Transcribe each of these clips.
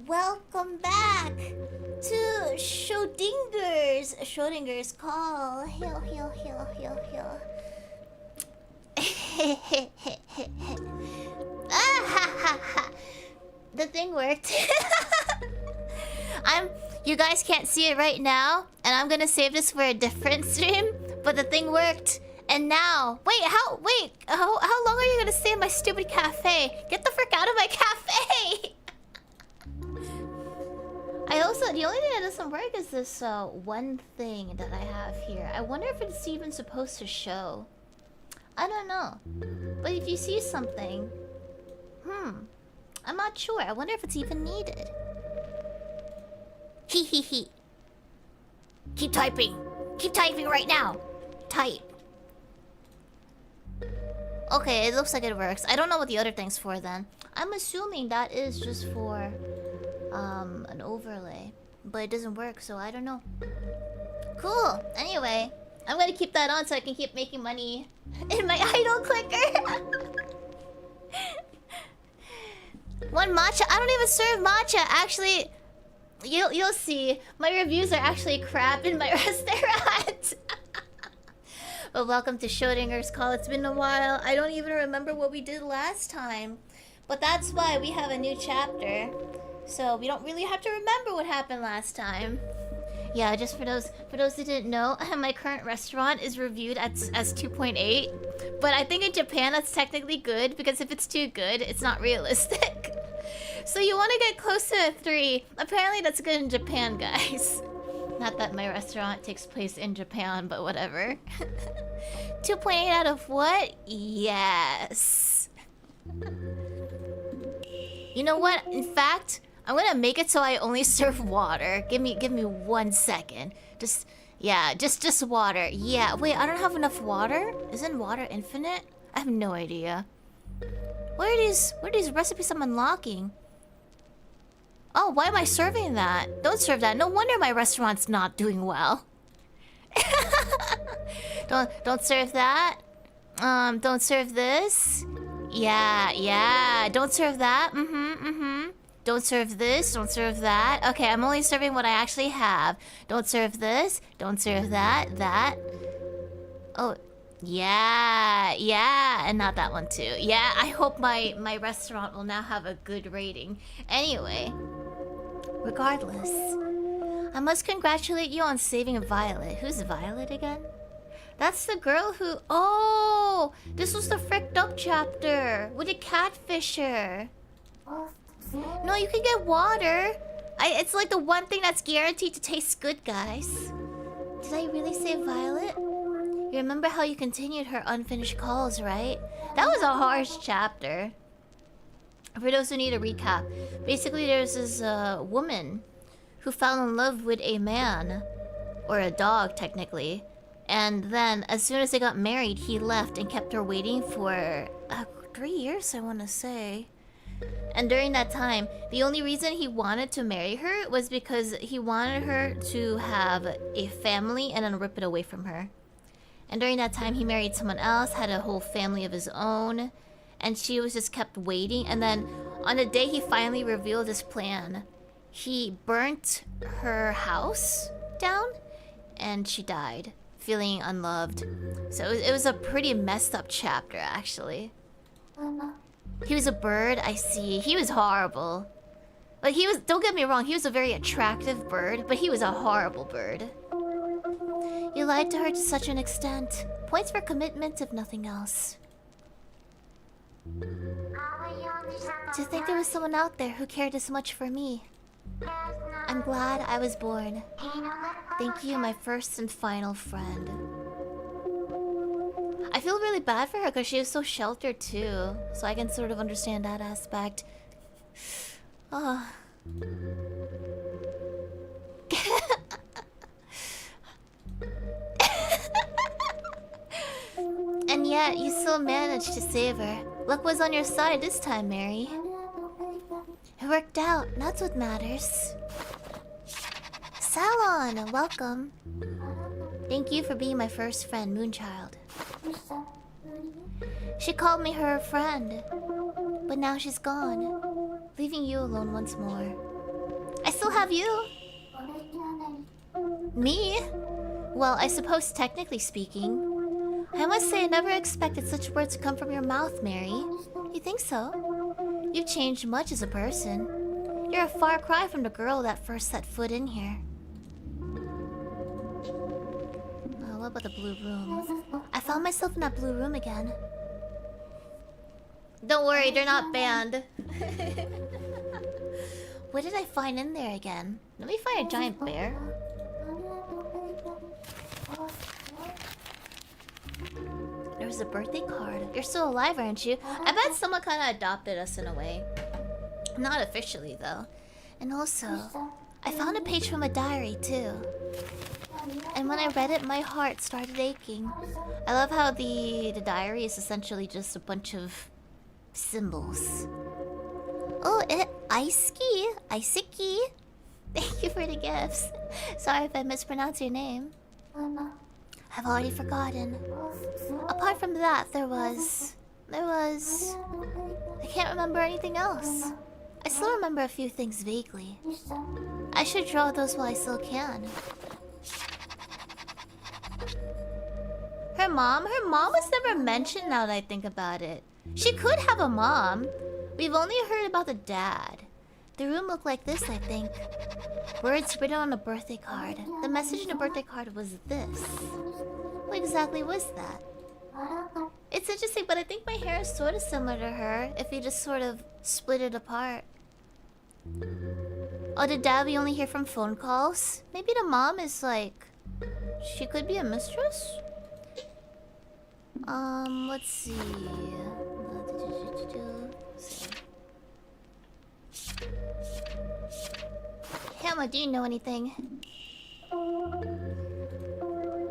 Welcome back to Schrödinger's call. Heal. The thing worked. You guys can't see it right now, and I'm gonna save this for a different stream. But the thing worked, and now how long are you gonna stay in my stupid cafe? Get the frick out of my cafe! I also the only thing that doesn't work is this one thing that I have here. I wonder if it's even supposed to show. I don't know. But if you see something... I'm not sure. I wonder if it's even needed. Hee hee hee. Keep typing. Keep typing right now. Type. Okay, it looks like it works. I don't know what the other thing's for then. I'm assuming that is just for an overlay. But it doesn't work, so I don't know. Cool. Anyway, I'm gonna keep that on so I can keep making money in my idle clicker. One matcha? I don't even serve matcha. Actually, you'll see. My reviews are actually crap in my restaurant. But welcome to Schrödinger's call. It's been a while. I don't even remember what we did last time. But that's why we have a new chapter. So we don't really have to remember what happened last time. Yeah, just for those who didn't know, my current restaurant is reviewed as 2.8. But I think in Japan that's technically good, because if it's too good, it's not realistic. So you want to get close to a 3. Apparently that's good in Japan, guys. Not that my restaurant takes place in Japan, but whatever. 2.8 out of what? Yes. You know what? In fact, I'm gonna make it so I only serve water. Give me 1 second. Just water. Yeah, wait, I don't have enough water? Isn't water infinite? I have no idea. What are these recipes I'm unlocking? Oh, why am I serving that? Don't serve that. No wonder my restaurant's not doing well. Don't serve that. Don't serve this. Yeah. Don't serve that. Don't serve this. Don't serve that. Okay, I'm only serving what I actually have. Don't serve this. Don't serve that. That. Oh, yeah, and not that one too. Yeah, I hope my restaurant will now have a good rating. Anyway, regardless, I must congratulate you on saving Violet. Who's Violet again? That's the girl who... Oh! This was the fricked up chapter with the catfisher. No, you can get water. It's like the one thing that's guaranteed to taste good, guys. Did I really save Violet? You remember how you continued her unfinished calls, right? That was a harsh chapter. For those who need a recap, basically there's this woman who fell in love with a man. Or a dog, technically. And then, as soon as they got married, he left and kept her waiting for 3 years, I want to say. And during that time, the only reason he wanted to marry her was because he wanted her to have a family and then rip it away from her. And during that time, he married someone else, had a whole family of his own, and she was just kept waiting. And then, on the day he finally revealed his plan, he burnt her house down, and she died, feeling unloved. So it was a pretty messed up chapter, actually. He was a bird, I see. He was horrible. Like, he was, don't get me wrong, he was a very attractive bird, but he was a horrible bird. You lied to her to such an extent. Points for commitment, if nothing else. To think there was someone out there who cared as much for me. I'm glad I was born. Thank you, my first and final friend. I feel really bad for her because she was so sheltered too. So I can sort of understand that aspect. Oh. And yet, you still managed to save her. Luck was on your side this time, Mary. It worked out, that's what matters. Salon, welcome. Thank you for being my first friend, Moonchild. She called me her friend, but now she's gone, leaving you alone once more. I still have you. Me? Well, I suppose technically speaking. I must say I never expected such words to come from your mouth, Mary. You think so? You've changed much as a person. You're a far cry from the girl that first set foot in here. What about the blue room? I found myself in that blue room again. Don't worry, they're not banned. What did I find in there again? Let me find a giant bear. There was a birthday card. You're still alive, aren't you? I bet someone kind of adopted us in a way. Not officially, though. And also, I found a page from a diary, too. And when I read it, my heart started aching. I love how the diary is essentially just a bunch of symbols. Oh, Aisiki. Thank you for the gifts. Sorry if I mispronounced your name. I've already forgotten. Apart from that, there was... I can't remember anything else. I still remember a few things vaguely. I should draw those while I still can. Her mom was never mentioned now that I think about it. She could have a mom. We've only heard about the dad. The room looked like this, I think. Words written on a birthday card. The message in the birthday card was this. What exactly was that? It's interesting, but I think my hair is sort of similar to her if you just sort of split it apart. Oh, the dad we only hear from phone calls? Maybe the mom is like... She could be a mistress? Let's see. Hamma, do you know anything?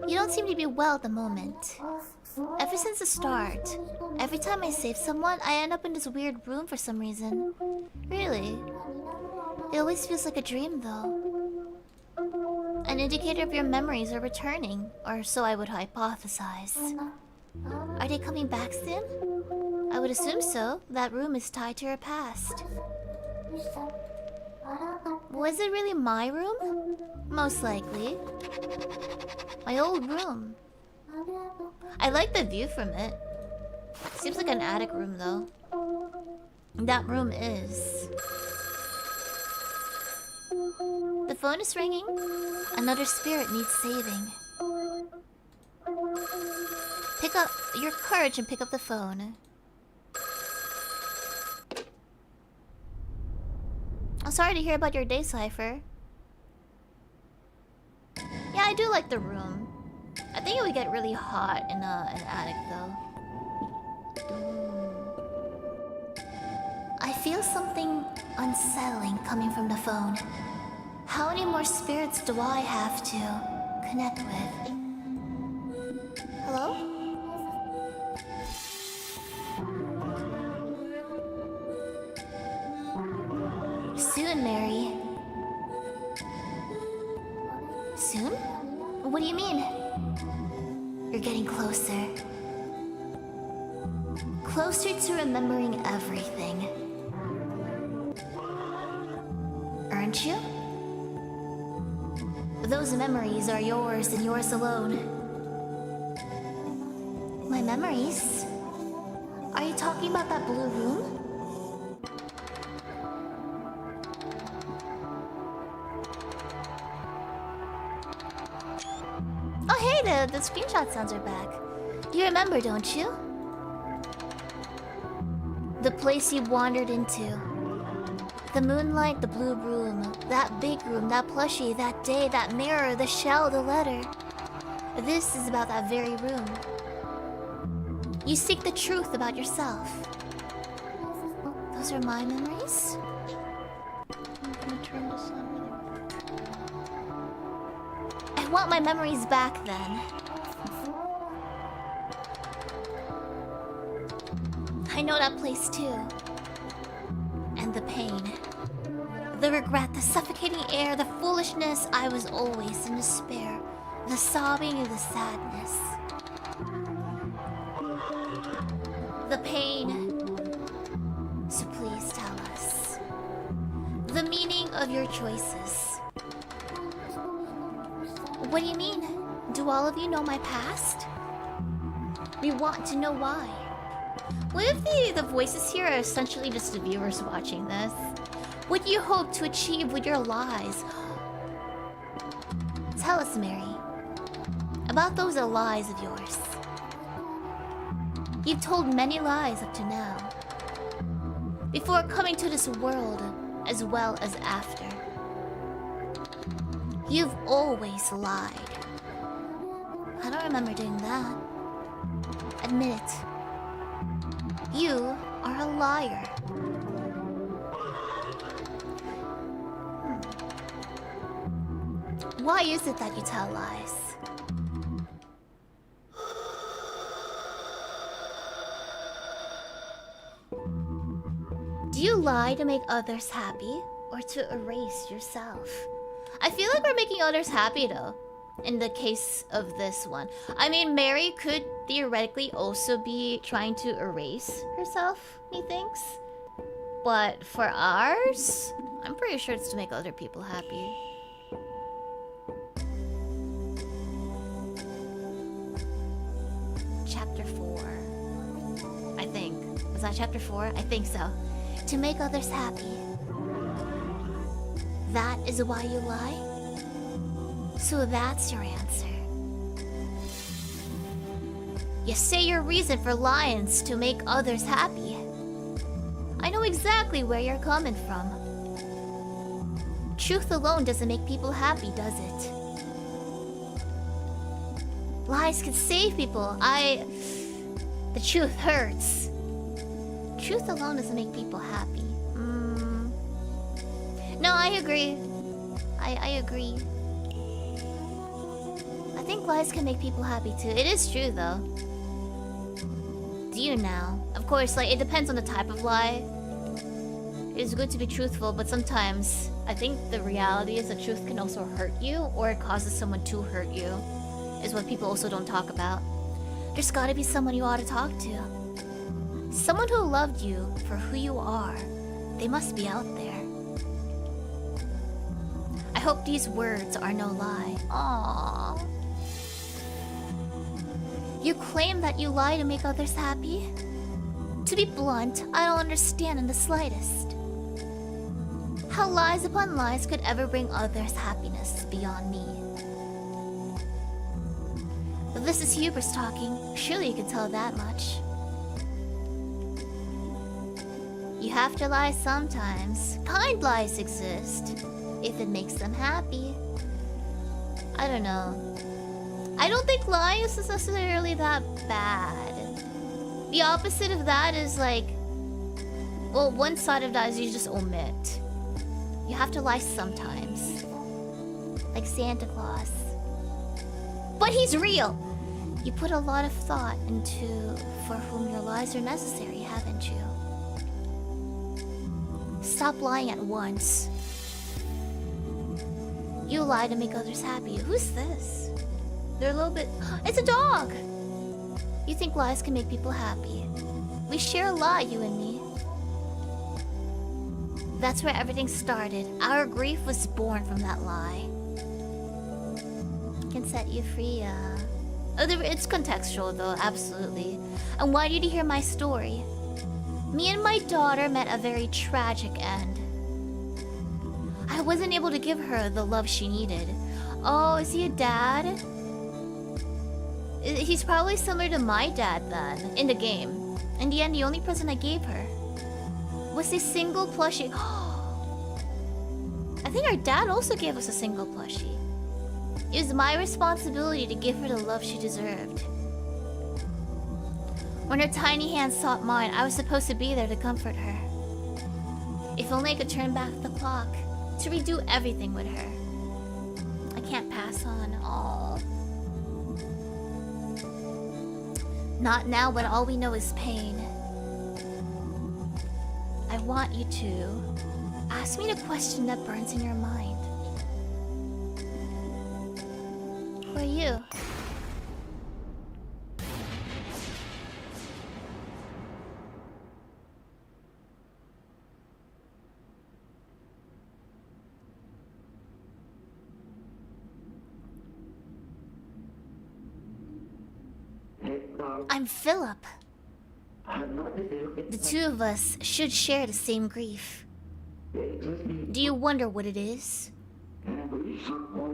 You don't seem to be well at the moment. Ever since the start, every time I save someone, I end up in this weird room for some reason. Really? It always feels like a dream, though. An indicator of your memories are returning, or so I would hypothesize. Are they coming back soon? I would assume so. That room is tied to her past. Was it really my room? Most likely. My old room. I like the view from it. Seems like an attic room, though. That room is... The phone is ringing. Another spirit needs saving. Pick up your courage and pick up the phone. I'm sorry to hear about your day, Cypher. Yeah, I do like the room. I think it would get really hot in an attic, though. I feel something unsettling coming from the phone. How many more spirits do I have to connect with? Hello? Soon, Mary. Soon? What do you mean? You're getting closer. Closer to remembering everything. Aren't you? Those memories are yours and yours alone. My memories? Are you talking about that blue room? Oh hey, the screenshot sounds are back. You remember, don't you? The place you wandered into. The moonlight, the blue room, that big room, that plushie, that day, that mirror, the shell, the letter. This is about that very room. You seek the truth about yourself. Those are my memories? I'm gonna turn this on. I want my memories back then. I know that place too. And the pain. The regret, the suffocating air, the foolishness. I was always in despair. The sobbing and the sadness. The pain. So please tell us. The meaning of your choices. What do you mean? Do all of you know my past? We want to know why. What if the voices here are essentially just the viewers watching this? What do you hope to achieve with your lies? Tell us, Mary, about those lies of yours. You've told many lies up to now. Before coming to this world, as well as after. You've always lied. I don't remember doing that. Admit it. You are a liar. Why is it that you tell lies? Do you lie to make others happy or to erase yourself? I feel like we're making others happy though, in the case of this one. I mean, Mary could theoretically also be trying to erase herself, methinks. But for ours, I'm pretty sure it's to make other people happy. Chapter 4. I think. Was that chapter 4? I think so. To make others happy. That is why you lie? So that's your answer. You say your reason for lying is to make others happy. I know exactly where you're coming from. Truth alone doesn't make people happy, does it? Lies can save people. The truth hurts. Truth alone doesn't make people happy. No, I agree. I agree. I think lies can make people happy too. It is true though. Do you now? Of course, like, it depends on the type of lie. It's good to be truthful, but sometimes I think the reality is that truth can also hurt you, or it causes someone to hurt you, is what people also don't talk about. There's gotta be someone you ought to talk to. Someone who loved you for who you are. They must be out there. I hope these words are no lie. Aww. You claim that you lie to make others happy? To be blunt, I don't understand in the slightest. How lies upon lies could ever bring others happiness is beyond me. But this is hubris talking. Surely you can tell that much. You have to lie sometimes. Kind lies exist, if it makes them happy. I don't know. I don't think lying is necessarily that bad. The opposite of that is like... Well, one side of that is you just omit. You have to lie sometimes. Like Santa Claus. But he's real! You put a lot of thought into for whom your lies are necessary, haven't you? Stop lying at once. You lie to make others happy. Who's this? They're a little bit... It's a dog! You think lies can make people happy. We share a lie, you and me. That's where everything started. Our grief was born from that lie. Can set you free, it's contextual though, absolutely. And why did you hear my story? Me and my daughter met a very tragic end. I wasn't able to give her the love she needed. Oh, is he a dad? He's probably similar to my dad then, in the game. In the end, the only present I gave her was a single plushie. I think our dad also gave us a single plushie. It was my responsibility to give her the love she deserved. When her tiny hands sought mine, I was supposed to be there to comfort her. If only I could turn back the clock, to redo everything with her. I can't pass on all. Not now when all we know is pain. I want you to ask me the question that burns in your mind. Who are you? I'm Philip. The two of us should share the same grief. Do you wonder what it is?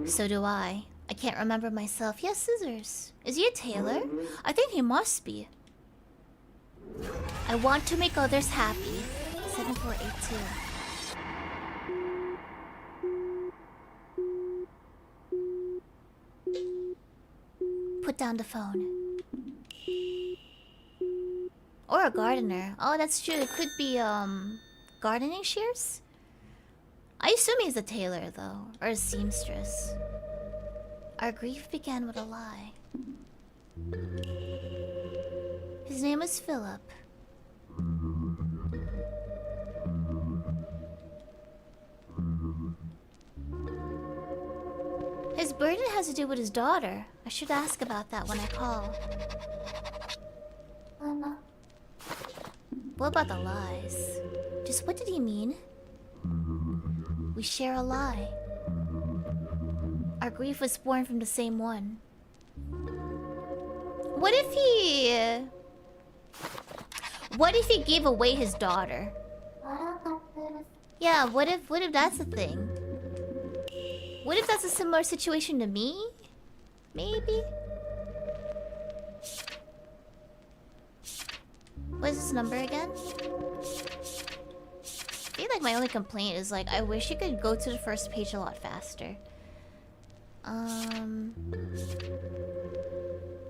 So do I. I can't remember myself. He has scissors. Is he a tailor? I think he must be. I want to make others happy. 7482. put down the phone. Or a gardener. Oh, that's true. It could be, gardening shears? I assume he's a tailor, though. Or a seamstress. Our grief began with a lie. His name was Philip. His burden has to do with his daughter. I should ask about that when I call. What about the lies? Just what did he mean? We share a lie. Our grief was born from the same one. What if he gave away his daughter? Yeah, what if that's the thing? What if that's a similar situation to me? Maybe? What is this number again? I feel like my only complaint is like, I wish you could go to the first page a lot faster.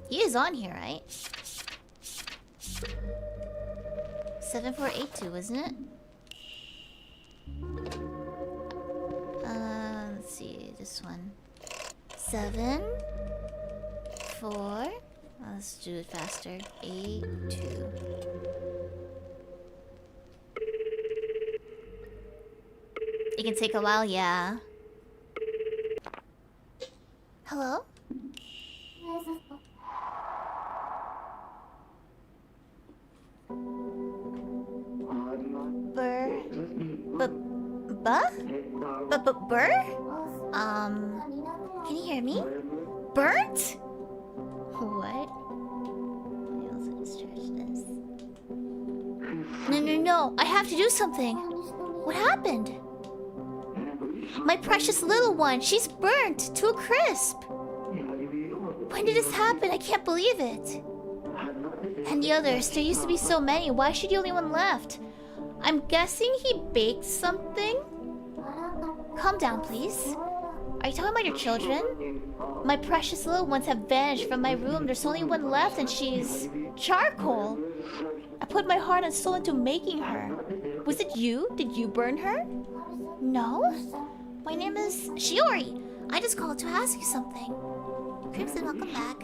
He is on here, right? 7482, isn't it? Let's see, this one. 7 4. Let's do it faster. 8 2. It can take a while, yeah. Hello? Burr? Can you hear me? Burnt? What? Let's stretch this. No. I have to do something. What happened? My precious little one, she's burnt to a crisp. When did this happen? I can't believe it. And the others, there used to be so many. Why is she the only one left? I'm guessing he baked something? Calm down, please. Are you talking about your children? My precious little ones have vanished from my room. There's only one left and she's charcoal. I put my heart and soul into making her. Was it you? Did you burn her? No. My name is Shiori. I just called to ask you something. Crimson, welcome back.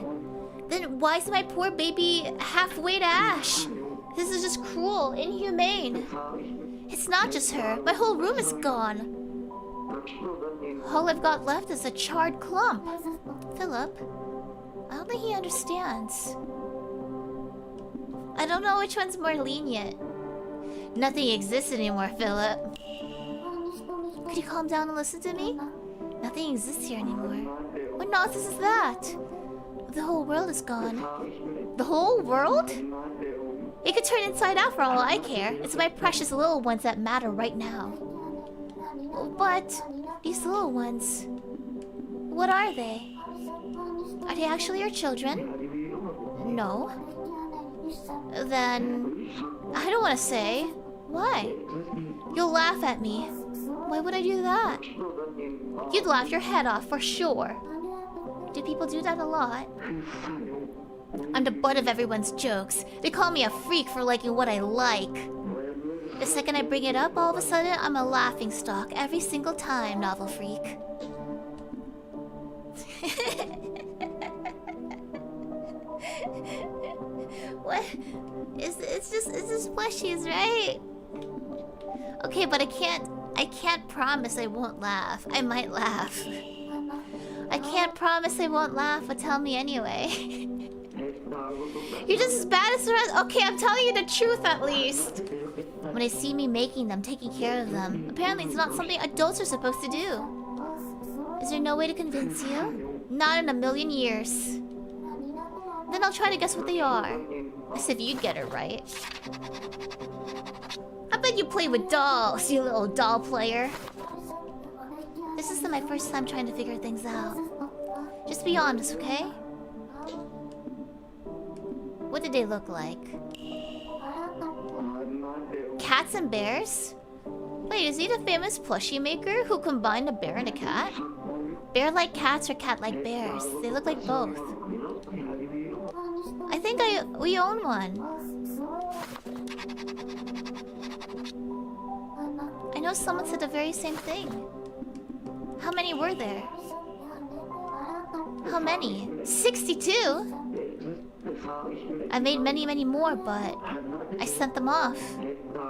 Then why is my poor baby halfway to ash? This is just cruel, inhumane. It's not just her. My whole room is gone. All I've got left is a charred clump. Philip, I don't think he understands. I don't know which one's more lenient. Nothing exists anymore, Philip. Could you calm down and listen to me? Nothing exists here anymore. What nonsense is that? The whole world is gone. The whole world? It could turn inside out for all I care. It's my precious little ones that matter right now. But these little ones, what are they? Are they actually your children? No. Then I don't want to say. Why? You'll laugh at me. Why would I do that? You'd laugh your head off for sure. Do people do that a lot? I'm the butt of everyone's jokes. They call me a freak for liking what I like. The second I bring it up, all of a sudden, I'm a laughing stock every single time, novel freak. What? It's just plushies, right? Okay, but I can't promise I won't laugh. I might laugh. I can't promise I won't laugh, but tell me anyway. You're just as bad as the rest. Okay, I'm telling you the truth at least. When they see me making them, taking care of them, apparently it's not something adults are supposed to do. Is there no way to convince you? Not in a million years. Then I'll try to guess what they are. As if you'd get it right. I bet you play with dolls, you little doll player. This isn't my first time trying to figure things out. Just be honest, okay? What did they look like? Cats and bears? Wait, is he the famous plushie maker who combined a bear and a cat? Bear-like cats or cat-like bears? They look like both. I think we own one. I know someone said the very same thing. How many were there? How many? 62? I made many, many more, but I sent them off.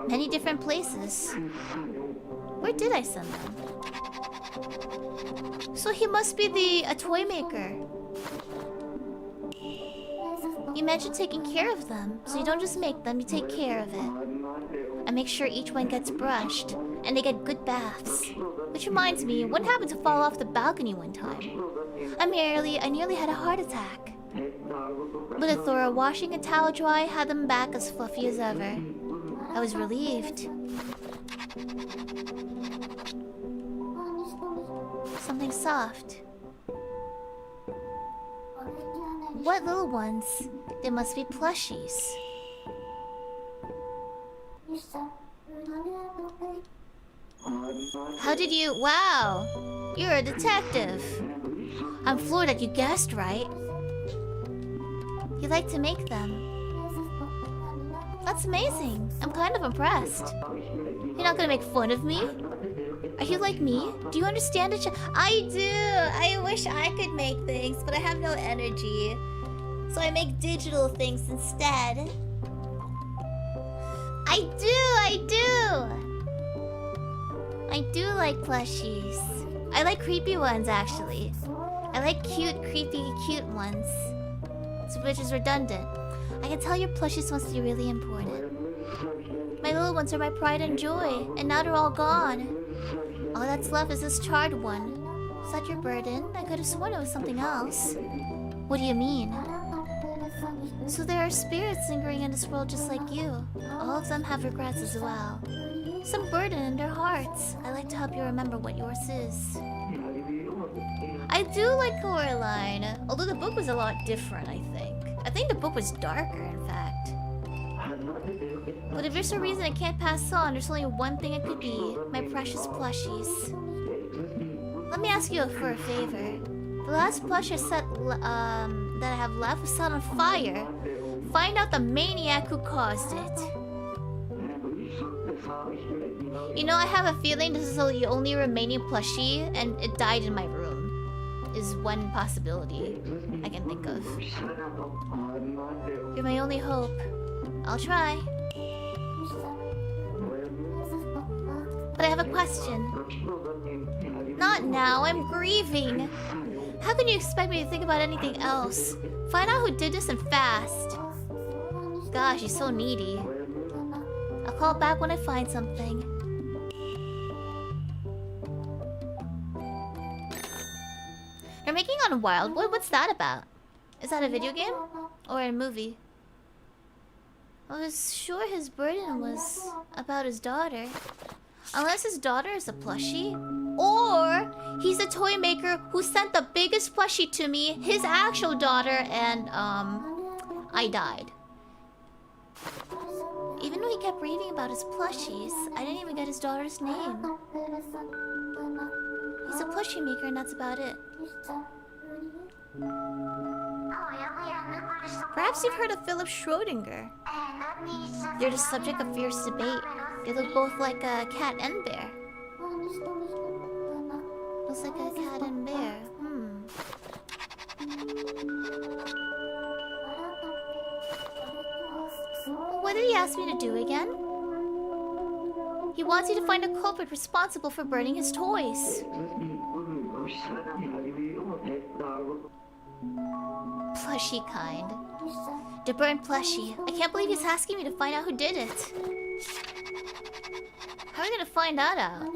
Many different places. Where did I send them? So he must be a toy maker. You mentioned taking care of them, so you don't just make them, you take care of it. I make sure each one gets brushed, and they get good baths. Which reminds me, what happened to fall off the balcony one time? I nearly had a heart attack. With a thorough washing and towel dry, had them back as fluffy as ever. I was relieved. Something soft. What little ones? They must be plushies. How did you... Wow! You're a detective. I'm floored that you guessed right. You like to make them. That's amazing. I'm kind of impressed. You're not gonna make fun of me? Are you like me? Do you understand it? I do! I wish I could make things, but I have no energy. So I make digital things instead. I do like plushies. I like creepy ones, actually. I like cute, creepy, cute ones. Which is redundant. I can tell your plushies must be really important. My little ones are my pride and joy, and now they're all gone. All that's left is this charred one. Is that your burden? I could have sworn it was something else. What do you mean? So there are spirits lingering in this world just like you. All of them have regrets as well. Some burden in their hearts. I like to help you remember what yours is. I do like Coraline, although the book was a lot different, I think. I think the book was darker, in fact. But if there's a reason it can't pass on, there's only one thing it could be. My precious plushies. Let me ask you for a favor. The last plushie set that I have left was set on fire. Find out the maniac who caused it. You know, I have a feeling this is the only remaining plushie, and it died in my room. Is one possibility I can think of. You're my only hope. I'll try. But I have a question. Not now, I'm grieving. How can you expect me to think about anything else? Find out who did this and fast. Gosh, he's so needy. I'll call back when I find something. They're making on Wildwood? What's that about? Is that a video game? Or a movie? I was sure his burden was about his daughter. Unless his daughter is a plushie. Or he's a toy maker who sent the biggest plushie to me, his actual daughter, and I died. Even though he kept reading about his plushies, I didn't even get his daughter's name. He's a plushie maker and that's about it. Perhaps you've heard of Philip Schrödinger. They're the subject of fierce debate. They look both like a cat and bear. Looks like a cat and bear. What did he ask me to do again? He wants you to find a culprit responsible for burning his toys. Plushie kind. The burnt plushie. I can't believe he's asking me to find out who did it. How are we gonna find that out?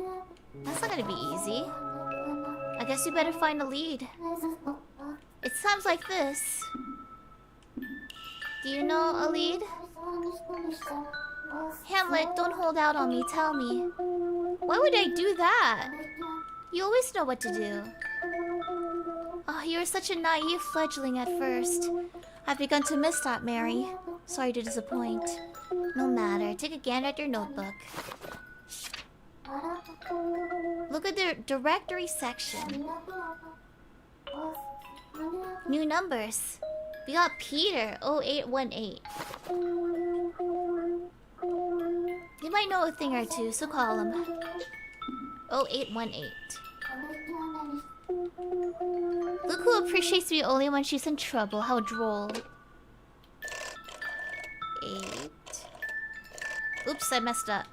That's not gonna be easy. I guess we better find a lead. It sounds like this. Do you know a lead? Hamlet, don't hold out on me, tell me. Why would I do that? You always know what to do. Oh, you were such a naive fledgling at first. I've begun to miss that, Mary. Sorry to disappoint. No matter, take a gander at your notebook. Look at the directory section. New numbers. We got Peter, 0818. He might know a thing or two, so call him. 0818. Look who appreciates me only when she's in trouble. How droll. 8. Oops, I messed up.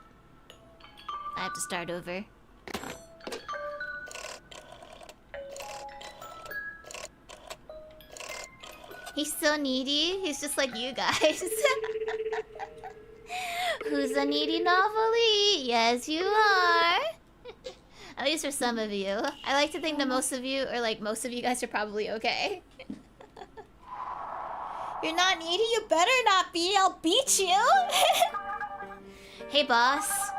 I have to start over. He's so needy. He's just like you guys. Who's a needy novelty? Yes, you are. At least for some of you. I like to think that most of you, or like most of you guys, are probably okay. You're not needy? You better not be. I'll beat you. Hey, boss.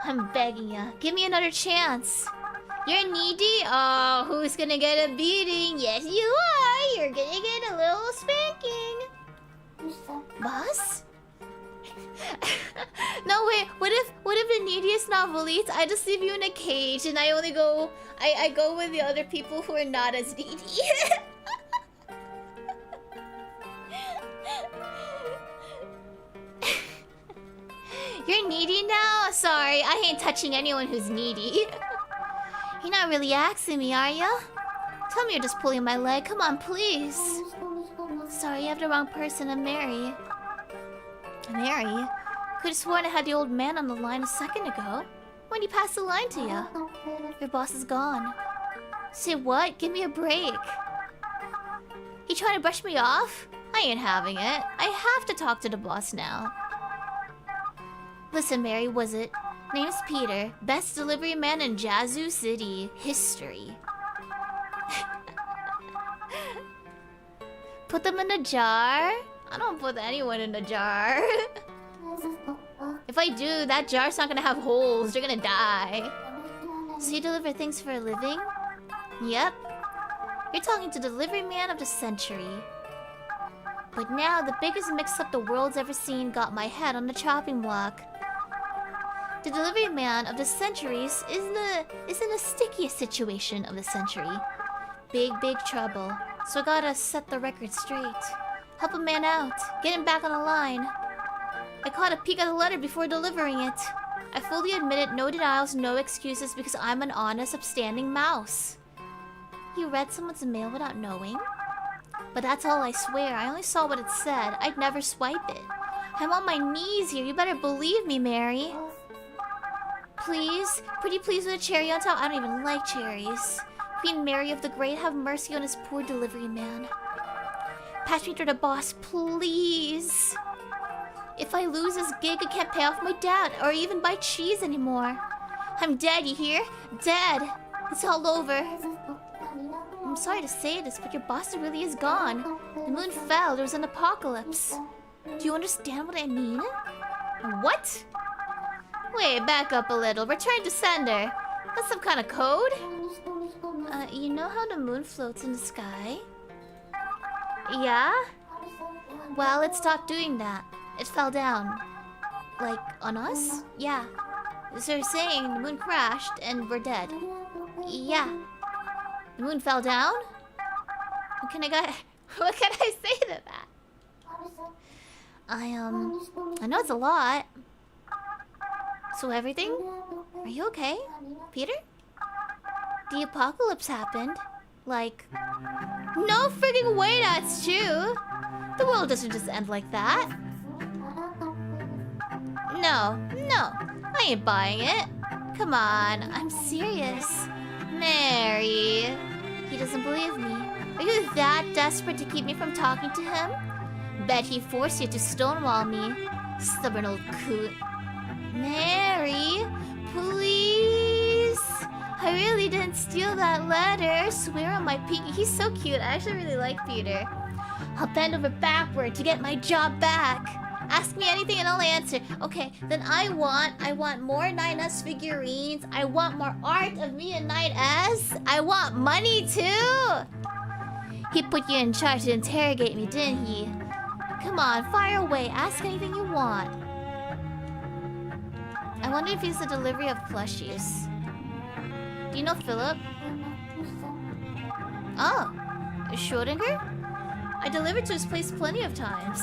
I'm begging ya. Give me another chance. You're needy? Oh, who's gonna get a beating? Yes, you are. You're gonna get a little spanking. Boss? No, wait. What if the neediest noveliste, I just leave you in a cage and I only go... I go with the other people who are not as needy. You're needy now? Sorry, I ain't touching anyone who's needy. You're not really asking me, are ya? Tell me you're just pulling my leg. Come on, please. Sorry, you have the wrong person. I'm Mary. Mary? Could've sworn I had the old man on the line a second ago. When he passed the line to ya? Your boss is gone. Say what? Give me a break. He trying to brush me off? I ain't having it. I have to talk to the boss now. Listen, Mary, was it? Name's Peter. Best delivery man in Yazoo City. History. Put them in a jar? I don't put anyone in a jar. If I do, that jar's not gonna have holes. You're gonna die. So you deliver things for a living? Yep. You're talking to the delivery man of the century. But now, the biggest mix-up the world's ever seen got my head on the chopping block. The delivery man of the centuries is in the stickiest situation of the century. Big trouble. So I gotta set the record straight. Help a man out. Get him back on the line. I caught a peek at the letter before delivering it. I fully admit it, no denials, no excuses, because I'm an honest, upstanding mouse. You read someone's mail without knowing? But that's all, I swear. I only saw what it said. I'd never swipe it. I'm on my knees here. You better believe me, Mary. Please? Pretty please with a cherry on top? I don't even like cherries. Queen Mary of the Great, have mercy on this poor delivery man. Patch me through the boss, please. If I lose this gig, I can't pay off my dad or even buy cheese anymore. I'm dead, you hear? Dead. It's all over. I'm sorry to say this, but your boss really is gone. The moon fell. There was an apocalypse. Do you understand what I mean? What? Wait, back up a little. Return to sender. That's some kind of code? You know how the moon floats in the sky? Yeah? Well, it stopped doing that. It fell down. Like, on us? Yeah. So you're saying the moon crashed and we're dead? Yeah. The moon fell down? What can I say to that? I know it's a lot. So everything? Are you okay? Peter? The apocalypse happened. Like... No friggin' way that's true! The world doesn't just end like that. No, I ain't buying it. Come on, I'm serious. Mary... He doesn't believe me. Are you that desperate to keep me from talking to him? Bet he forced you to stonewall me. Stubborn old coot. Mary, please. I really didn't steal that letter. Swear on my pinky. He's so cute. I actually really like Peter. I'll bend over backward to get my job back. Ask me anything and I'll answer. Okay, then I want more 9S figurines. I want more art of me and 9S. I want money too. He put you in charge to interrogate me, didn't he? Come on, fire away. Ask anything you want. I wonder if he's the delivery of plushies. Do you know Philip? Oh, Schrödinger? I delivered to his place plenty of times.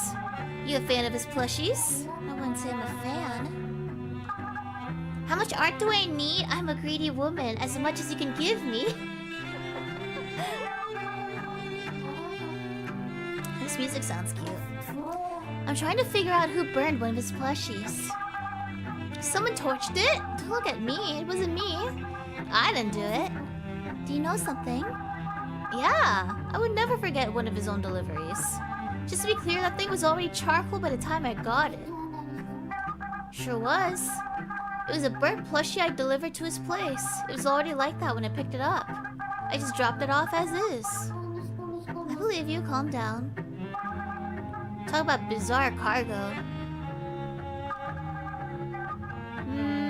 You a fan of his plushies? I wouldn't say I'm a fan. How much art do I need? I'm a greedy woman. As much as you can give me. This music sounds cute. I'm trying to figure out who burned one of his plushies. Someone torched it? Don't look at me. It wasn't me. I didn't do it. Do you know something? Yeah, I would never forget one of his own deliveries. Just to be clear, that thing was already charcoal by the time I got it. Sure was. It was a burnt plushie I delivered to his place. It was already like that when I picked it up. I just dropped it off as is. I believe you. Calm down. Talk about bizarre cargo.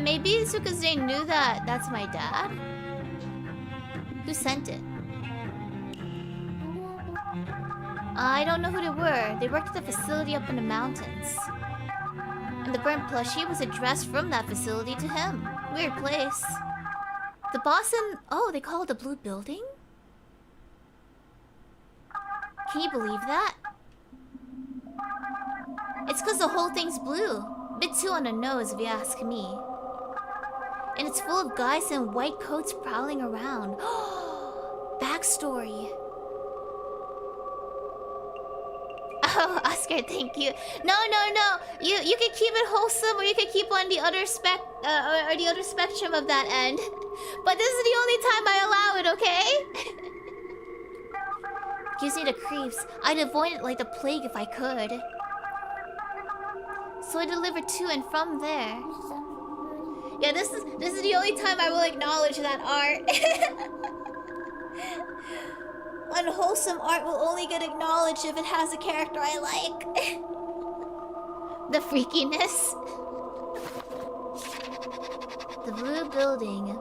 Maybe it's because they knew that that's my dad. Who sent it? I don't know who they were. They worked at the facility up in the mountains. And the burnt plushie was addressed from that facility to him. Weird place. The boss and... Oh, they call it the Blue Building? Can you believe that? It's because the whole thing's blue. A bit too on the nose if you ask me. And it's full of guys in white coats prowling around. Backstory. Oh, Oscar, thank you. No. You can keep it wholesome, or you can keep on the other spectrum of that end. But this is the only time I allow it, okay? Gives me the creeps. I'd avoid it like the plague if I could. So I delivered to and from there. Yeah, this is the only time I will acknowledge that art. Unwholesome art will only get acknowledged if it has a character I like. The freakiness. The Blue Building.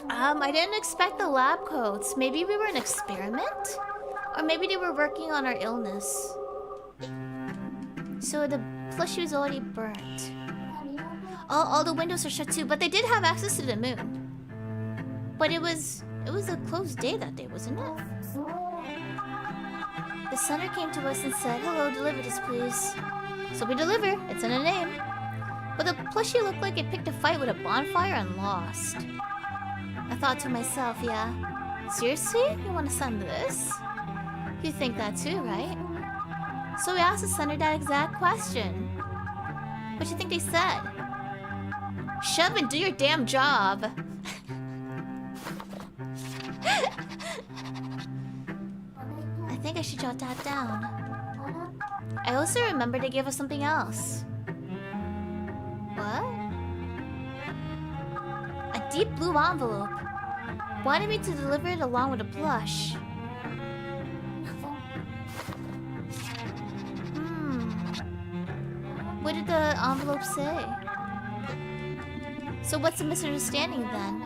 I didn't expect the lab coats. Maybe we were an experiment? Or maybe they were working on our illness. So the plushie was already burnt. All the windows are shut too, but they did have access to the moon. But it was a closed day that day, wasn't it? The center came to us and said, "Hello, deliver this, please." So we deliver. It's in a name. But the plushie looked like it picked a fight with a bonfire and lost. I thought to myself, yeah, seriously? You want to send this? You think that too, right? So we asked the center that exact question. What do you think they said? Shove and do your damn job. I think I should jot that down. I also remember they gave us something else. What? A deep blue envelope. Wanted me to deliver it along with a plush. What did the envelope say? So what's the misunderstanding then?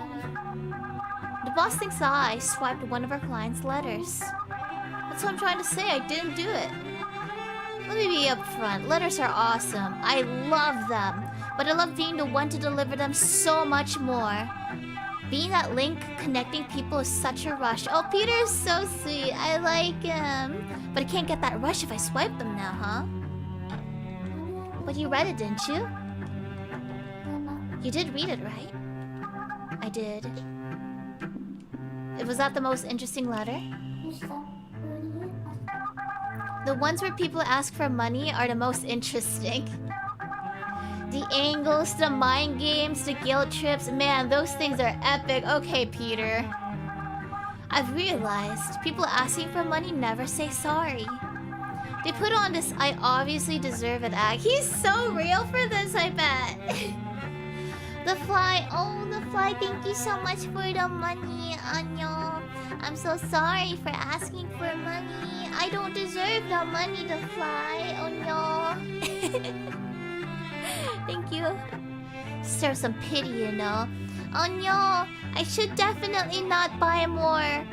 The boss thinks I swiped one of our client's letters. That's what I'm trying to say. I didn't do it. Let me be upfront. Letters are awesome. I love them. But I love being the one to deliver them so much more. Being that link connecting people is such a rush. Oh, Peter is so sweet. I like him. But I can't get that rush if I swipe them now, huh? But you read it, didn't you? You did read it, right? I did. Was that the most interesting letter? The ones where people ask for money are the most interesting. The angles, the mind games, the guilt trips, man, those things are epic. Okay, Peter. I've realized people asking for money never say sorry. They put on this "I obviously deserve it" act. He's so real for this, I bet. The fly, oh, the fly, thank you so much for the money, Anyo. I'm so sorry for asking for money. I don't deserve the money, the fly, Anyo. Thank you. Serve some pity, you know. Anyo, I should definitely not buy more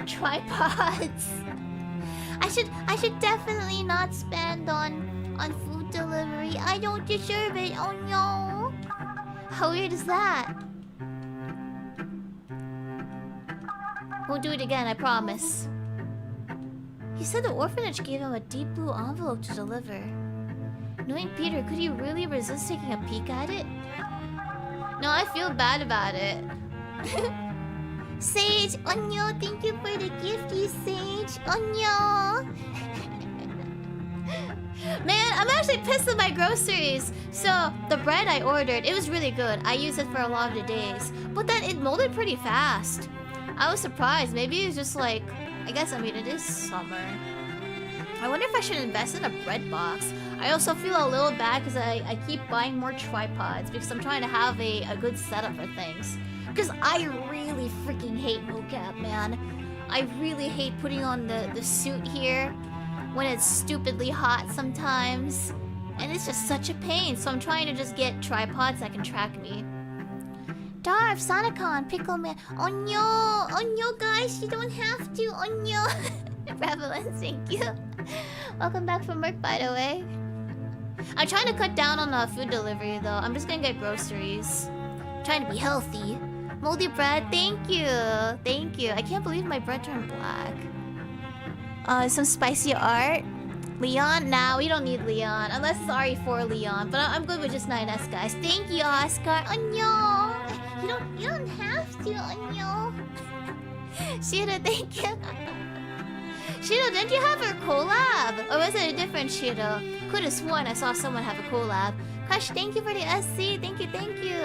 tripods. I should definitely not spend on food delivery. I don't deserve it. Oh no. How weird is that? Won't do it again, I promise. He said the orphanage gave him a deep blue envelope to deliver. Knowing Peter, could he really resist taking a peek at it? No, I feel bad about it. Sage, Onyo, thank you for the gift, you Sage. Onyo. Man, I'm actually pissed with my groceries. So, the bread I ordered, it was really good. I used it for a lot of the days. But then it molded pretty fast. I was surprised. Maybe it's just like... I guess, I mean, it is summer. I wonder if I should invest in a bread box. I also feel a little bad because I keep buying more tripods because I'm trying to have a good setup for things. Because I really freaking hate mocap, man. I really hate putting on the suit here when it's stupidly hot sometimes. And it's just such a pain. So I'm trying to just get tripods that can track me. Darv, Sanacon, Pickle Man. Onyo! Onyo, guys, you don't have to. Onyo! Prevalence, thank you. Welcome back from work, by the way. I'm trying to cut down on food delivery, though. I'm just gonna get groceries. I'm trying to be healthy. Moldy bread, thank you. Thank you. I can't believe my bread turned black. Some spicy art. Leon? Nah, we don't need Leon. Unless it's RE4 Leon. But I'm good with just 9S, guys. Thank you, Oscar. Onyo! You don't have to, Onyo. Shiro, thank you. Shiro, didn't you have a collab? Or was it a different Shiro? Could have sworn I saw someone have a collab. Crush, thank you for the SC. Thank you, thank you.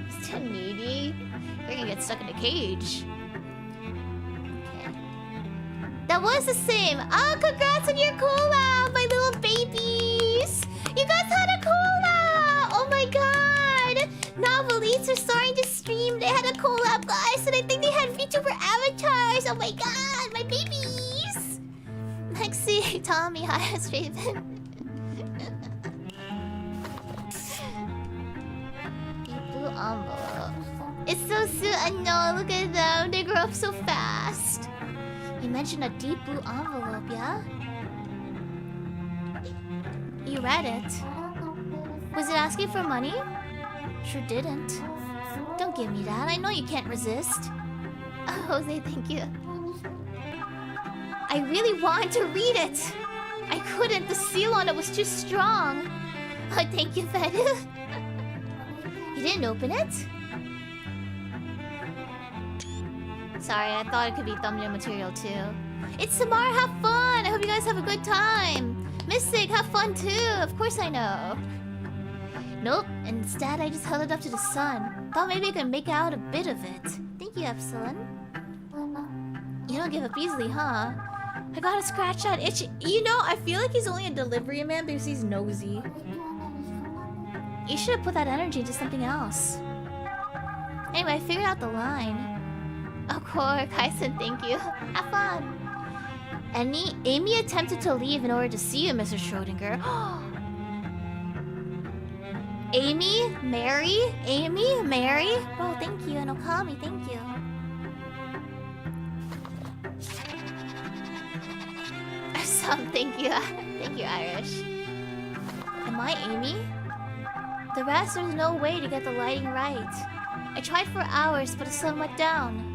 It's too needy. You're gonna get stuck in a cage. Okay. That was the same. Oh, congrats on your collab, my little babies. You guys had a collab. Oh my god. Novelites are starting to stream. They had a collab, guys, and I think they had VTuber avatars. Oh my god, my babies. Lexi, Tommy, hi, it's Raven. Deep blue envelope. It's so soon. I know. Look at them. They grow up so fast. You mentioned a deep blue envelope, yeah? You read it. Was it asking for money? Sure didn't. Don't give me that. I know you can't resist. Oh, Jose, thank you. I really wanted to read it. I couldn't. The seal on it was too strong. Oh, thank you, Fedu. You didn't open it? Sorry, I thought it could be thumbnail material too. It's Samar, have fun! I hope you guys have a good time. Mystic, have fun too. Of course I know. Nope, instead I just held it up to the sun. Thought maybe I could make out a bit of it. Thank you, Epsilon. You don't give up easily, huh? I got a scratch that itch. You know, I feel like he's only a delivery man because he's nosy. You should have put that energy into something else. Anyway, I figured out the line. Of course, Kaisen, thank you. Have fun. Amy attempted to leave in order to see you, Mr. Schrödinger. Amy? Mary? Amy? Mary? Oh, thank you. And Okami, thank you. Thank you. Thank you, Irish. Am I Amy? The rest, there's no way to get the lighting right. I tried for hours, but the sun went down.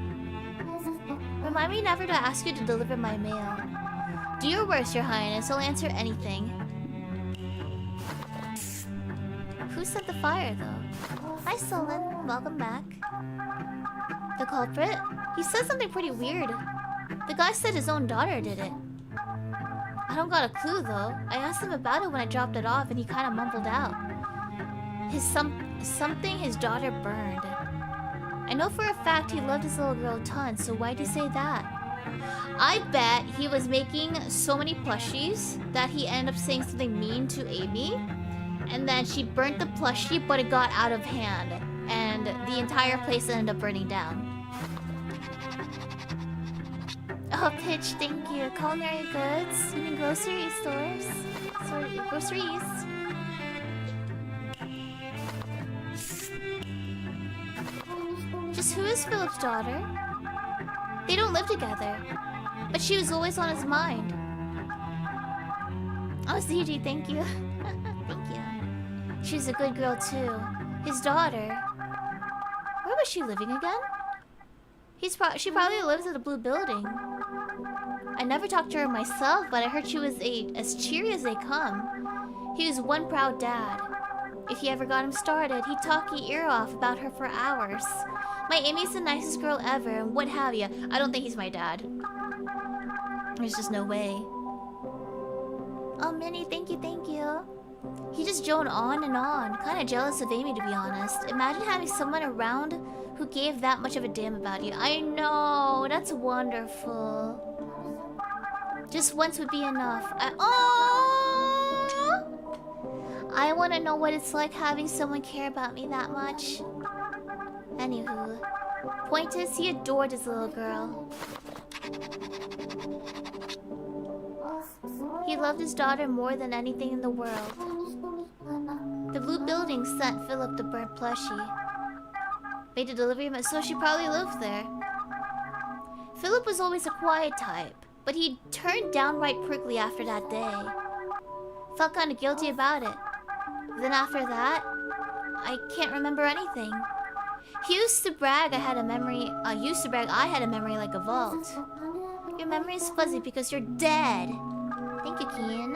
Remind me never to ask you to deliver my mail. Do your worst, Your Highness. I'll answer anything. Who set the fire, though? Hi, Sullen. Welcome back. The culprit? He said something pretty weird. The guy said his own daughter did it. I don't got a clue, though. I asked him about it when I dropped it off, and he kind of mumbled out. Something his daughter burned. I know for a fact he loved his little girl tons, so why'd he say that? I bet he was making so many plushies that he ended up saying something mean to Amy. And then she burnt the plushie, but it got out of hand. And the entire place ended up burning down. Oh, Pitch, thank you. Culinary goods? You mean grocery stores? Sorry, groceries. Just who is Philip's daughter? They don't live together. But she was always on his mind. Oh, ZG, thank you. Thank you. She's a good girl, too. His daughter... Where was she living again? She probably lives in a blue building. I never talked to her myself, but I heard she was as cheery as they come. He was one proud dad. If you ever got him started, he'd talk your ear off about her for hours. My Amy's the nicest girl ever, and what have you. I don't think he's my dad. There's just no way. Oh, Minnie, thank you, thank you. He just droned on and on. Kinda jealous of Amy, to be honest. Imagine having someone around who gave that much of a damn about you. I know, that's wonderful. Just once would be enough. I want to know what it's like having someone care about me that much. Anywho, point is, he adored his little girl. He loved his daughter more than anything in the world. The blue building sent Philip the burnt plushie. Made a delivery, so she probably lived there. Philip was always a quiet type, but he turned downright prickly after that day. Felt kinda guilty about it. Then after that, I can't remember anything. He used to brag I had a memory like a vault. Your memory is fuzzy because you're dead. Thank you, Keen.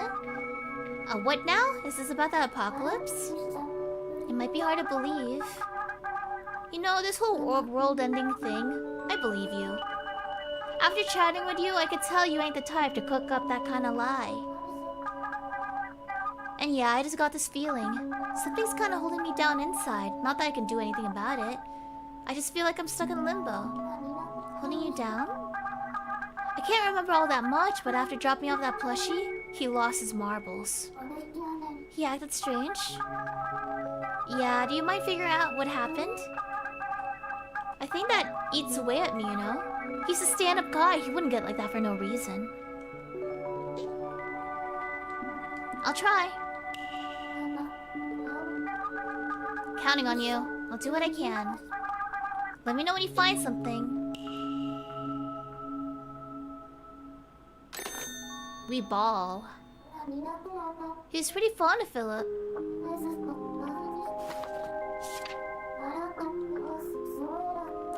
What now? Is this about the apocalypse? It might be hard to believe. You know, this whole world-ending thing, I believe you. After chatting with you, I could tell you ain't the type to cook up that kind of lie. And yeah, I just got this feeling. Something's kind of holding me down inside. Not that I can do anything about it. I just feel like I'm stuck in limbo. Holding you down? I can't remember all that much, but after dropping off that plushie, he lost his marbles. He acted strange. Yeah, do you mind figuring out what happened? I think that eats away at me, you know? He's a stand-up guy. He wouldn't get like that for no reason. I'll try. Counting on you. I'll do what I can. Let me know when you find something. We ball. He was pretty fond of Philip.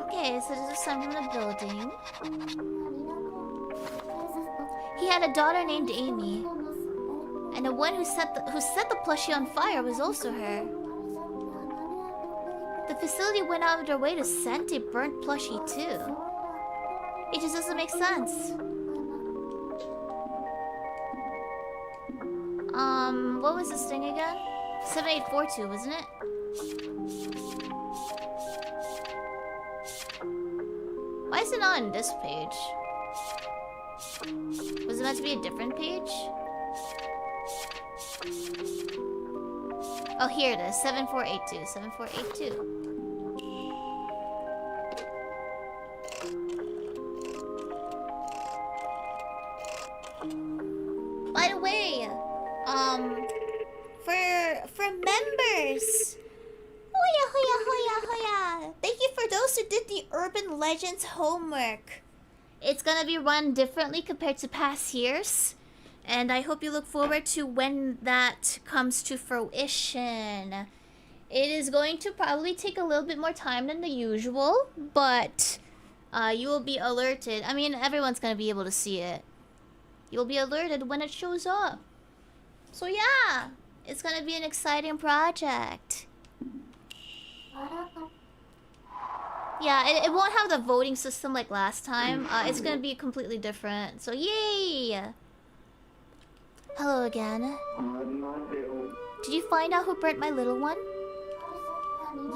Okay, so this is something from the building. He had a daughter named Amy. And the one who set the plushie on fire was also her. The facility went out of their way to send a burnt plushie too. It just doesn't make sense. What was this thing again? 7842, wasn't it? Why is it not on this page? Was it meant to be a different page? Oh, here it is. 7482. 7482. By the way, for members, hoya hoya hoya hoya! Thank you for those who did the Urban Legends homework. It's gonna be run differently compared to past years, and I hope you look forward to when that comes to fruition. It is going to probably take a little bit more time than the usual, but you will be alerted. I mean, everyone's gonna be able to see it. You'll be alerted when it shows up. So yeah, it's gonna be an exciting project. Yeah, it won't have the voting system like last time. It's gonna be completely different. So yay! Hello again. Did you find out who burnt my little one?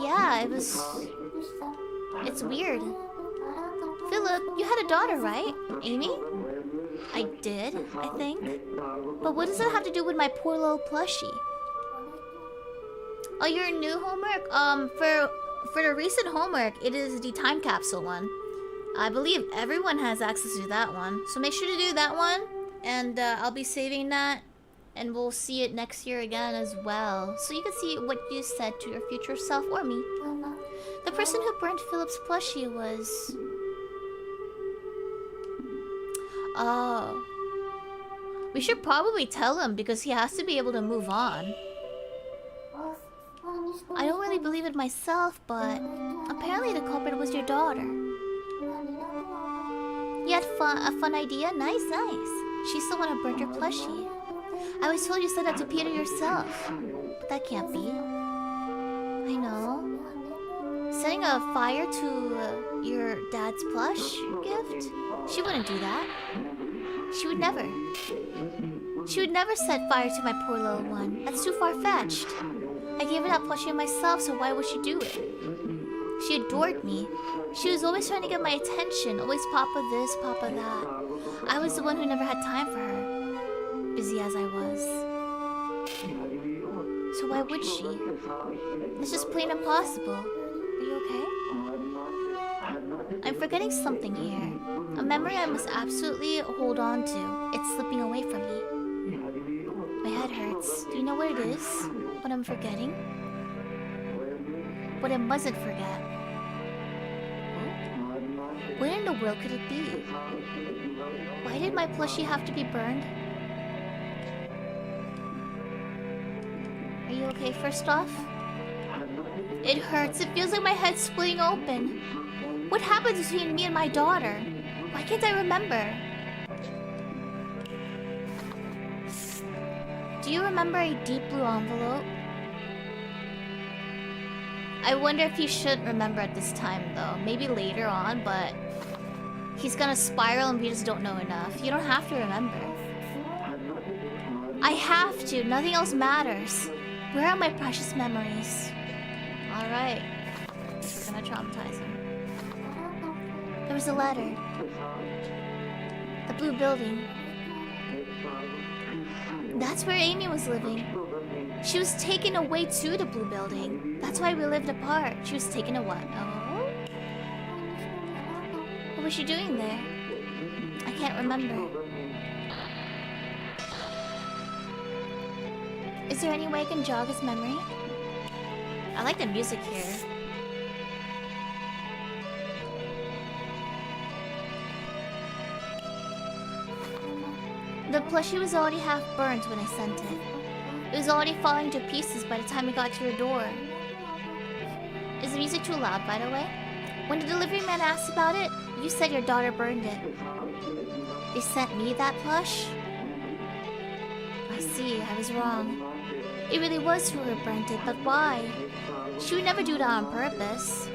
Yeah, it's weird. Philip, you had a daughter, right? Amy? I did, I think. But what does that have to do with my poor little plushie? Oh, your new homework? For the recent homework, it is the time capsule one. I believe everyone has access to that one. So make sure to do that one. And I'll be saving that. And we'll see it next year again as well. So you can see what you said to your future self or me. The person who burnt Philip's plushie was... Oh. We should probably tell him because he has to be able to move on. I don't really believe it myself, but apparently the culprit was your daughter. You had a fun idea? Nice, nice. She's the one who burnt your plushie. I was told you said that to Peter yourself. But that can't be. I know. Setting a fire to your dad's plush gift? She wouldn't do that. She would never. She would never set fire to my poor little one. That's too far-fetched. I gave her that plushie myself, so why would she do it? She adored me. She was always trying to get my attention. Always Papa this, Papa that. I was the one who never had time for her. Busy as I was. So why would she? It's just plain impossible. Are you okay? I'm forgetting something here. A memory I must absolutely hold on to. It's slipping away from me. My head hurts. Do you know what it is? What I'm forgetting? What I mustn't forget. What in the world could it be? Why did my plushie have to be burned? Are you okay first off? It hurts. It feels like my head's splitting open. What happened between me and my daughter? Why can't I remember? Do you remember a deep blue envelope? I wonder if he should remember at this time though. Maybe later on, but he's gonna spiral and we just don't know enough. You don't have to remember. I have to. Nothing else matters. Where are my precious memories? Alright. We're gonna traumatize him. There was a letter. The blue building. That's where Amy was living. She was taken away to the blue building. That's why we lived apart. She was taken away. Oh? What was she doing there? I can't remember. Is there any way I can jog his memory? I like the music here. The plushie was already half burnt when I sent it. It was already falling to pieces by the time it got to your door. Is the music too loud, by the way? When the delivery man asked about it, you said your daughter burned it. They sent me that plush? I see, I was wrong. It really was who had burnt it, but why? She would never do that on purpose.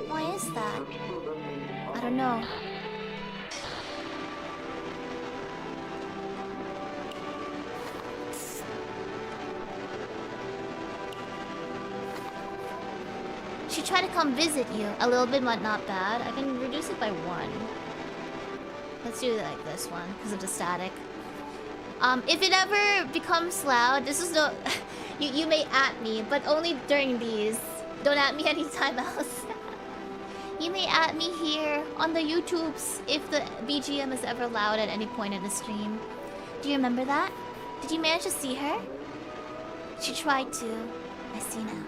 Why is that? I don't know. She tried to come visit you. A little bit, but not bad. I can reduce it by 1. Let's do it like this one, because of the static. If it ever becomes loud, this is no... you may at me, but only during these. Don't at me anytime else. You may at me here on the YouTubes if the BGM is ever loud at any point in the stream. Do you remember that? Did you manage to see her? She tried to. I see now.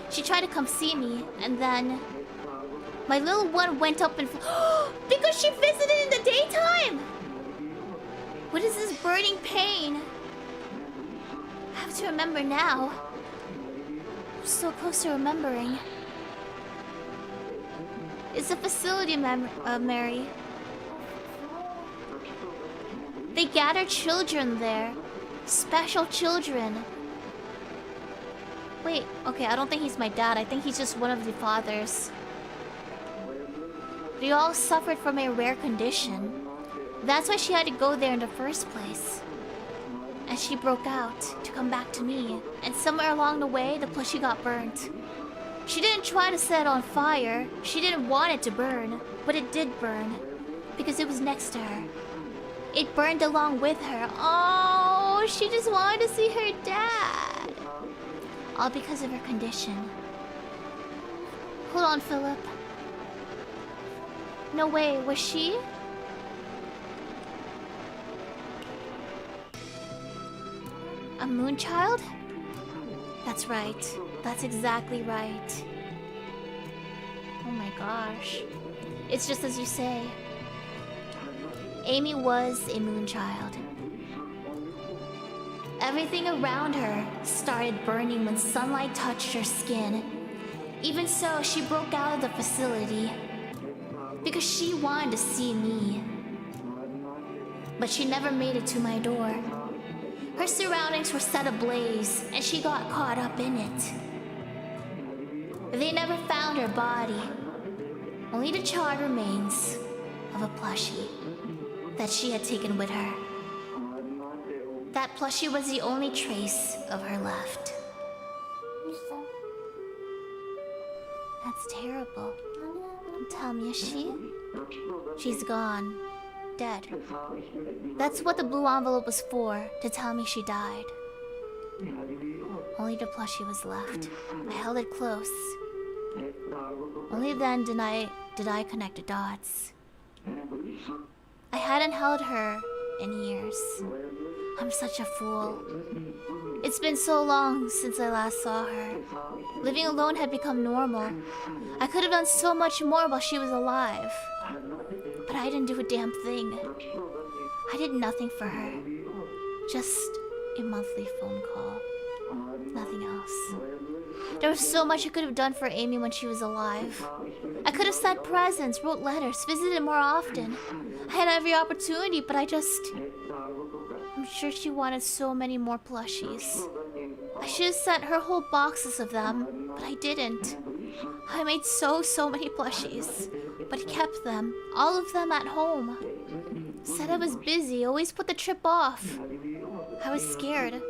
She tried to come see me, and then... my little one went up and... because she visited in the daytime! What is this burning pain? I have to remember now. I'm so close to remembering. It's a facility, Mary. They gather children there. Special children. Wait, okay, I don't think he's my dad. I think he's just one of the fathers. They all suffered from a rare condition. That's why she had to go there in the first place. And she broke out to come back to me. And somewhere along the way, the plushie got burnt. She didn't try to set it on fire. She didn't want it to burn. But it did burn. Because it was next to her. It burned along with her. Oh, she just wanted to see her dad. All because of her condition. Hold on, Philip. No way, was she? A moonchild? That's right. That's exactly right. Oh my gosh. It's just as you say. Amy was a moonchild. Everything around her started burning when sunlight touched her skin. Even so, she broke out of the facility. because she wanted to see me. But she never made it to my door. Her surroundings were set ablaze, and she got caught up in it. They never found her body, only the charred remains of a plushie that she had taken with her. That plushie was the only trace of her left. That's terrible. Don't tell me, is she? She's gone. Dead. That's what the blue envelope was for, to tell me she died. Only the plushie was left. I held it close. Only then did I connect the dots. I hadn't held her in years. I'm such a fool. It's been so long since I last saw her. Living alone had become normal. I could have done so much more while she was alive. But I didn't do a damn thing. I did nothing for her. Just a monthly phone call. Nothing else. There was so much I could have done for Amy when she was alive. I could have sent presents, wrote letters, visited more often. I had every opportunity, but I'm sure she wanted so many more plushies. I should have sent her whole boxes of them, but I didn't. I made so many plushies, but he kept them, all of them at home. Said I was busy, always put the trip off. I was scared.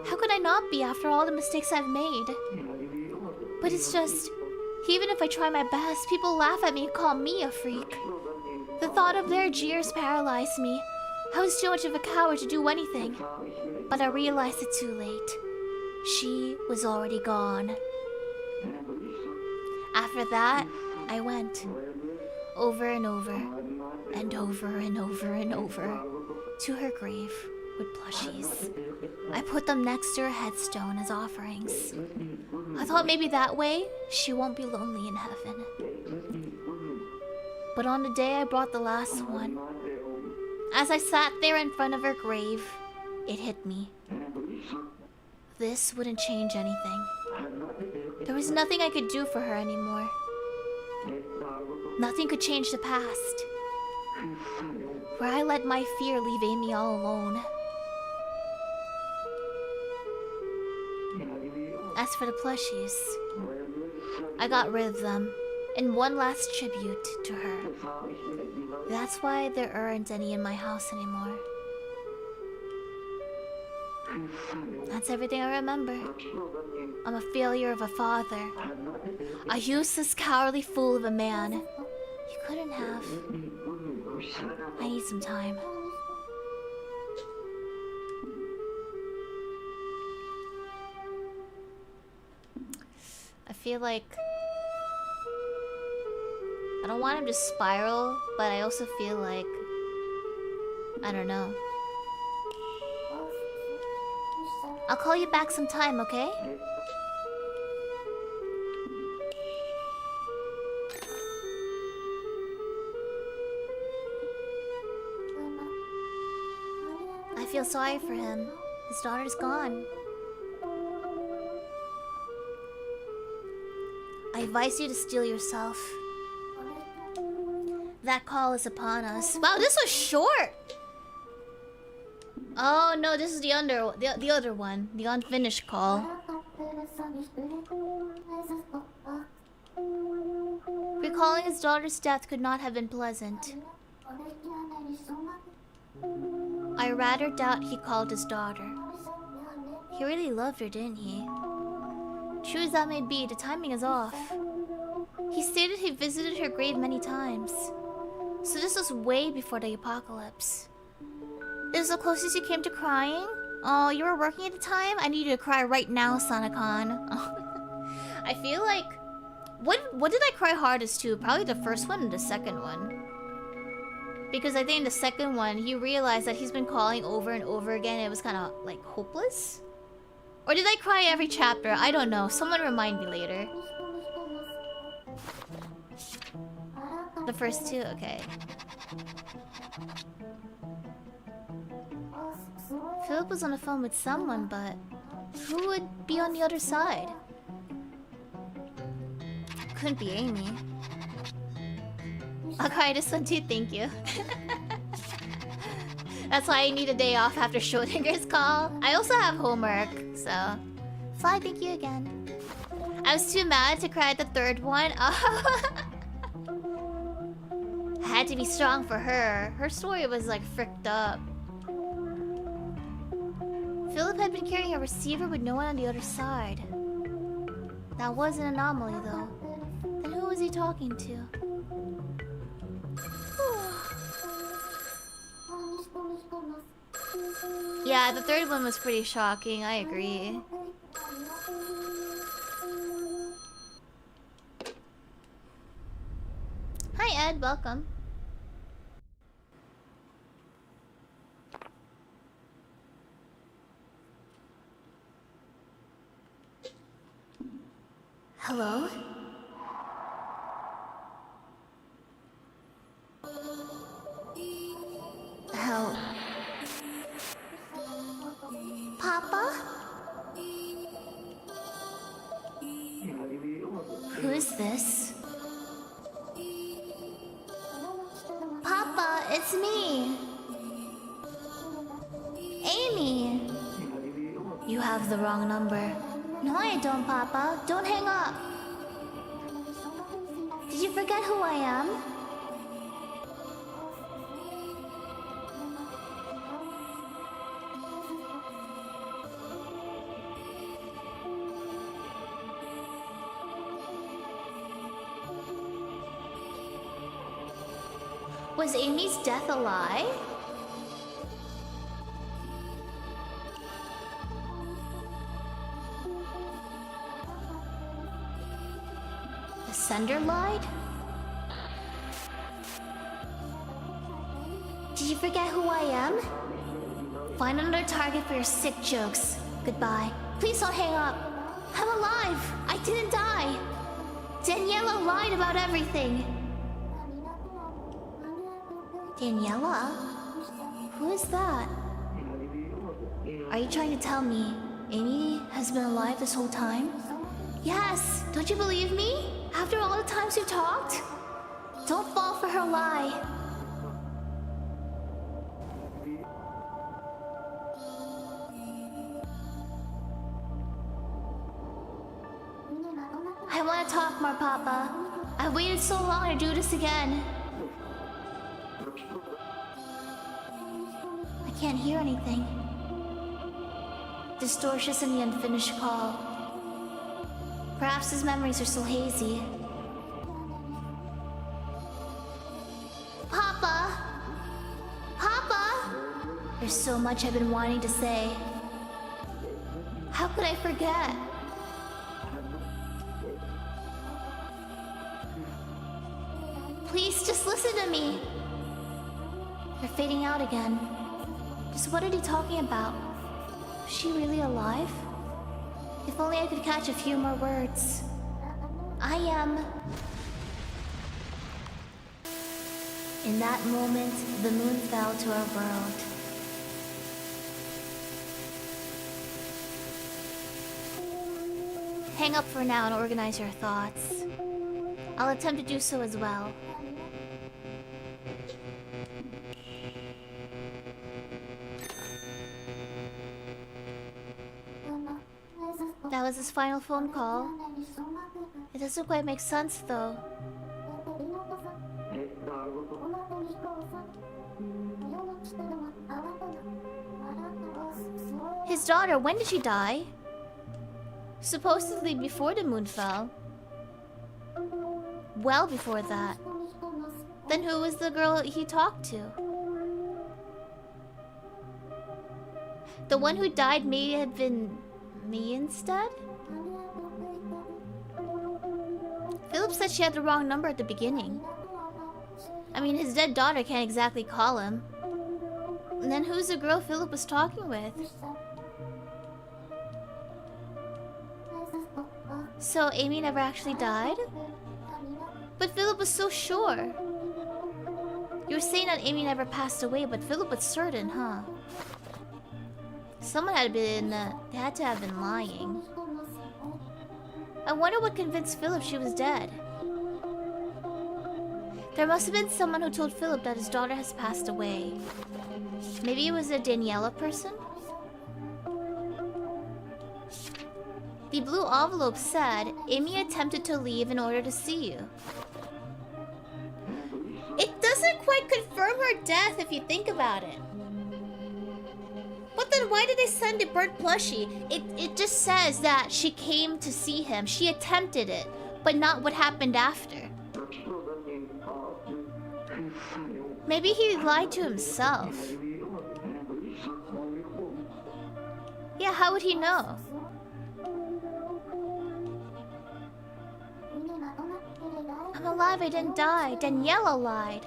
How could I not be after all the mistakes I've made? But it's just, even if I try my best, people laugh at me and call me a freak. The thought of their jeers paralyzed me. I was too much of a coward to do anything. But I realized it too late. She was already gone. After that, I went. Over and over. And over and over and over. To her grave with plushies. I put them next to her headstone as offerings. I thought maybe that way, she won't be lonely in heaven. But on the day I brought the last one, as I sat there in front of her grave, it hit me. This wouldn't change anything. There was nothing I could do for her anymore. Nothing could change the past. Where I let my fear leave Amy all alone. As for the plushies, I got rid of them in one last tribute to her. That's why there aren't any in my house anymore. That's everything I remember. I'm a failure of a father. A useless, cowardly fool of a man. You couldn't have. I need some time. I feel like I don't want him to spiral, but I also feel like I don't know. I'll call you back sometime, okay? I feel sorry for him. His daughter's gone. I advise you to steel yourself. That call is upon us. Wow, this was short! Oh no, this is the other one. The unfinished call. Recalling his daughter's death could not have been pleasant. I rather doubt he called his daughter. He really loved her, didn't he? True as that may be, the timing is off. He stated he visited her grave many times. So this was way before the apocalypse. This is the closest you came to crying? Oh, you were working at the time? I need you to cry right now, Sanakon. I feel like... What did I cry hardest to? Probably the first one and the second one. Because I think in the second one, he realized that he's been calling over and over again. And it was kind of, like, hopeless? Or did I cry every chapter? I don't know. Someone remind me later. The first two? Okay. Philip was on the phone with someone, but who would be on the other side? Couldn't be Amy. I'll cry this one too, thank you. That's why I need a day off after Schrödinger's call. I also have homework, so... Fly, thank you again. I was too mad to cry at the third one. I had to be strong for her. Her story was like fricked up. Philip had been carrying a receiver with no one on the other side. That was an anomaly though. Then who was he talking to? Yeah, the third one was pretty shocking, I agree. Hi Ed, welcome. Hello? Help. Papa? Who is this? Papa, it's me. Amy. You have the wrong number. No, I don't, Papa. Don't hang up. Did you forget who I am? Was Amy's death a lie? The sender lied? Did you forget who I am? Find another target for your sick jokes. Goodbye. Please don't hang up. I'm alive. I didn't die. Daniela lied about everything. Daniela? Who is that? Are you trying to tell me Amy has been alive this whole time? Yes! Don't you believe me? After all the times we've talked? Don't fall for her lie. I want to talk more, Papa. I've waited so long to do this again. I can't hear anything. Distortions in the unfinished call. Perhaps his memories are still hazy. Papa! Papa! There's so much I've been wanting to say. How could I forget? Please, just listen to me. They're fading out again. Just what are they talking about? Is she really alive? If only I could catch a few more words. I am... In that moment, the moon fell to our world. Hang up for now and organize your thoughts. I'll attempt to do so as well. That was his final phone call. It doesn't quite make sense, though. His daughter, when did she die? Supposedly before the moon fell. Well before that. Then who was the girl he talked to? The one who died may have been me instead? Philip said she had the wrong number at the beginning. I mean, his dead daughter can't exactly call him. And then who's the girl Philip was talking with? So Amy never actually died? But Philip was so sure. You were saying that Amy never passed away, but Philip was certain, huh? Someone had been... they had to have been lying. I wonder what convinced Philip she was dead. There must have been someone who told Philip that his daughter has passed away. Maybe it was a Daniela person? The blue envelope said, Amy attempted to leave in order to see you. It doesn't quite confirm her death if you think about it. But then why did they send a burnt plushie? It just says that she came to see him. She attempted it, but not what happened after. Maybe he lied to himself. Yeah, how would he know? I'm alive, I didn't die. Daniela lied.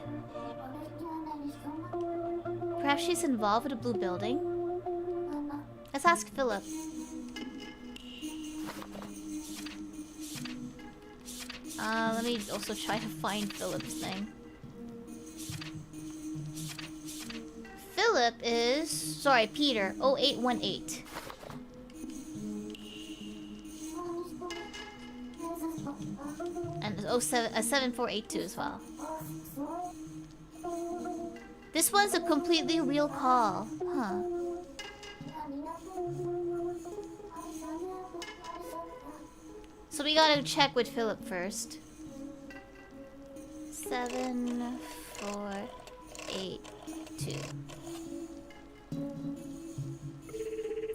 Perhaps she's involved with a blue building? Let's ask Philip. Let me also try to find Philip's thing. Philip is... Sorry, Peter. 0818. And 7482 as well. This one's a completely real call. Huh. So we gotta check with Philip first. 7482.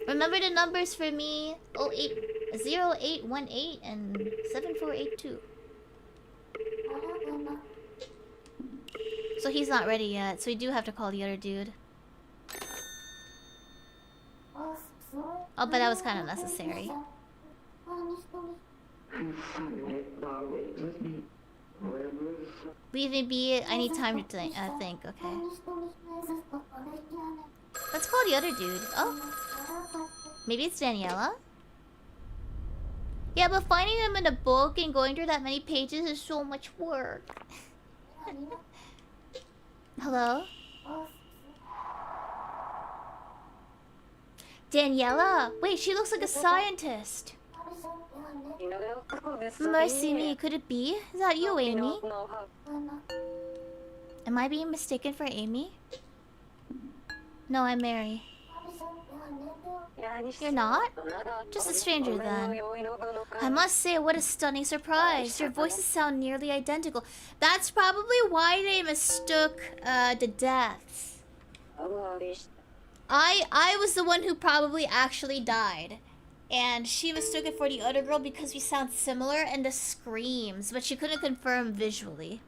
Remember the numbers for me? 0818 and 7482. So he's not ready yet, so we do have to call the other dude. Oh, but that was kind of necessary. Leave me be. I need time to think. Okay. Let's call the other dude. Oh, maybe it's Daniela. Yeah, but finding him in a book and going through that many pages is so much work. Hello? Daniela? Wait, she looks like a scientist. Mercy me, could it be? Is that you, Amy? Am I being mistaken for Amy? No, I'm Mary. You're not? Just a stranger then. I must say, what a stunning surprise. Your voices sound nearly identical. That's probably why they mistook the deaths. I was the one who probably actually died. And she mistook it for the other girl because we sound similar and the screams, but she couldn't confirm visually.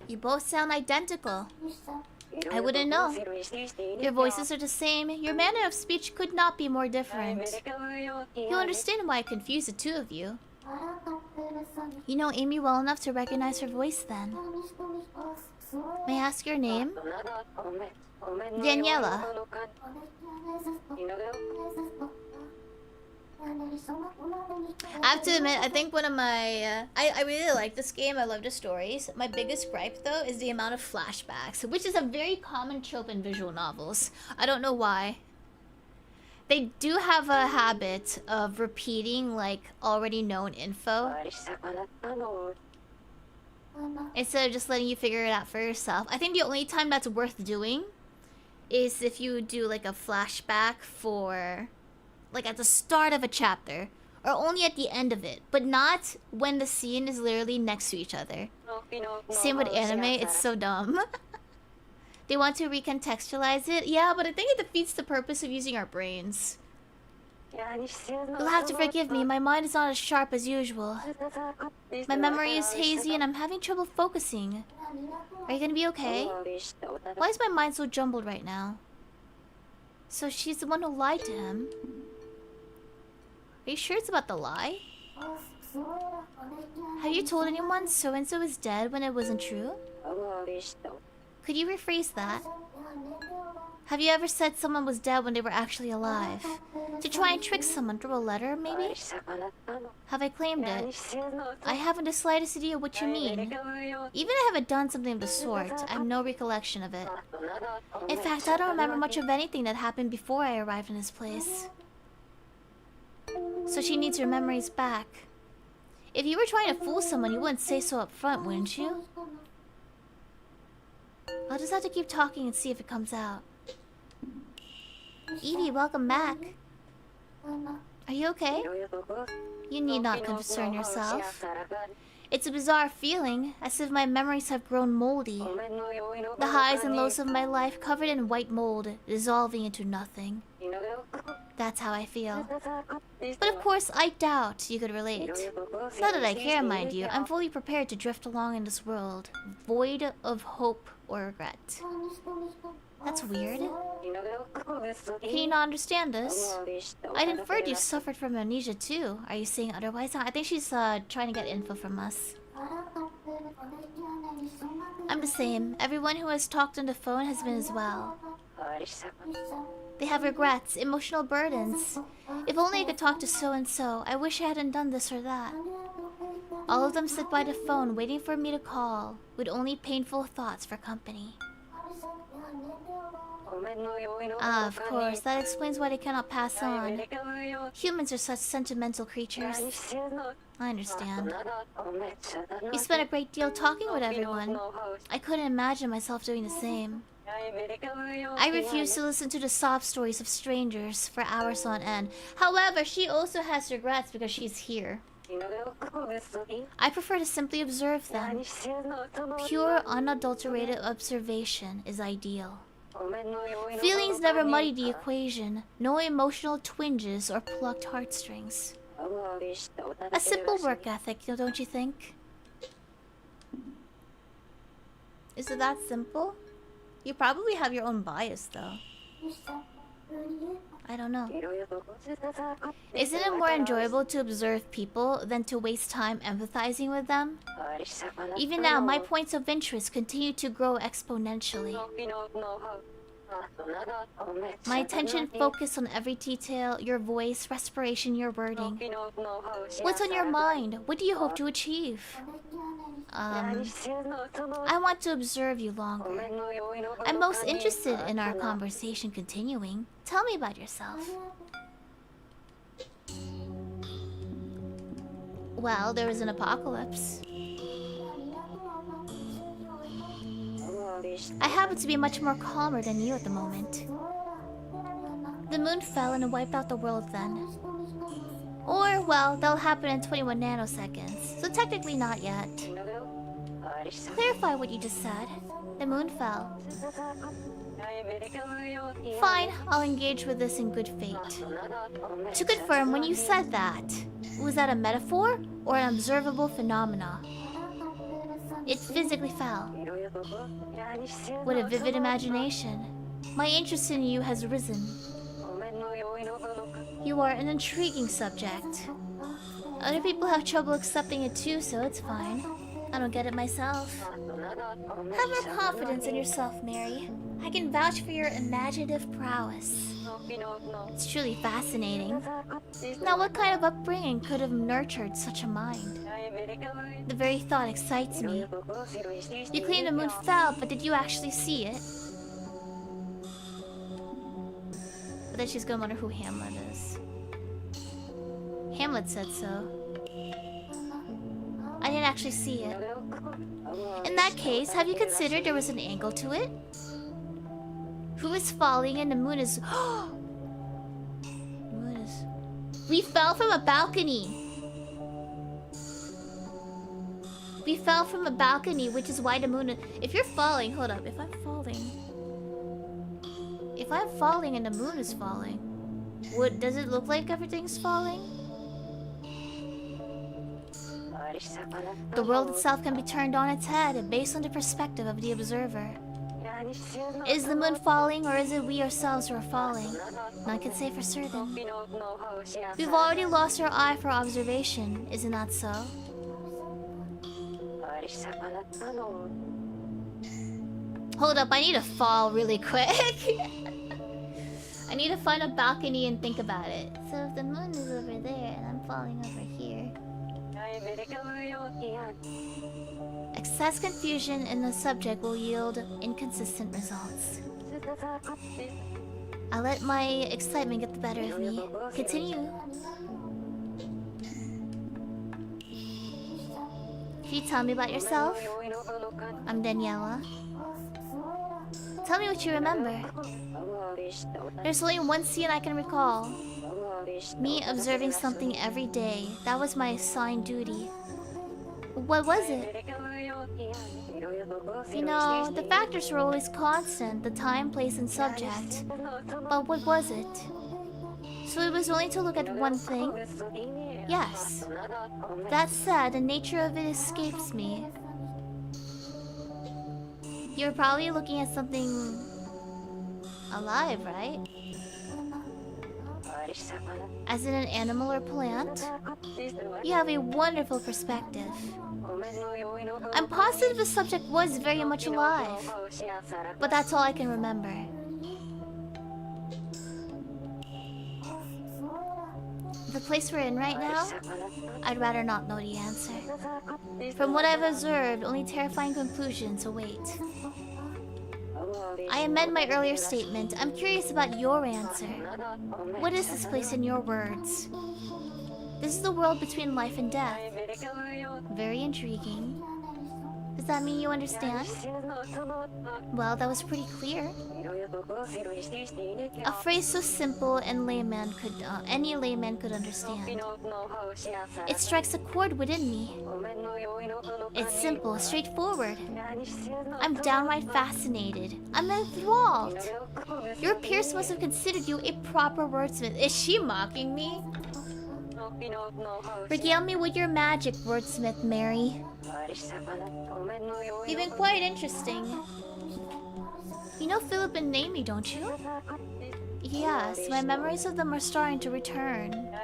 You both sound identical. I wouldn't know. Your voices are the same. Your manner of speech could not be more different. You'll understand why I confused the two of you. You know Amy well enough to recognize her voice then. May I ask your name? Daniela. I have to admit, I think one of my... I really like this game. I love the stories. My biggest gripe, though, is the amount of flashbacks, which is a very common trope in visual novels. I don't know why. They do have a habit of repeating, like, already known info, instead of just letting you figure it out for yourself. I think the only time that's worth doing is if you do, like, a flashback for... like at the start of a chapter, or only at the end of it, but not when the scene is literally next to each other. Same with anime, it's so dumb. They want to recontextualize it, yeah, but I think it defeats the purpose of using our brains. You'll have to forgive me, my mind is not as sharp as usual. My memory is hazy and I'm having trouble focusing. Are you gonna be okay? Why is my mind so jumbled right now? So she's the one who lied to him. Are you sure it's about the lie? Have you told anyone so-and-so is dead when it wasn't true? Could you rephrase that? Have you ever said someone was dead when they were actually alive? To try and trick someone through a letter, maybe? Have I claimed it? I haven't the slightest idea what you mean. Even if I haven't done something of the sort, I have no recollection of it. In fact, I don't remember much of anything that happened before I arrived in this place. So she needs her memories back. If you were trying to fool someone, you wouldn't say so up front, wouldn't you? I'll just have to keep talking and see if it comes out. Evie, welcome back. Are you okay? You need not concern yourself. It's a bizarre feeling, as if my memories have grown moldy. The highs and lows of my life covered in white mold, dissolving into nothing. That's how I feel. But of course, I doubt you could relate. Not that I care, mind you. I'm fully prepared to drift along in this world, void of hope or regret. That's weird. Can you not understand this? I'd inferred you suffered from amnesia too. Are you saying otherwise? I think she's trying to get info from us. I'm the same. Everyone who has talked on the phone has been as well. They have regrets, emotional burdens. If only I could talk to so-and-so. I wish I hadn't done this or that. All of them sit by the phone waiting for me to call, with only painful thoughts for company. Ah, of course, that explains why they cannot pass on. Humans are such sentimental creatures. I understand. You spent a great deal talking with everyone. I couldn't imagine myself doing the same. I refuse to listen to the sob stories of strangers for hours on end. However, she also has regrets because she's here. I prefer to simply observe them. Pure, unadulterated observation is ideal. Feelings never muddy the equation. No emotional twinges or plucked heartstrings. A simple work ethic, don't you think? Is it that simple? You probably have your own bias, though. I don't know. Isn't it more enjoyable to observe people than to waste time empathizing with them? Even now, my points of interest continue to grow exponentially. My attention focused on every detail, your voice, respiration, your wording. What's on your mind? What do you hope to achieve? I want to observe you longer. I'm most interested in our conversation continuing. Tell me about yourself. Well, there was an apocalypse. I happen to be much more calmer than you at the moment. The moon fell and wiped out the world then. Or, well, that'll happen in 21 nanoseconds, so technically not yet. Clarify what you just said. The moon fell. Fine, I'll engage with this in good faith. To confirm, when you said that, was that a metaphor or an observable phenomena? It physically fell. What a vivid imagination. My interest in you has risen. You are an intriguing subject. Other people have trouble accepting it too, so it's fine. I don't get it myself. Have more confidence in yourself, Mary. I can vouch for your imaginative prowess. It's truly fascinating. Now, what kind of upbringing could have nurtured such a mind? The very thought excites me. You claim the moon fell, but did you actually see it? But then she's gonna wonder who Hamlet is. Hamlet said so. I didn't actually see it. In that case, have you considered there was an angle to it? Who is falling and the moon is... moon is... We fell from a balcony! We fell from a balcony, which is why the moon... If you're falling... Hold up. If I'm falling... If I'm falling and the moon is falling... Does it look like everything's falling? The world itself can be turned on its head based on the perspective of the observer. Is the moon falling, or is it we ourselves who are falling? None can say for certain. We've already lost our eye for observation, is it not so? Hold up, I need to fall really quick. I need to find a balcony and think about it. So if the moon is over there and I'm falling over here... Excess confusion in the subject will yield inconsistent results. I'll let my excitement get the better of me. Continue. Can you tell me about yourself? I'm Daniela. Tell me what you remember. There's only one scene I can recall. Me observing something every day. That was my assigned duty. What was it? You know, the factors were always constant, the time, place, and subject. But what was it? So it was only to look at one thing? Yes. That said, the nature of it escapes me. You're probably looking at something alive, right? As in an animal or plant? You have a wonderful perspective. I'm positive the subject was very much alive, but that's all I can remember. The place we're in right now? I'd rather not know the answer. From what I've observed, only terrifying conclusions await. I amend my earlier statement. I'm curious about your answer. What is this place in your words? This is the world between life and death. Very intriguing. Does that mean you understand? Well, that was pretty clear. A phrase so simple and any layman could understand. It strikes a chord within me. It's simple, straightforward. I'm downright fascinated. I'm enthralled. Your peers must have considered you a proper wordsmith. Is she mocking me? Regale me with your magic, wordsmith Mary. You've been quite interesting. You know Philip and Naomi, don't you? Yes, my memories of them are starting to return.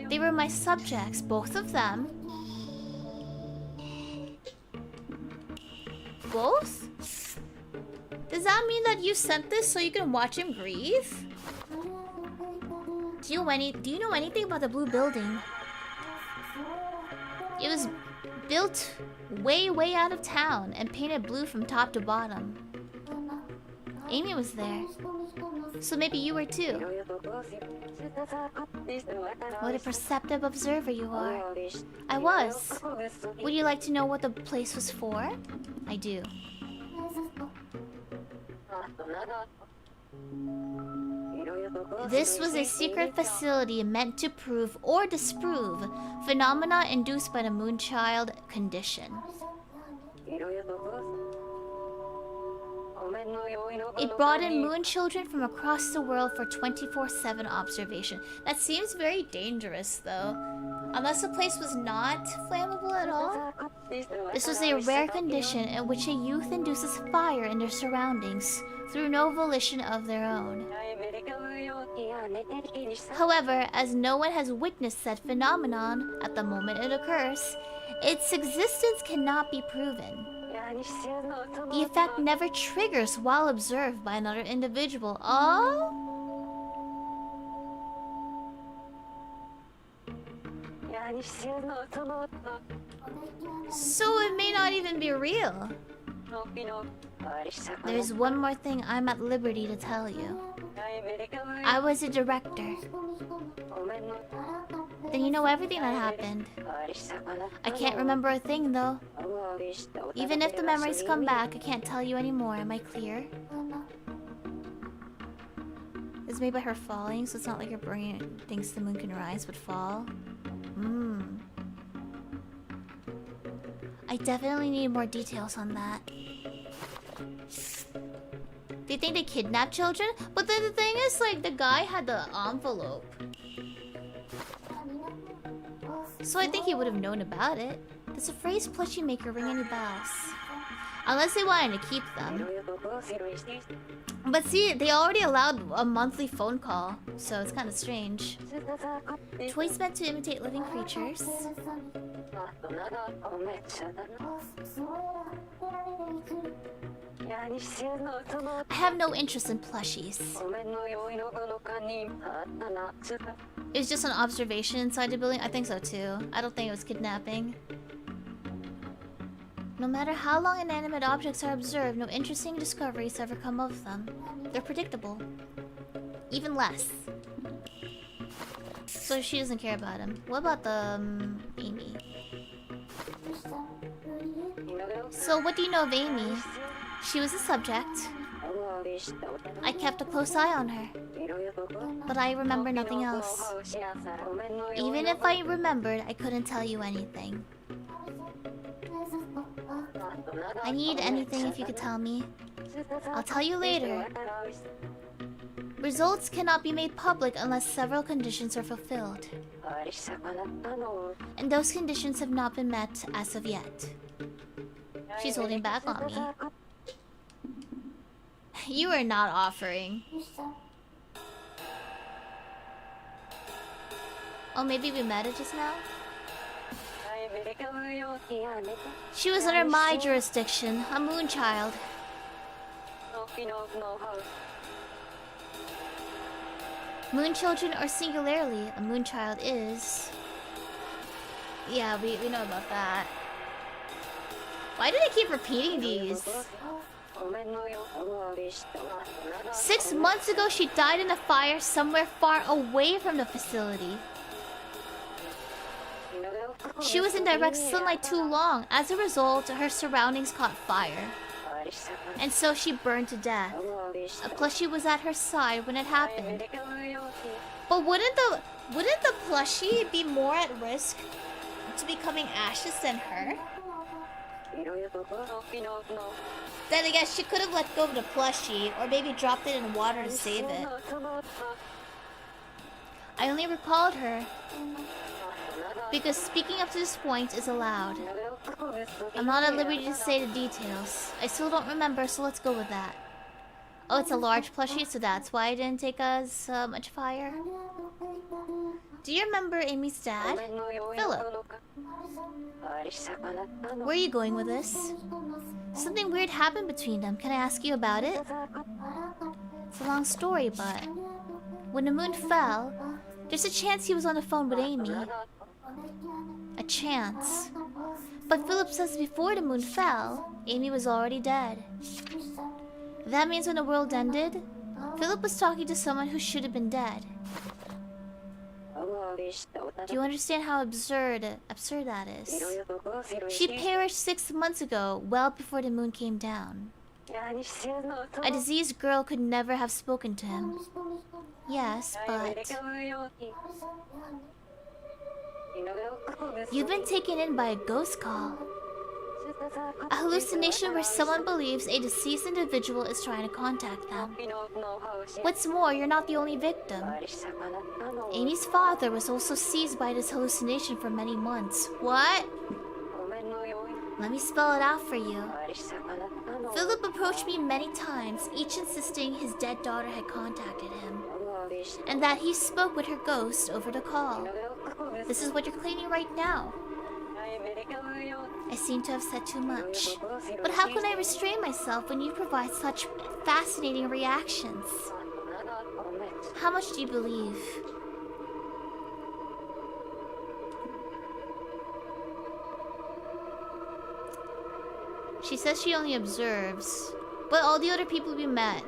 They were my subjects, both of them. Both? Does that mean that you sent this so you can watch him grieve? Do you know anything about the blue building? It was built way out of town and painted blue from top to bottom. Amy was there. So maybe you were too. What a perceptive observer you are. I was. Would you like to know what the place was for? I do. This was a secret facility meant to prove or disprove phenomena induced by the Moonchild condition. It brought in moon children from across the world for 24/7 observation. That seems very dangerous though. Unless the place was not flammable at all. This was a rare condition in which a youth induces fire in their surroundings through no volition of their own. However, as no one has witnessed said phenomenon at the moment it occurs, its existence cannot be proven. The effect never triggers while observed by another individual. Oh? So it may not even be real. There's one more thing I'm at liberty to tell you. I was a director. Then you know everything that happened. I can't remember a thing though. Even if the memories come back, I can't tell you anymore. Am I clear? It's made by her falling, so it's not like her brain thinks the moon can rise but fall. I definitely need more details on that. Do you think they kidnapped children? But then the thing is, like, the guy had the envelope. So I think he would have known about it. Does the phrase plushie maker ring any bells? Unless they wanted to keep them. But see, they already allowed a monthly phone call, so it's kind of strange. Toys meant to imitate living creatures. I have no interest in plushies. It was just an observation inside the building? I think so too. I don't think it was kidnapping. No matter how long inanimate objects are observed, no interesting discoveries ever come of them. They're predictable. Even less. So she doesn't care about him. What about the Amy? So what do you know of Amy? She was a subject. I kept a close eye on her. But I remember nothing else. Even if I remembered, I couldn't tell you anything. I need anything if you could tell me. I'll tell you later. Results cannot be made public unless several conditions are fulfilled. And those conditions have not been met as of yet. She's holding back on me. You are not offering. Oh, maybe we met it just now? She was under my jurisdiction, a moon child. Moon children are singularly, a moon child is... Yeah, we know about that. Why do they keep repeating these? 6 months ago, she died in a fire somewhere far away from the facility. She was in direct sunlight too long. As a result, her surroundings caught fire. And so she burned to death. A plushie was at her side when it happened. But wouldn't the plushie be more at risk to becoming ashes than her? Then I guess she could have let go of the plushie, or maybe dropped it in water to save it. I only recalled her because speaking up to this point is allowed. I'm not at liberty to say the details. I still don't remember, so let's go with that. Oh, it's a large plushie, so that's why it didn't take us much fire. Do you remember Amy's dad? Philip. Where are you going with this? Something weird happened between them. Can I ask you about it? It's a long story, but... when the moon fell, there's a chance he was on the phone with Amy. A chance. But Philip says before the moon fell, Amy was already dead. That means when the world ended, Philip was talking to someone who should have been dead. Do you understand how absurd that is? She perished 6 months ago, well before the moon came down. A diseased girl could never have spoken to him. Yes, but... you've been taken in by a ghost call. A hallucination where someone believes a deceased individual is trying to contact them. What's more, you're not the only victim. Amy's father was also seized by this hallucination for many months. What? Let me spell it out for you. Philip approached me many times, each insisting his dead daughter had contacted him, and that he spoke with her ghost over the call. This is what you're claiming right now. I seem to have said too much. But how can I restrain myself when you provide such fascinating reactions? How much do you believe? She says she only observes. But all the other people we met...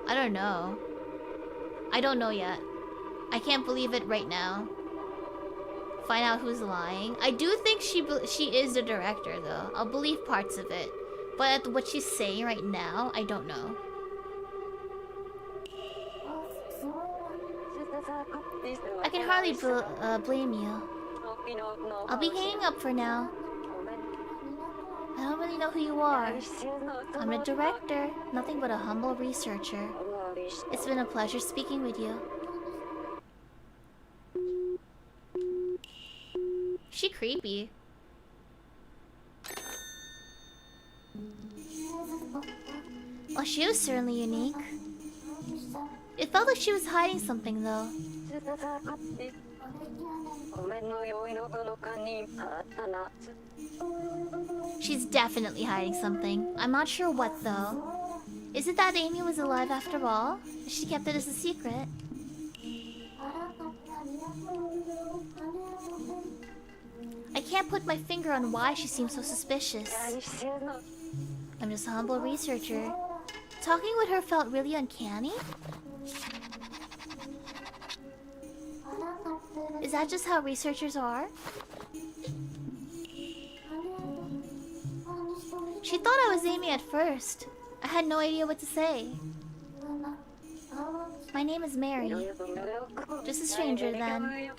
I don't know. I don't know yet. I can't believe it right now. Find out who's lying. I do think she is the director, though. I'll believe parts of it. But what she's saying right now, I don't know. I can hardly blame you. I'll be hanging up for now. I don't really know who you are. I'm a director, nothing but a humble researcher. It's been a pleasure speaking with you. She creepy. Well, she was certainly unique. It felt like she was hiding something, though. She's definitely hiding something. I'm not sure what, though. Is it that Amy was alive after all? She kept it as a secret. I can't put my finger on why she seems so suspicious. I'm just a humble researcher. Talking with her felt really uncanny. Is that just how researchers are? She thought I was Amy at first. I had no idea what to say. My name is Mary. Just a stranger then.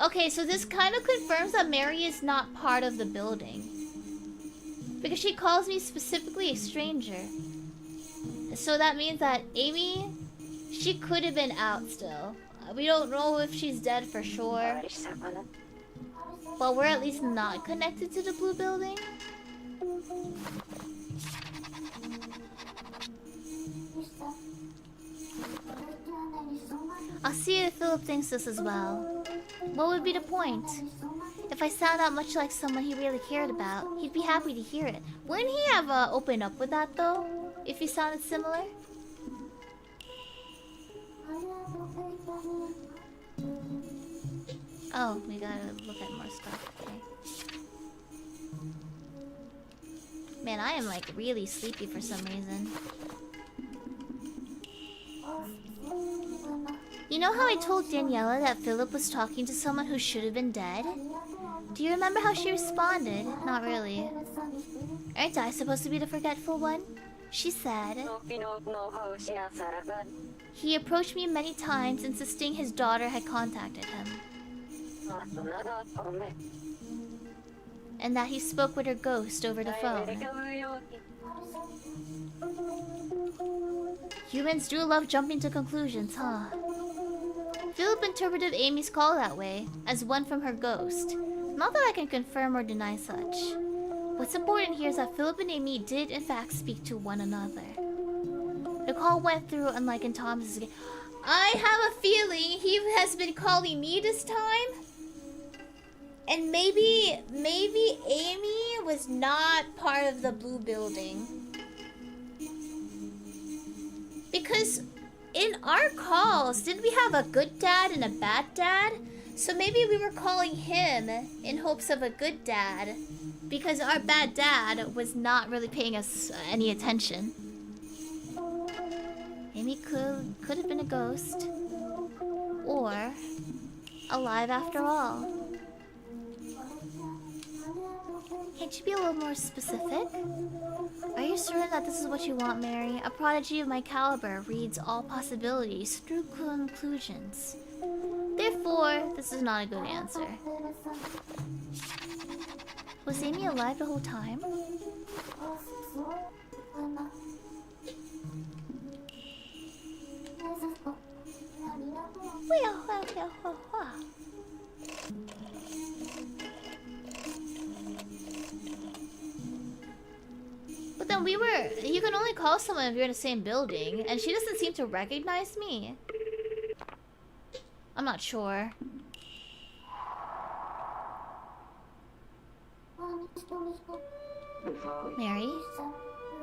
Okay, so this kind of confirms that Mary is not part of the building. Because she calls me specifically a stranger. So that means that Amy, she could have been out still. We don't know if she's dead for sure. But we're at least not connected to the blue building. I'll see if Philip thinks this as well. What would be the point? If I sound out much like someone he really cared about, he'd be happy to hear it. Wouldn't he have opened up with that though? If he sounded similar? Oh, we gotta look at more stuff. Okay. Man, I am like really sleepy for some reason. You know how I told Daniela that Philip was talking to someone who should have been dead? Do you remember how she responded? Not really. Aren't I supposed to be the forgetful one? She said... He approached me many times, insisting his daughter had contacted him. And that he spoke with her ghost over the phone. Humans do love jumping to conclusions, huh? Philip interpreted Amy's call that way, as one from her ghost. Not that I can confirm or deny such. What's important here is that Philip and Amy did in fact speak to one another. The call went through, unlike in Thomas's case. I have a feeling he has been calling me this time. And maybe Amy was not part of the blue building. Because in our calls, did we have a good dad and a bad dad? So maybe we were calling him in hopes of a good dad, because our bad dad was not really paying us any attention. Amy could have been a ghost, or alive after all. Can't you be a little more specific? Are you certain that this is what you want, Mary? A prodigy of my caliber reads all possibilities through conclusions. Therefore, this is not a good answer. Was Amy alive the whole time? But then you can only call someone if you're in the same building, and she doesn't seem to recognize me. I'm not sure. Mary?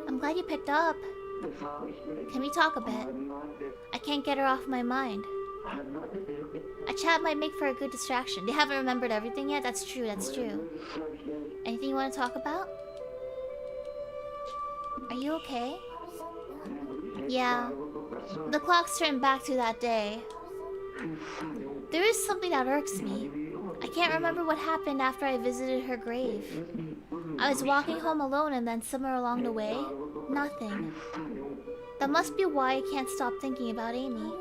I'm glad you picked up. Can we talk a bit? I can't get her off my mind. A chat might make for a good distraction. They haven't remembered everything yet? That's true, that's true. Anything you want to talk about? Are you okay? Yeah. The clock's turned back to that day. There is something that irks me. I can't remember what happened after I visited her grave. I was walking home alone and then somewhere along the way, nothing. That must be why I can't stop thinking about Amy.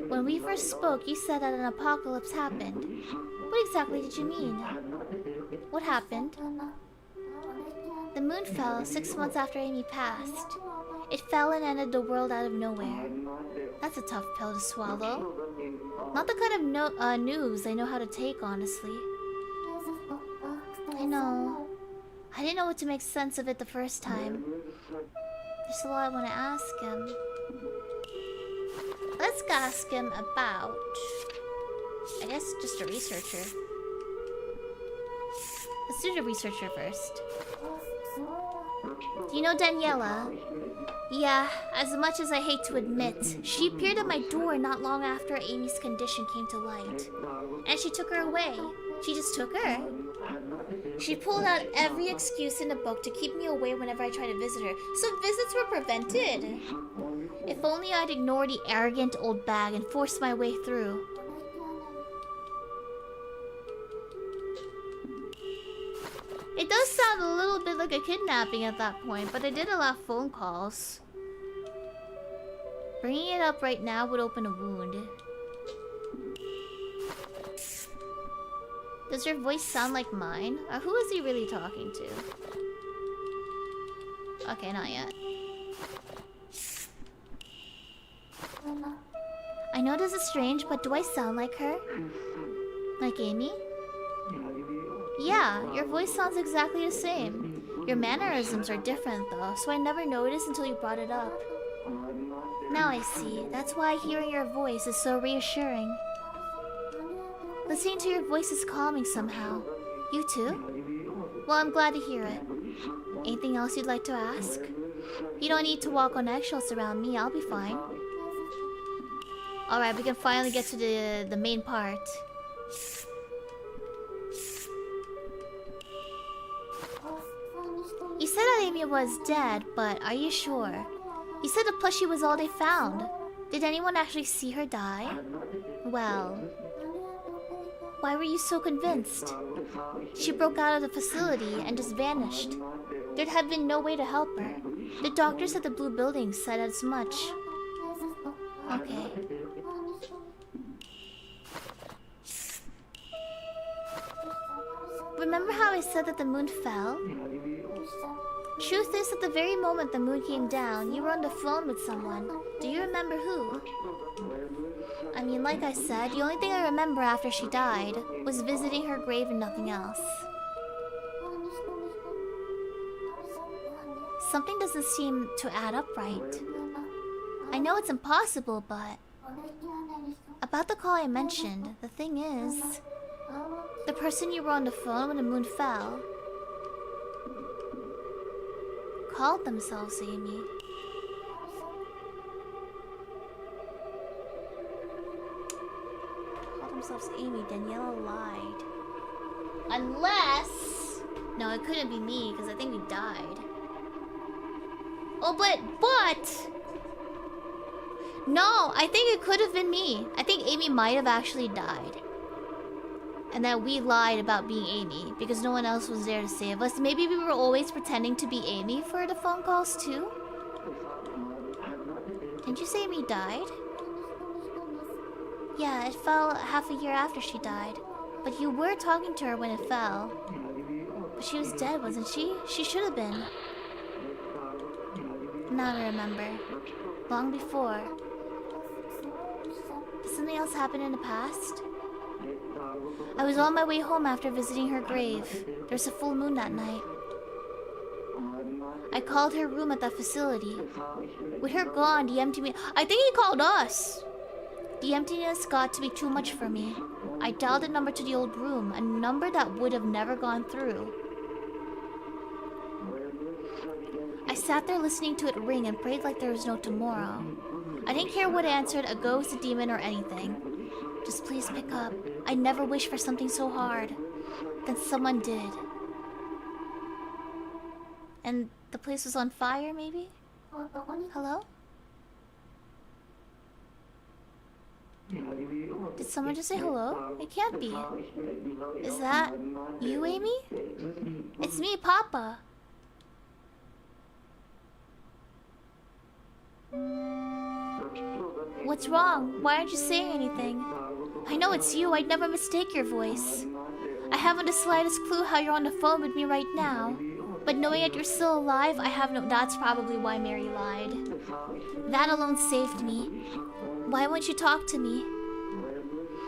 When we first spoke, you said that an apocalypse happened. What exactly did you mean? What happened? The moon fell 6 months after Amy passed. It fell and ended the world out of nowhere. That's a tough pill to swallow. Not the kind of news I know how to take, honestly. I know. I didn't know what to make sense of it the first time. There's a lot I want to ask him. Let's ask him about... I guess just a researcher. Let's do the researcher first. Do you know Daniela? Yeah, as much as I hate to admit, she appeared at my door not long after Amy's condition came to light. And she took her away. She just took her. She pulled out every excuse in the book to keep me away whenever I tried to visit her, so visits were prevented. If only I'd ignore the arrogant old bag and force my way through. It does sound a little a bit like a kidnapping at that point, but I did allow phone calls. Bringing it up right now would open a wound. Does your voice sound like mine? Or who is he really talking to? Okay, not yet. I know this is strange, but do I sound like her? Like Amy? Yeah, your voice sounds exactly the same. Your mannerisms are different though, so I never noticed until you brought it up. Now I see. That's why hearing your voice is so reassuring. Listening to your voice is calming somehow. You too? Well, I'm glad to hear it. Anything else you'd like to ask? You don't need to walk on eggshells around me, I'll be fine. Alright, we can finally get to the main part. You said that Amy was dead, but are you sure? You said the plushie was all they found. Did anyone actually see her die? Well... Why were you so convinced? She broke out of the facility and just vanished. There had been no way to help her. The doctors at the Blue Building said as much. Okay. Remember how I said that the moon fell? Truth is, at the very moment the moon came down, you were on the phone with someone. Do you remember who? I mean, like I said, the only thing I remember after she died was visiting her grave and nothing else. Something doesn't seem to add up right. I know it's impossible, but... About the call I mentioned, the thing is... The person you were on the phone when the moon fell... called themselves Amy. Called themselves Amy. Daniela lied. Unless... No, it couldn't be me, because I think we died. Oh, but... No, I think it could have been me. I think Amy might have actually died. And that we lied about being Amy because no one else was there to save us. Maybe we were always pretending to be Amy for the phone calls too? Didn't you say Amy died? Yeah, it fell half a year after she died. But you were talking to her when it fell. But she was dead, wasn't she? She should have been. Now I remember. Long before. Did something else happen in the past? I was on my way home after visiting her grave. There was a full moon that night. I called her room at that facility. With her gone, the emptiness... I think he called us! The emptiness got to be too much for me. I dialed a number to the old room, a number that would have never gone through. I sat there listening to it ring and prayed like there was no tomorrow. I didn't care what answered, a ghost, a demon, or anything. Just please pick up. I never wished for something so hard. Then someone did. And the place was on fire, maybe? Hello? Did someone just say hello? It can't be. Is that you, Amy? It's me, Papa. What's wrong? Why aren't you saying anything? I know it's you. I'd never mistake your voice. I haven't the slightest clue how you're on the phone with me right now. But knowing that you're still alive, I have no... That's probably why Mary lied. That alone saved me. Why won't you talk to me?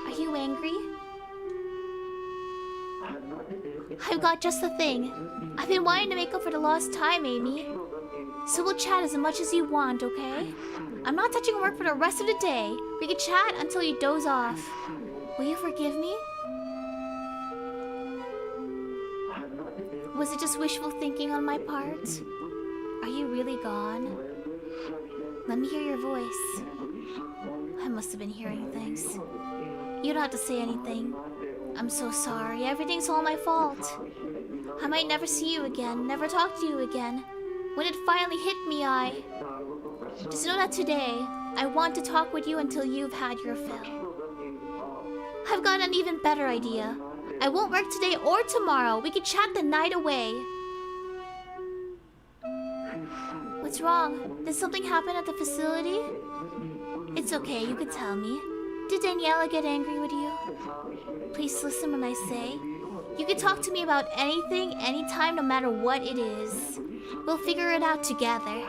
Are you angry? I've got just the thing. I've been wanting to make up for the lost time, Amy. So we'll chat as much as you want, okay? I'm not touching work for the rest of the day. We can chat until you doze off. Will you forgive me? Was it just wishful thinking on my part? Are you really gone? Let me hear your voice. I must have been hearing things. You don't have to say anything. I'm so sorry. Everything's all my fault. I might never see you again, never talk to you again. When it finally hit me, just know that today, I want to talk with you until you've had your fill. I've got an even better idea. I won't work today or tomorrow. We can chat the night away. What's wrong? Did something happen at the facility? It's okay, you could tell me. Did Daniela get angry with you? Please listen when I say. You can talk to me about anything, anytime, no matter what it is. We'll figure it out together.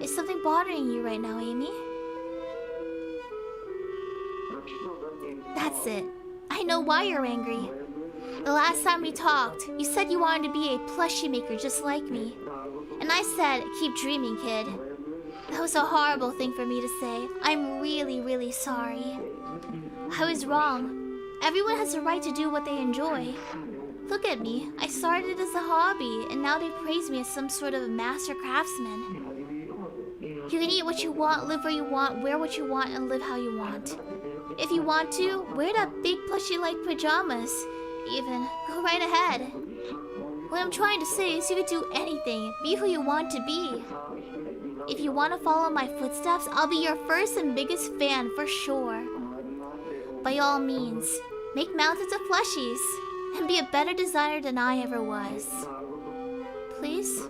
Is something bothering you right now, Amy? That's it. I know why you're angry. The last time we talked, you said you wanted to be a plushie maker just like me. And I said, keep dreaming, kid. That was a horrible thing for me to say. I'm really, really sorry. I was wrong. Everyone has a right to do what they enjoy. Look at me. I started as a hobby, and now they praise me as some sort of a master craftsman. You can eat what you want, live where you want, wear what you want, and live how you want. If you want to, wear that big plushie-like pajamas. Even, go right ahead. What I'm trying to say is you could do anything. Be who you want to be. If you want to follow my footsteps, I'll be your first and biggest fan for sure. By all means, make mountains of plushies and be a better designer than I ever was. Please?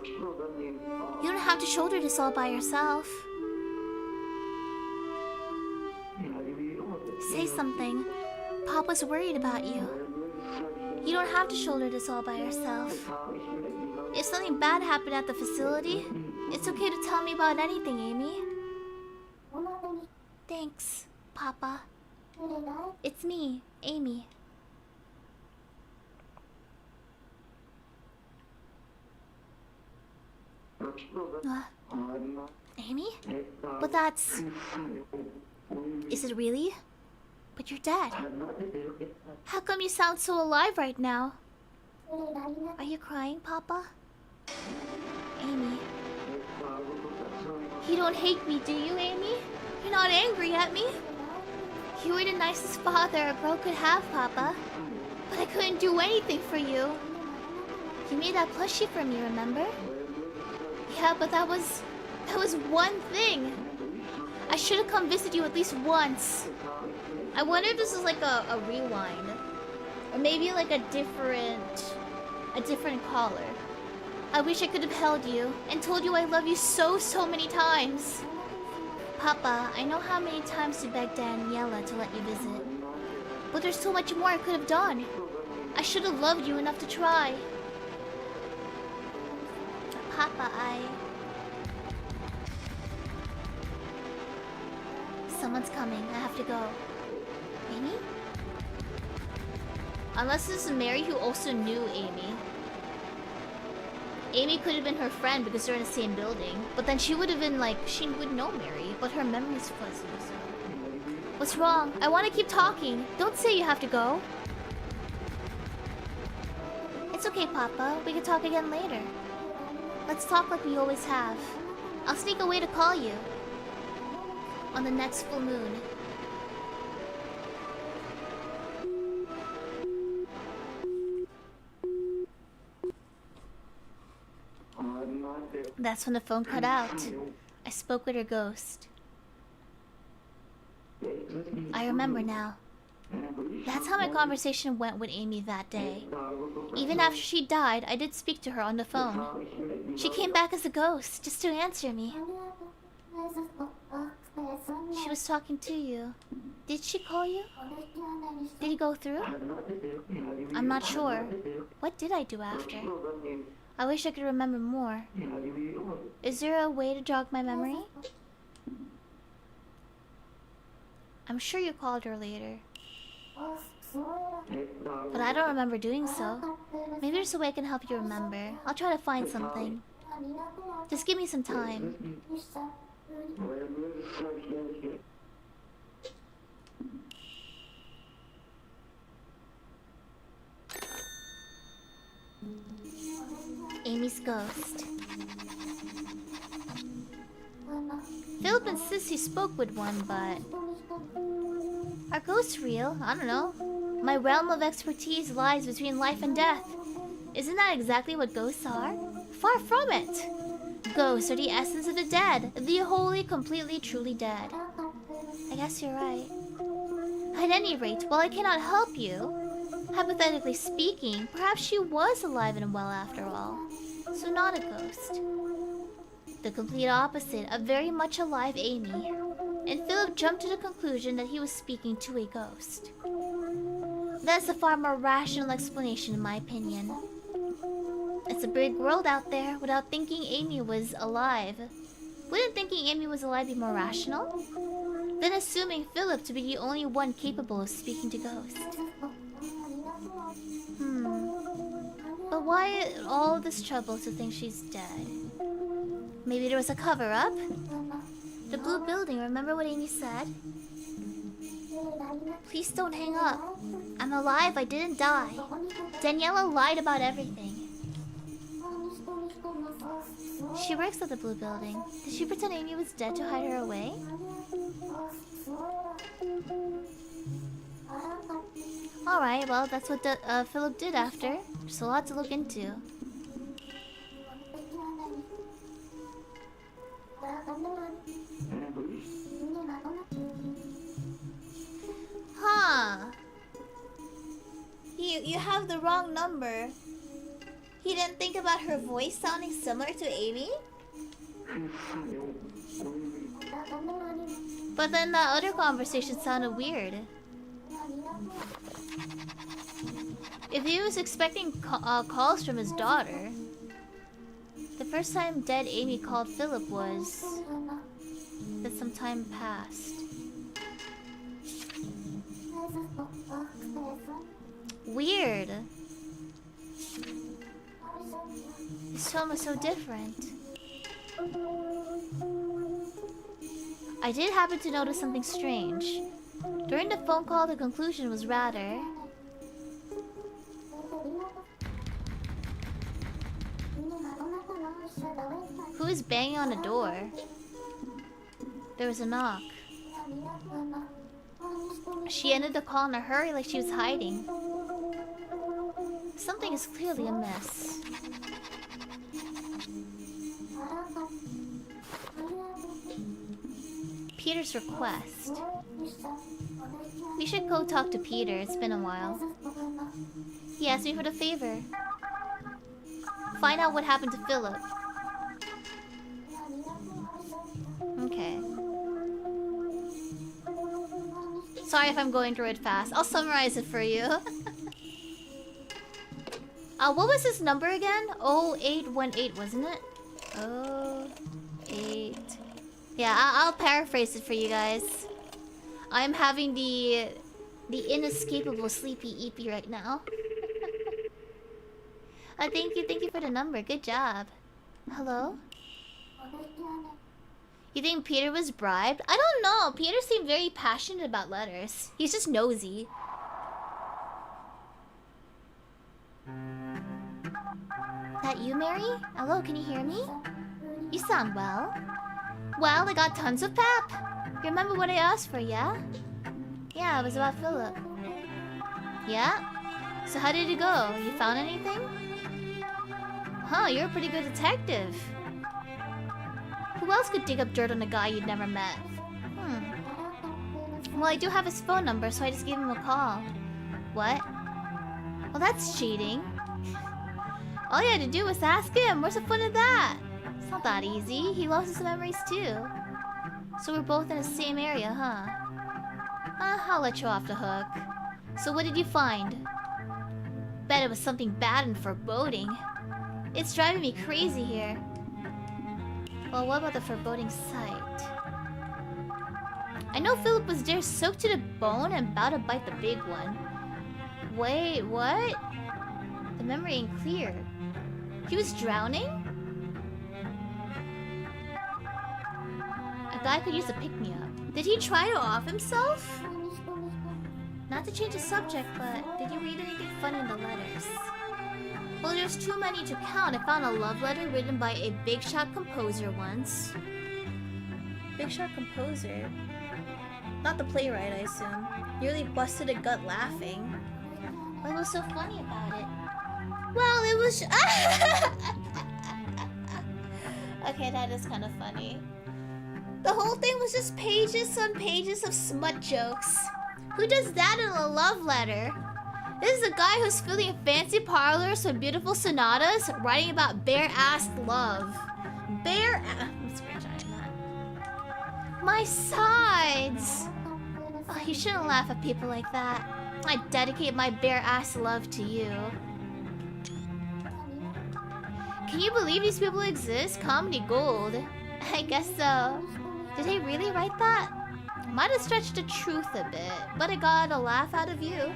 You don't have to shoulder this all by yourself. Say something. Papa's worried about you. You don't have to shoulder this all by yourself. If something bad happened at the facility, it's okay to tell me about anything, Amy. Thanks, Papa. It's me, Amy. Amy? But that's... Is it really? But you're dead. How come you sound so alive right now? Are you crying, Papa? Amy. You don't hate me, do you, Amy? You're not angry at me? You were the nicest father a girl could have, Papa. But I couldn't do anything for you. You made that plushie for me, remember? Yeah, but that was one thing. I should have come visit you at least once. I wonder if this is like a rewind. Or maybe like a different caller. I wish I could have held you and told you I love you so many times. Papa, I know how many times you begged Daniela to let you visit. But there's so much more I could have done. I should have loved you enough to try. Papa, Someone's coming. I have to go. Amy? Unless this is Mary who also knew Amy. Amy could have been her friend because they're in the same building. But then she would have been like, she would know Mary, but her memory's fuzzy, so... What's wrong? I want to keep talking. Don't say you have to go. It's okay, Papa. We can talk again later. Let's talk like we always have. I'll sneak away to call you. On the next full moon. That's when the phone cut out. I spoke with her ghost. I remember now. That's how my conversation went with Amy that day. Even after she died, I did speak to her on the phone. She came back as a ghost, just to answer me. She was talking to you. Did she call you? Did he go through? I'm not sure. What did I do after? I wish I could remember more. Is there a way to jog my memory? I'm sure you called her later. But I don't remember doing so. Maybe there's a way I can help you remember. I'll try to find something. Just give me some time. Amy's ghost. Philip insists he spoke with one, but... Are ghosts real? I don't know. My realm of expertise lies between life and death. Isn't that exactly what ghosts are? Far from it! Ghosts are the essence of the dead. The wholly, completely, truly dead. I guess you're right. At any rate, while I cannot help you, hypothetically speaking, perhaps she was alive and well after all. So not a ghost. The complete opposite, a very much alive Amy. And Philip jumped to the conclusion that he was speaking to a ghost. That's a far more rational explanation in my opinion. It's a big world out there without thinking Amy was alive. Wouldn't thinking Amy was alive be more rational? Then assuming Philip to be the only one capable of speaking to ghosts. But why all this trouble to think she's dead? Maybe there was a cover-up? The blue building, remember what Amy said? Please don't hang up. I'm alive, I didn't die. Daniela lied about everything. She works at the blue building. Did she pretend Amy was dead to hide her away? Alright, well, that's what Philip did after. There's a lot to look into. Huh. You have the wrong number. He didn't think about her voice sounding similar to Amy? But then that other conversation sounded weird. If he was expecting calls from his daughter, the first time dead Amy called Philip was that some time passed. Weird. This film is so different. I did happen to notice something strange. During the phone call, the conclusion was rather... Who is banging on the door? There was a knock. She ended the call in a hurry like she was hiding. Something is clearly amiss. Peter's request. We should go talk to Peter, it's been a while. He asked me for the favor. Find out what happened to Philip. Okay. Sorry if I'm going through it fast. I'll summarize it for you. What was his number again? 0818, wasn't it? 08. Yeah, I'll paraphrase it for you guys. I'm having the inescapable sleepy eepy right now. Thank you for the number. Good job. Hello? You think Peter was bribed? I don't know. Peter seemed very passionate about letters. He's just nosy. That you, Mary? Hello, can you hear me? You sound well. Well, I got tons of pep. You remember what I asked for, yeah? Yeah, it was about Philip. Yeah? So how did it go? You found anything? Huh, you're a pretty good detective. Who else could dig up dirt on a guy you'd never met? Well, I do have his phone number, so I just gave him a call. What? Well, that's cheating. All you had to do was ask him. Where's the fun of that? It's not that easy. He lost his memories too. So we're both in the same area, huh? I'll let you off the hook. So what did you find? Bet it was something bad and foreboding. It's driving me crazy here. Well, what about the foreboding sight? I know Philip was there soaked to the bone and about to bite the big one. Wait, what? The memory ain't clear. He was drowning? A guy could use a pick-me-up. Did he try to off himself? Not to change the subject, but did you read anything funny in the letters? Well, there's too many to count. I found a love letter written by a big shot composer once. Big shot composer? Not the playwright, I assume. Nearly busted a gut laughing. What was so funny about it? Well, it was... Okay, that is kind of funny. The whole thing was just pages on pages of smut jokes. Who does that in a love letter? This is a guy who's filling fancy parlors with beautiful sonatas, writing about bare-assed love. Bare ass. I'm screenshotting that. My sides. Oh, you shouldn't laugh at people like that. I dedicate my bare ass love to you. Can you believe these people exist? Comedy gold. I guess so. Did he really write that? Might have stretched the truth a bit, but it got a laugh out of you.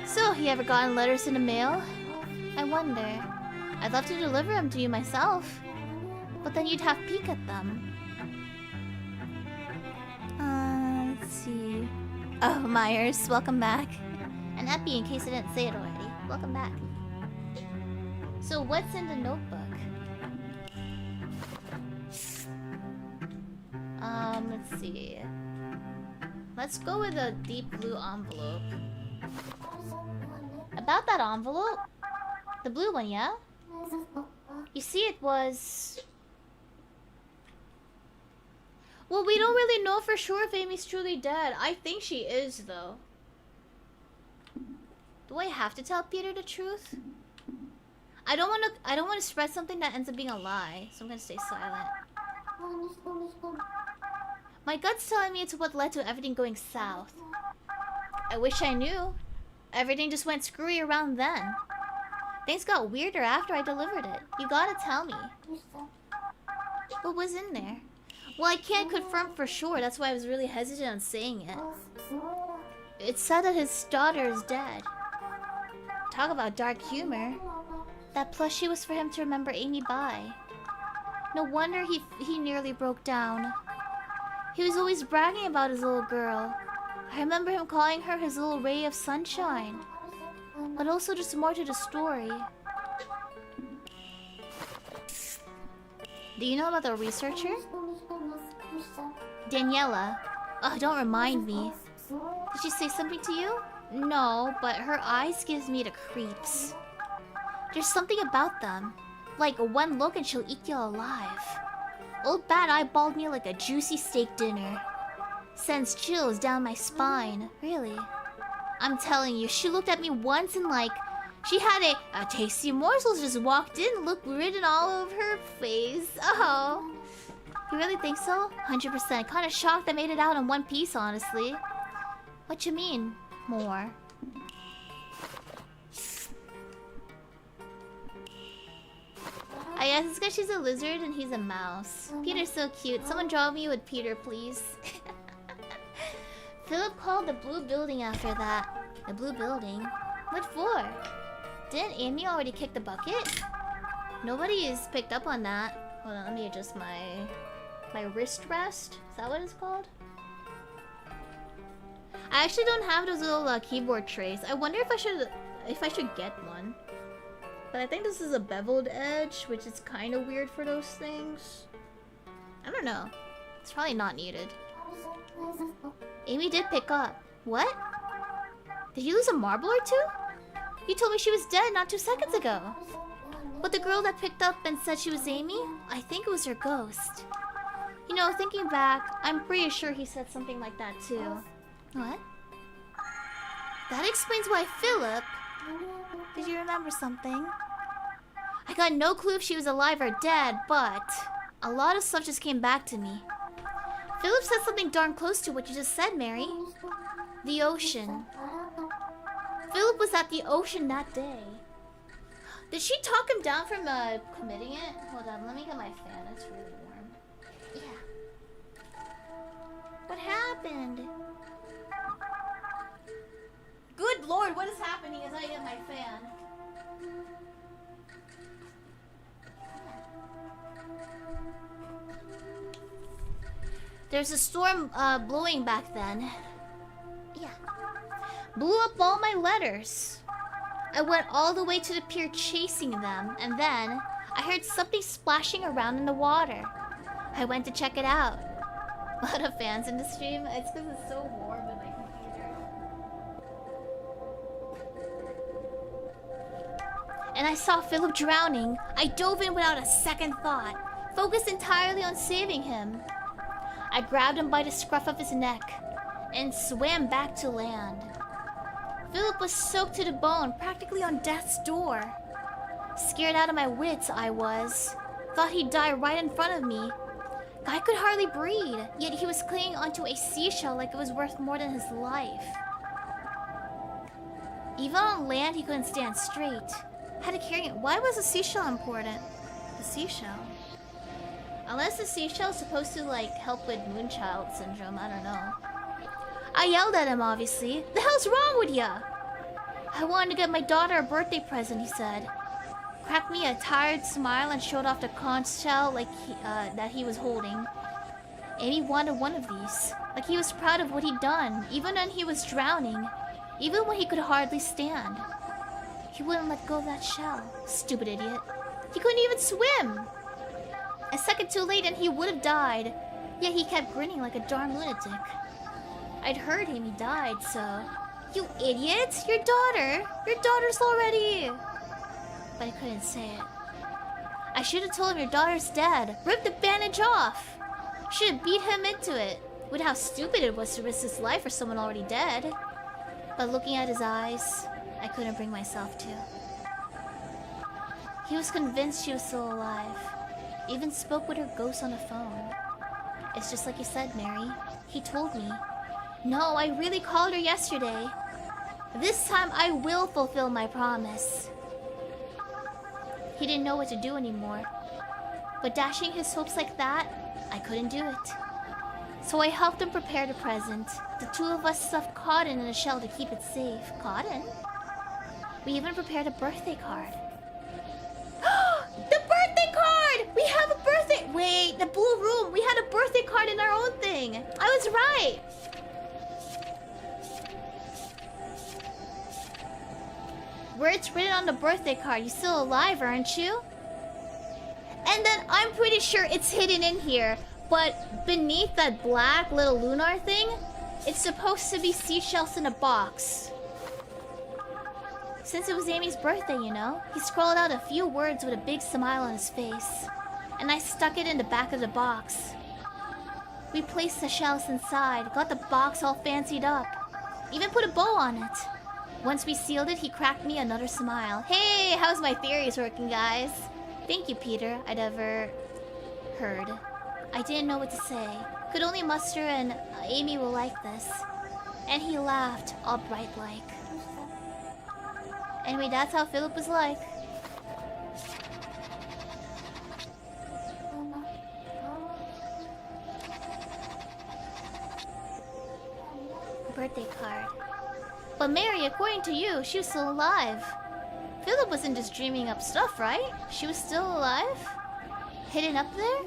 So, you ever gotten letters in the mail? I wonder. I'd love to deliver them to you myself, but then you'd have to peek at them. Let's see. Oh, Myers, welcome back. And Epi, in case I didn't say it already, welcome back. So, what's in the notebook? Let's see. Let's go with a deep blue envelope. About that envelope? The blue one, yeah? You see, it was... Well, we don't really know for sure if Amy's truly dead. I think she is, though. Do I have to tell Peter the truth? I don't want to spread something that ends up being a lie, so I'm gonna stay silent. My gut's telling me it's what led to everything going south. I wish I knew. Everything just went screwy around then. Things got weirder after I delivered it. You gotta tell me. What was in there? Well, I can't confirm for sure. That's why I was really hesitant on saying it. It said that his daughter is dead. Talk about dark humor. That plushie was for him to remember Amy by. No wonder he nearly broke down. He was always bragging about his little girl. I remember him calling her his little ray of sunshine. But also just more to the story. Do you know about the researcher? Daniela. Oh, don't remind me. Did she say something to you? No, but her eyes gives me the creeps. There's something about them. Like one look and she'll eat you alive. Old Bat eyeballed me like a juicy steak dinner. Sends chills down my spine. Really. I'm telling you, she looked at me once and like... She had a tasty morsel just walked in, looked written all over her face. Oh. You really think so? 100%. Kinda shocked I made it out in one piece, honestly. What you mean? More. I guess it's because she's a lizard and he's a mouse. Peter's so cute. Someone draw me with Peter, please. Philip called the blue building after that. The blue building? What for? Didn't Amy already kick the bucket? Nobody has picked up on that. Hold on, let me adjust my wrist rest. Is that what it's called? I actually don't have those little keyboard trays. I wonder if I should get one. But I think this is a beveled edge, which is kind of weird for those things. I don't know. It's probably not needed. Amy did pick up. What? Did you lose a marble or two? You told me she was dead not 2 seconds ago. But the girl that picked up and said she was Amy? I think it was her ghost. You know, thinking back, I'm pretty sure he said something like that too. What? That explains why Philip... Did you remember something? I got no clue if she was alive or dead, but... A lot of stuff just came back to me. Philip said something darn close to what you just said, Mary. The ocean. Philip was at the ocean that day. Did she talk him down from committing it? Hold on, let me get my fan. It's really warm. Yeah. What happened? Good lord, what is happening as I get my fan? There's a storm blowing back then. Yeah. Blew up all my letters. I went all the way to the pier chasing them, and then I heard something splashing around in the water. I went to check it out. A lot of fans in the stream. It's because it's so warm in my computer. And I saw Philip drowning. I dove in without a second thought, focused entirely on saving him. I grabbed him by the scruff of his neck and swam back to land. Philip was soaked to the bone, practically on death's door. Scared out of my wits, I was. Thought he'd die right in front of me. Guy could hardly breathe, yet he was clinging onto a seashell like it was worth more than his life. Even on land, he couldn't stand straight. Had to carry it. Why was the seashell important? The seashell? Unless the seashell is supposed to, like, help with Moonchild syndrome, I don't know. I yelled at him, obviously. The hell's wrong with ya? I wanted to get my daughter a birthday present, he said. Cracked me a tired smile and showed off the conch shell like that he was holding. Amy wanted one of these. Like he was proud of what he'd done, even when he was drowning. Even when he could hardly stand. He wouldn't let go of that shell. Stupid idiot. He couldn't even swim! A second too late and he would have died. Yet he kept grinning like a darn lunatic. I'd heard him, he died, so... You idiot! Your daughter! Your daughter's already... But I couldn't say it. I should have told him your daughter's dead. Rip the bandage off! Should have beat him into it. With how stupid it was to risk his life for someone already dead. But looking at his eyes, I couldn't bring myself to. He was convinced she was still alive. Even spoke with her ghost on the phone. It's just like you said, Mary. He told me. No, I really called her yesterday. This time I will fulfill my promise. He didn't know what to do anymore. But dashing his hopes like that, I couldn't do it. So I helped him prepare the present. The two of us stuffed cotton in a shell to keep it safe. Cotton? We even prepared a birthday card. The birthday card! We have a birthday... Wait, the blue room. We had a birthday card in our own thing. I was right. Where it's written on the birthday card, you're still alive, aren't you? And then I'm pretty sure it's hidden in here. But beneath that black little lunar thing, it's supposed to be seashells in a box. Since it was Amy's birthday, you know, he scrawled out a few words with a big smile on his face. And I stuck it in the back of the box. We placed the shells inside, got the box all fancied up. Even put a bow on it. Once we sealed it, he cracked me another smile. Hey, how's my theories working, guys? Thank you, Peter. I'd ever heard. I didn't know what to say. Could only muster an Amy will like this. And he laughed, all bright-like. Anyway, that's how Philip was like. Birthday card. But Mary, according to you, she was still alive. Philip wasn't just dreaming up stuff, right? She was still alive? Hidden up there?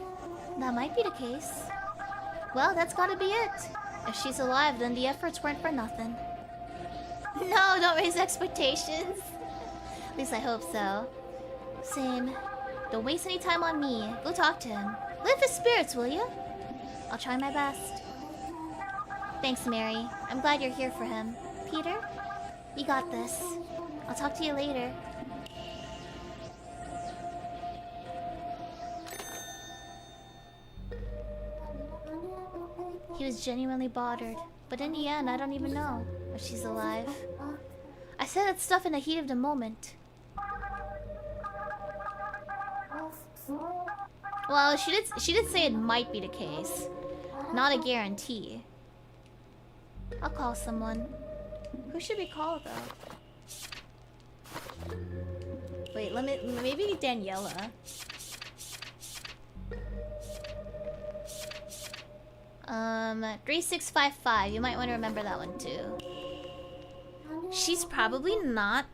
That might be the case. Well, that's gotta be it. If she's alive, then the efforts weren't for nothing. No, don't raise expectations. At least I hope so. Same. Don't waste any time on me. Go talk to him. Lift his spirits, will you? I'll try my best. Thanks, Mary. I'm glad you're here for him. Peter? You got this. I'll talk to you later. He was genuinely bothered. But in the end, I don't even know if she's alive. I said that stuff in the heat of the moment. Well, she did say it might be the case. Not a guarantee. I'll call someone. Who should we call, though? Wait, maybe Daniela. 3655. You might want to remember that one too. She's probably not.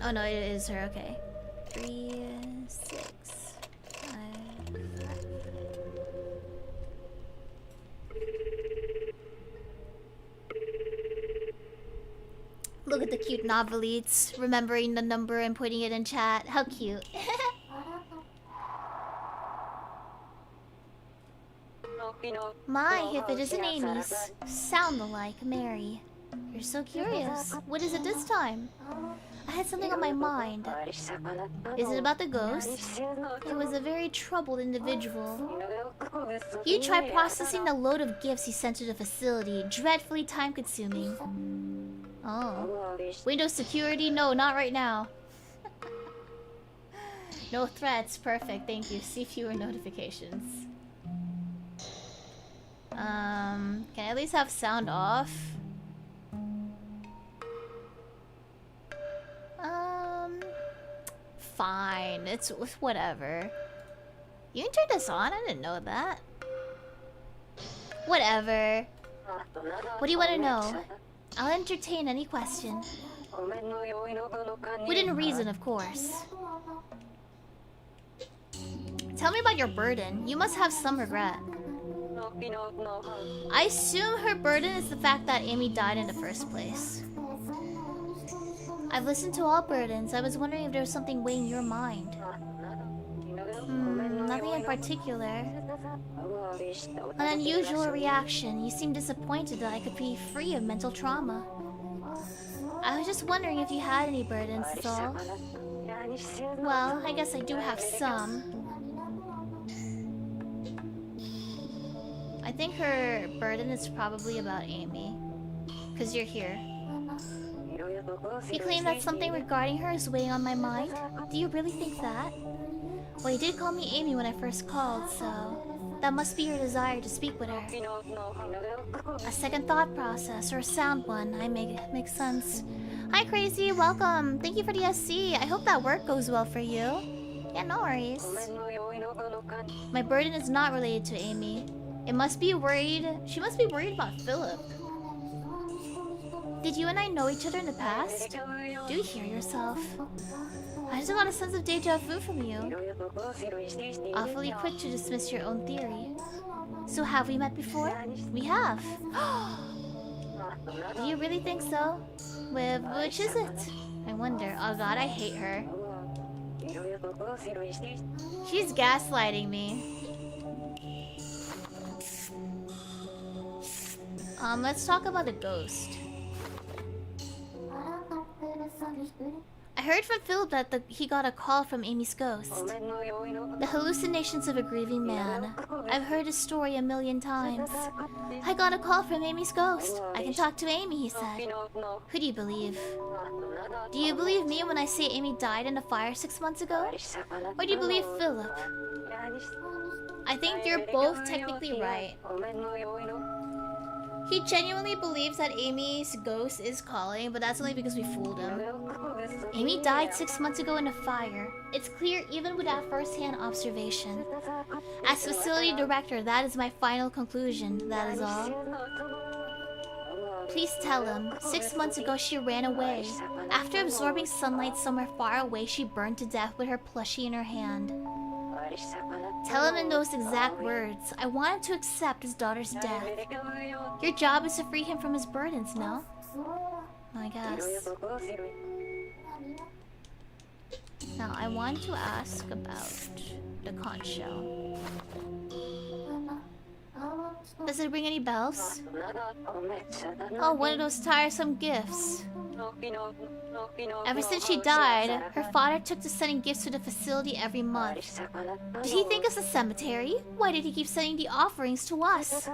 Oh no, it is her. Okay. 3655. Look at the cute novelites remembering the number and putting it in chat. How cute. My, if it isn't Amy's. Sound alike, Mary. You're so curious. What is it this time? I had something on my mind. Is it about the ghost? He was a very troubled individual. He tried processing the load of gifts he sent to the facility. Dreadfully time-consuming. Oh. Windows security? No, not right now. No threats. Perfect. Thank you. See fewer notifications. Can I at least have sound off? Fine. It's whatever. You can turn this on? I didn't know that. Whatever. What do you want to know? I'll entertain any question. Within reason, of course. Tell me about your burden. You must have some regret. I assume her burden is the fact that Amy died in the first place. I've listened to all burdens. I was wondering if there was something weighing your mind. Nothing in particular. An unusual reaction. You seem disappointed that I could be free of mental trauma. I was just wondering if you had any burdens, that's all. Well, I guess I do have some. I think her burden is probably about Amy. 'Cause you're here. You claim that something regarding her is weighing on my mind? Do you really think that? Well, you did call me Amy when I first called, so... that must be your desire to speak with her. A second thought process, or a sound one. Makes sense. Hi, Crazy. Welcome. Thank you for the SC. I hope that work goes well for you. Yeah, no worries. My burden is not related to Amy. She must be worried about Philip. Did you and I know each other in the past? Do you hear yourself? I just got a sense of deja vu from you. Awfully quick to dismiss your own theory. So have we met before? We have. Do you really think so? Which is it? I wonder. Oh god, I hate her. She's gaslighting me. Let's talk about the ghost. I heard from Philip that he got a call from Amy's ghost. The hallucinations of a grieving man. I've heard his story a million times. I got a call from Amy's ghost. I can talk to Amy, he said. Who do you believe? Do you believe me when I say Amy died in a fire 6 months ago? Or do you believe Philip? I think you're both technically right. He genuinely believes that Amy's ghost is calling, but that's only because we fooled him. Amy died 6 months ago in a fire. It's clear even without first-hand observation. As facility director, that is my final conclusion, that is all. Please tell him, 6 months ago she ran away. After absorbing sunlight somewhere far away, she burned to death with her plushie in her hand. Tell him in those exact words, I want him to accept his daughter's death. Your job is to free him from his burdens, no? I guess. Now, I want to ask about the conch shell. Does it ring any bells? Oh, one of those tiresome gifts. Ever since she died, her father took to sending gifts to the facility every month. Did he think us a cemetery? Why did he keep sending the offerings to us?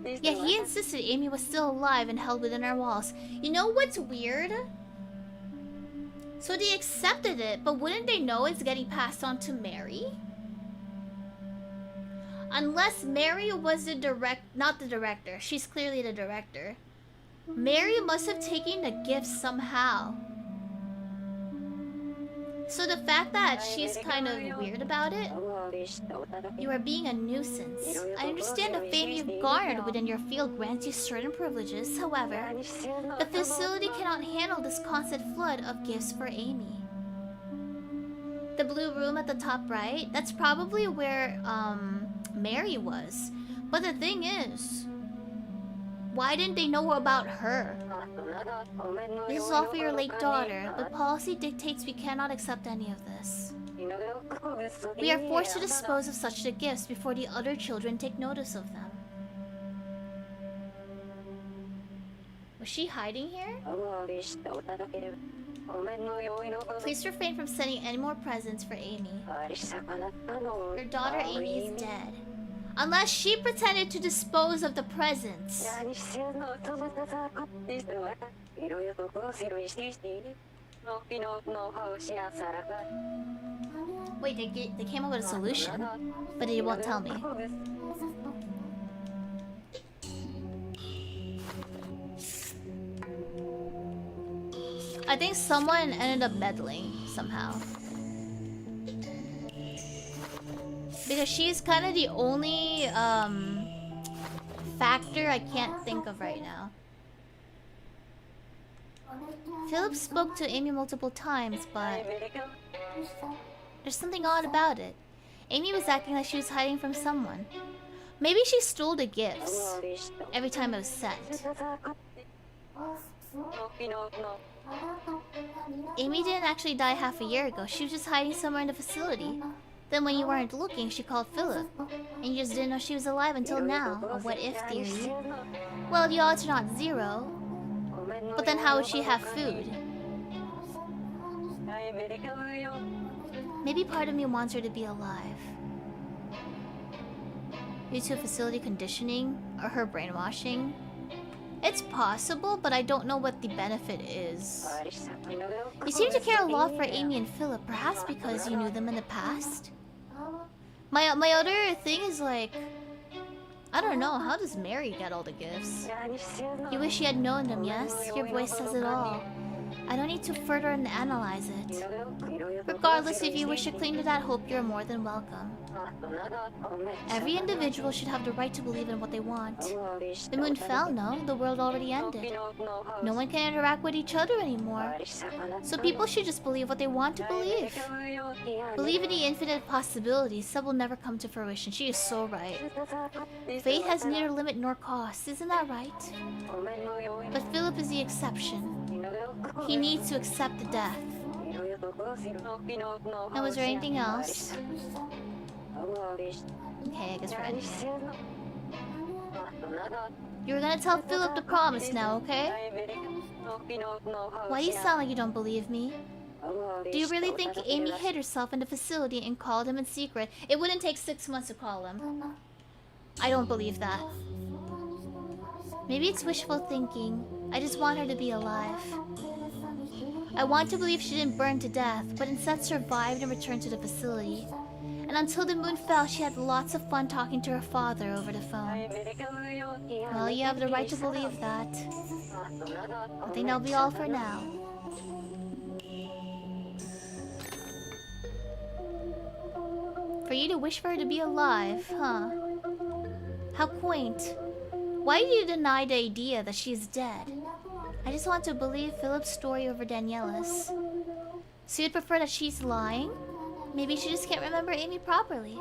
Yet he insisted Amy was still alive and held within our walls. You know what's weird? So they accepted it, but wouldn't they know it's getting passed on to Mary? Unless Mary was not the director. She's clearly the director. Mary must have taken the gifts somehow. So the fact that she's kind of weird about it, you are being a nuisance. I understand the fame you've garnered within your field grants you certain privileges. However, the facility cannot handle this constant flood of gifts for Amy. The blue room at the top right, that's probably where Mary was. But the thing is, why didn't they know about her? This is all for your late daughter, but policy dictates we cannot accept any of this. We are forced to dispose of such gifts before the other children take notice of them. Was she hiding here? Please refrain from sending any more presents for Amy. Your daughter Amy is dead. Unless she pretended to dispose of the presents. Wait, they came up with a solution, but they won't tell me. I think someone ended up meddling somehow. Because she's kind of the only factor I can't think of right now. Philip spoke to Amy multiple times, but there's something odd about it. Amy was acting like she was hiding from someone. Maybe she stole the gifts every time it was sent. Amy didn't actually die half a year ago. She was just hiding somewhere in the facility. Then when you weren't looking, she called Philip. And you just didn't know she was alive until now. A what-if theory. Well, the odds are not zero. But then how would she have food? Maybe part of me wants her to be alive. Due to facility conditioning or her brainwashing. It's possible, but I don't know what the benefit is. You seem to care a lot for Amy and Philip, perhaps because you knew them in the past? My other thing is like, I don't know, how does Mary get all the gifts? You wish you had known them, yes? Your voice says it all. I don't need to further analyze it. Regardless, if you wish to cling to that hope, you're more than welcome. Every individual should have the right to believe in what they want. The moon fell, no? The world already ended. No one can interact with each other anymore. So people should just believe what they want to believe. Believe in the infinite possibilities. Some will never come to fruition. She is so right. Fate has neither limit nor cost. Isn't that right? But Philip is the exception. He needs to accept the death. And was there anything else? Okay, I guess we're ending it. You're gonna tell Philip the promise now, okay? Why do you sound like you don't believe me? Do you really think Amy hid herself in the facility and called him in secret? It wouldn't take 6 months to call him. I don't believe that. Maybe it's wishful thinking. I just want her to be alive. I want to believe she didn't burn to death, but instead survived and returned to the facility. And until the moon fell, she had lots of fun talking to her father over the phone. Well, you have the right to believe that. I think that'll be all for now. For you to wish for her to be alive, huh? How quaint. Why do you deny the idea that she's dead? I just want to believe Philip's story over Daniela's. So you'd prefer that she's lying? Maybe she just can't remember Amy properly.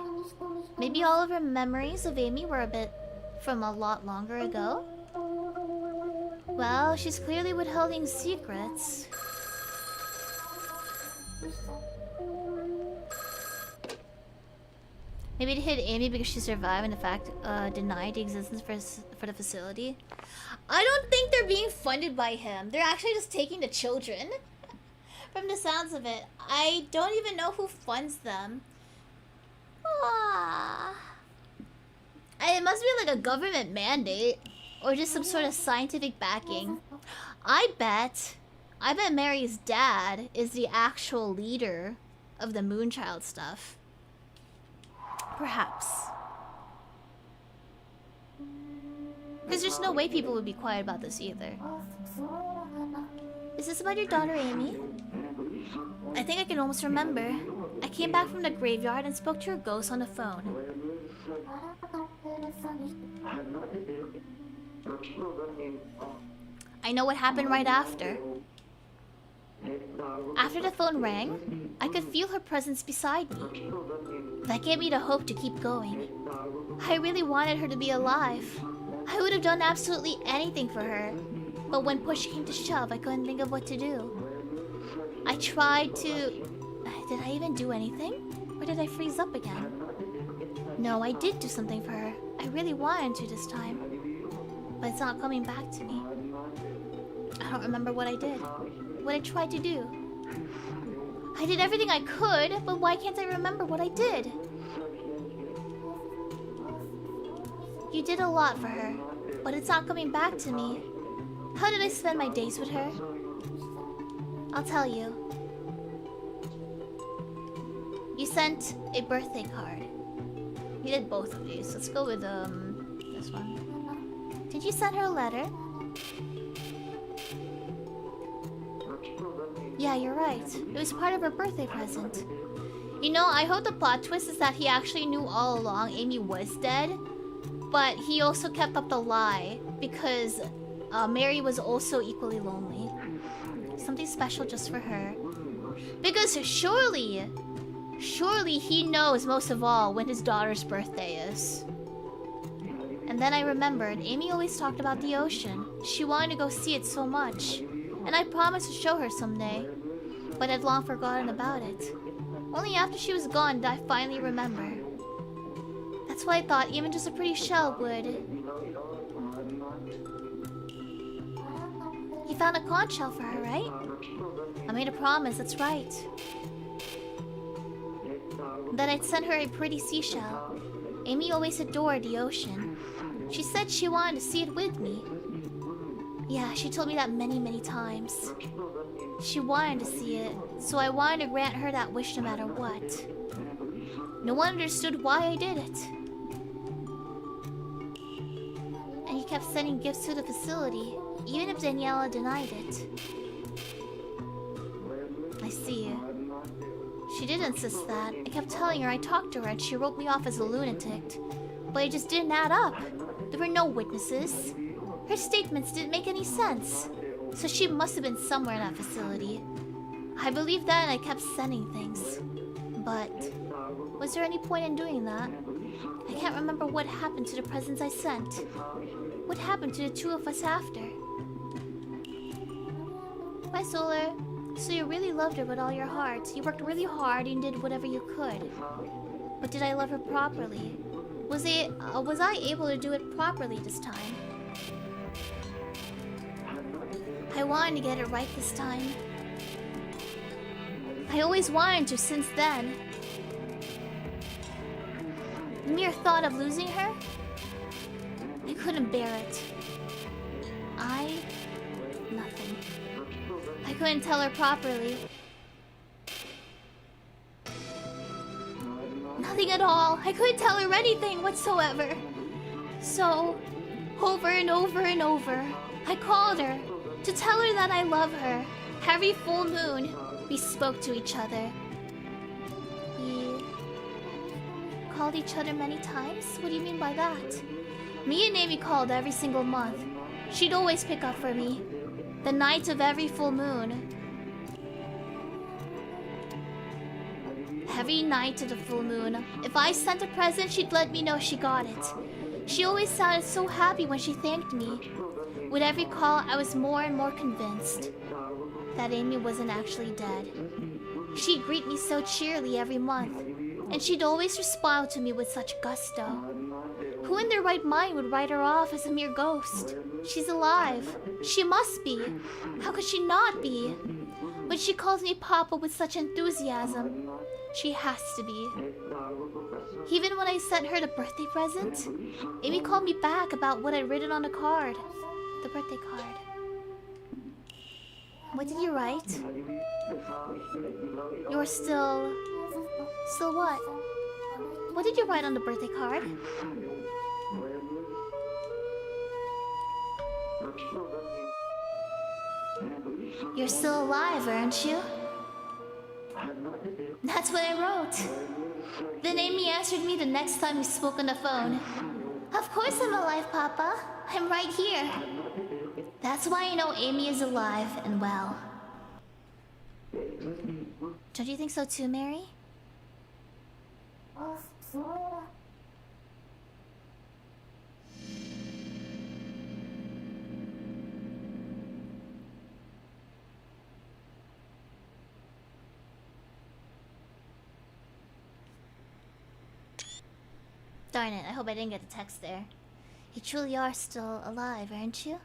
Maybe all of her memories of Amy were a bit from a lot longer ago? Well, she's clearly withholding secrets. Maybe it hit Amy because she survived and in fact denied the existence for the facility. I don't think they're being funded by him. They're actually just taking the children. From the sounds of it. I don't even know who funds them. It must be like a government mandate. Or just some sort of scientific backing. I bet Mary's dad is the actual leader of the Moonchild stuff. Perhaps. Because there's no way people would be quiet about this either. Is this about your daughter, Amy? I think I can almost remember. I came back from the graveyard and spoke to her ghost on the phone. I know what happened right after. After the phone rang, I could feel her presence beside me. That gave me the hope to keep going. I really wanted her to be alive. I would have done absolutely anything for her. But when push came to shove, I couldn't think of what to do. I tried to... Did I even do anything? Or did I freeze up again? No, I did do something for her. I really wanted to this time. But it's not coming back to me. I don't remember what I did. What I tried to do. I did everything I could, but why can't I remember what I did? You did a lot for her, but it's not coming back to me. How did I spend my days with her? I'll tell you. You sent a birthday card. You did both of these. Let's go with this one. Did you send her a letter? Yeah, you're right. It was part of her birthday present. You know, I hope the plot twist is that he actually knew all along Amy was dead, but he also kept up the lie because Mary was also equally lonely. Something special just for her. Because surely he knows most of all when his daughter's birthday is. And then I remembered, Amy always talked about the ocean. She wanted to go see it so much. And I promised to show her someday. But I'd long forgotten about it. Only after she was gone did I finally remember. That's why I thought even just a pretty shell would. You found a conch shell for her, right? I made a promise, that's right. That I'd send her a pretty seashell. Amy always adored the ocean. She said she wanted to see it with me. Yeah, she told me that many, many times. She wanted to see it, so I wanted to grant her that wish no matter what. No one understood why I did it. And he kept sending gifts to the facility, even if Daniela denied it. I see. She did insist that. I kept telling her I talked to her and she wrote me off as a lunatic. But it just didn't add up. There were no witnesses. Her statements didn't make any sense. So she must have been somewhere in that facility. I believed that and I kept sending things. But was there any point in doing that? I can't remember what happened to the presents I sent. What happened to the two of us after? Bye, Solar. So you really loved her with all your heart. You worked really hard and did whatever you could. But did I love her properly? Was I able to do it properly this time? I wanted to get it right this time. I always wanted to since then. The mere thought of losing her? I couldn't bear it. Nothing. I couldn't tell her properly. Nothing at all. I couldn't tell her anything whatsoever. So, over and over and over, I called her to tell her that I love her. Every full moon, we spoke to each other. We called each other many times? What do you mean by that? Me and Amy called every single month. She'd always pick up for me. The night of every full moon. Every night of the full moon. If I sent a present, she'd let me know she got it. She always sounded so happy when she thanked me. With every call, I was more and more convinced that Amy wasn't actually dead. She'd greet me so cheerily every month, and she'd always respond to me with such gusto. Who in their right mind would write her off as a mere ghost? She's alive. She must be. How could she not be? When she calls me Papa with such enthusiasm, she has to be. Even when I sent her the birthday present, Amy called me back about what I'd written on the card. The birthday card. What did you write? You're still... Still what? What did you write on the birthday card? You're still alive, aren't you? That's what I wrote. Then Amy answered me the next time we spoke on the phone. Of course I'm alive, Papa. I'm right here. That's why I know Amy is alive and well. Don't you think so too, Mary? Darn it, I hope I didn't get a text there. You truly are still alive, aren't you?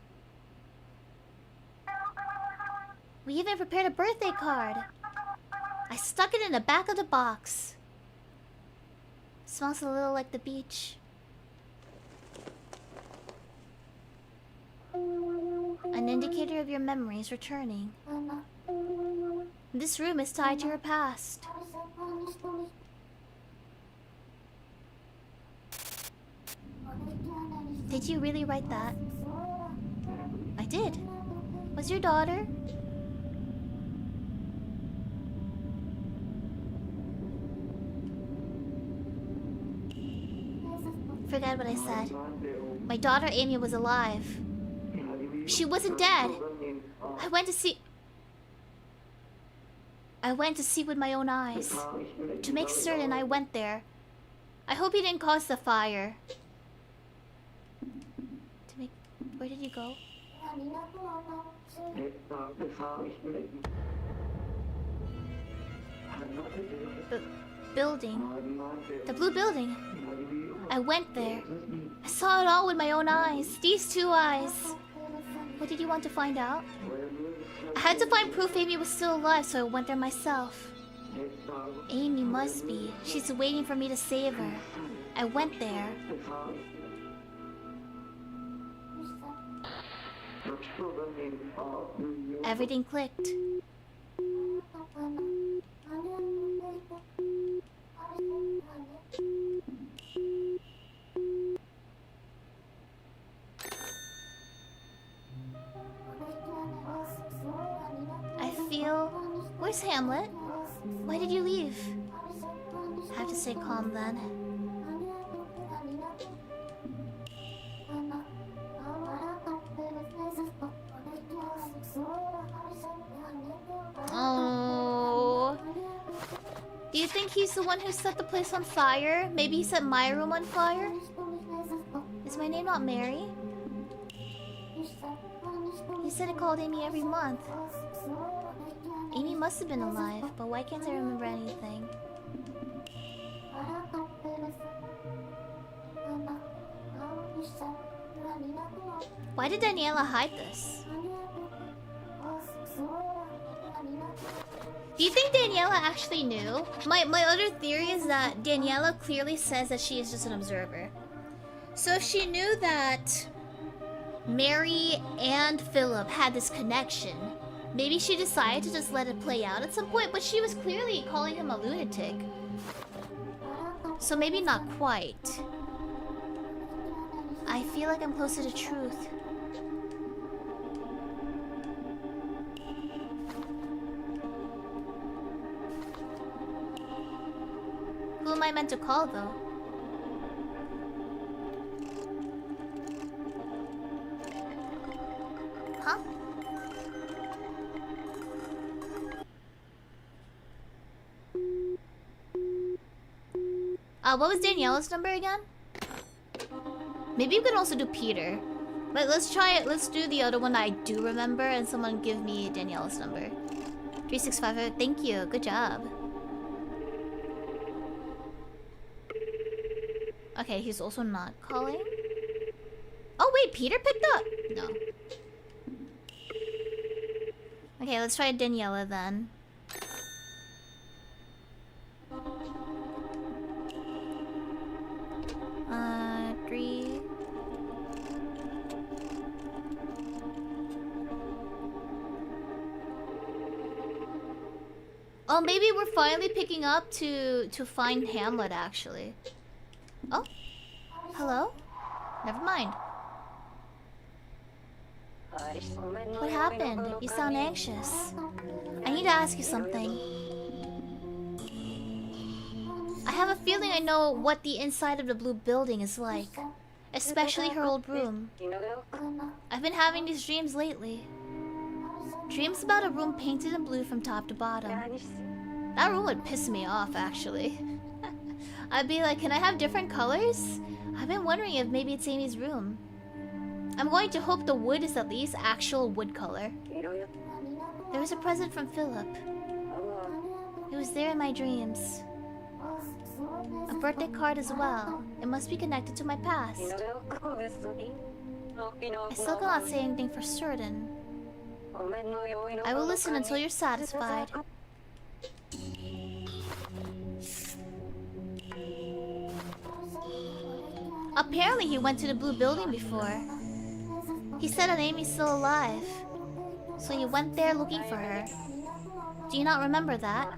We even prepared a birthday card. I stuck it in the back of the box. Smells a little like the beach. An indicator of your memories returning. this room is tied to her past. Did you really write that? I did. Was your daughter? Forget what I said. My daughter Amy was alive. She wasn't dead. I went to see with my own eyes. To make certain, I went there. I hope he didn't cause the fire. Where did you go? Building. The blue building. I went there. I saw it all with my own eyes. These two eyes. What did you want to find out? I had to find proof Amy was still alive, so I went there myself. Amy must be. She's waiting for me to save her. I went there. Everything clicked. I feel... Where's Hamlet? Why did you leave? I have to stay calm then. Oh. Do you think he's the one who set the place on fire? Maybe he set my room on fire? Is my name not Mary? He said he called Amy every month. Amy must have been alive, but why can't I remember anything? Why did Daniela hide this? Do you think Daniela actually knew? My other theory is that Daniela clearly says that she is just an observer. So if she knew that Mary and Philip had this connection, maybe she decided to just let it play out at some point, but she was clearly calling him a lunatic. So maybe not quite. I feel like I'm closer to truth. Who am I meant to call, though? Huh? What was Daniela's number again? Maybe you can also do Peter. But let's try it. Let's do the other one I do remember, and someone give me Daniela's number. 3655. Thank you. Good job. Okay, he's also not calling. Oh wait, Peter picked up. No. Okay, let's try Daniela then. Three. Oh, maybe we're finally picking up to find Hamlet actually. Oh, hello? Never mind. What happened? You sound anxious. I need to ask you something. I have a feeling I know what the inside of the blue building is like. Especially her old room. I've been having these dreams lately. Dreams about a room painted in blue from top to bottom. That room would piss me off, actually. I'd be like, can I have different colors? I've been wondering if maybe it's Amy's room. I'm going to hope the wood is at least actual wood color. There was a present from Philip. It was there in my dreams. A birthday card as well. It must be connected to my past. I still cannot say anything for certain. I will listen until you're satisfied. Apparently he went to the blue building before. He said that Amy's still alive. So he went there looking for her. Do you not remember that?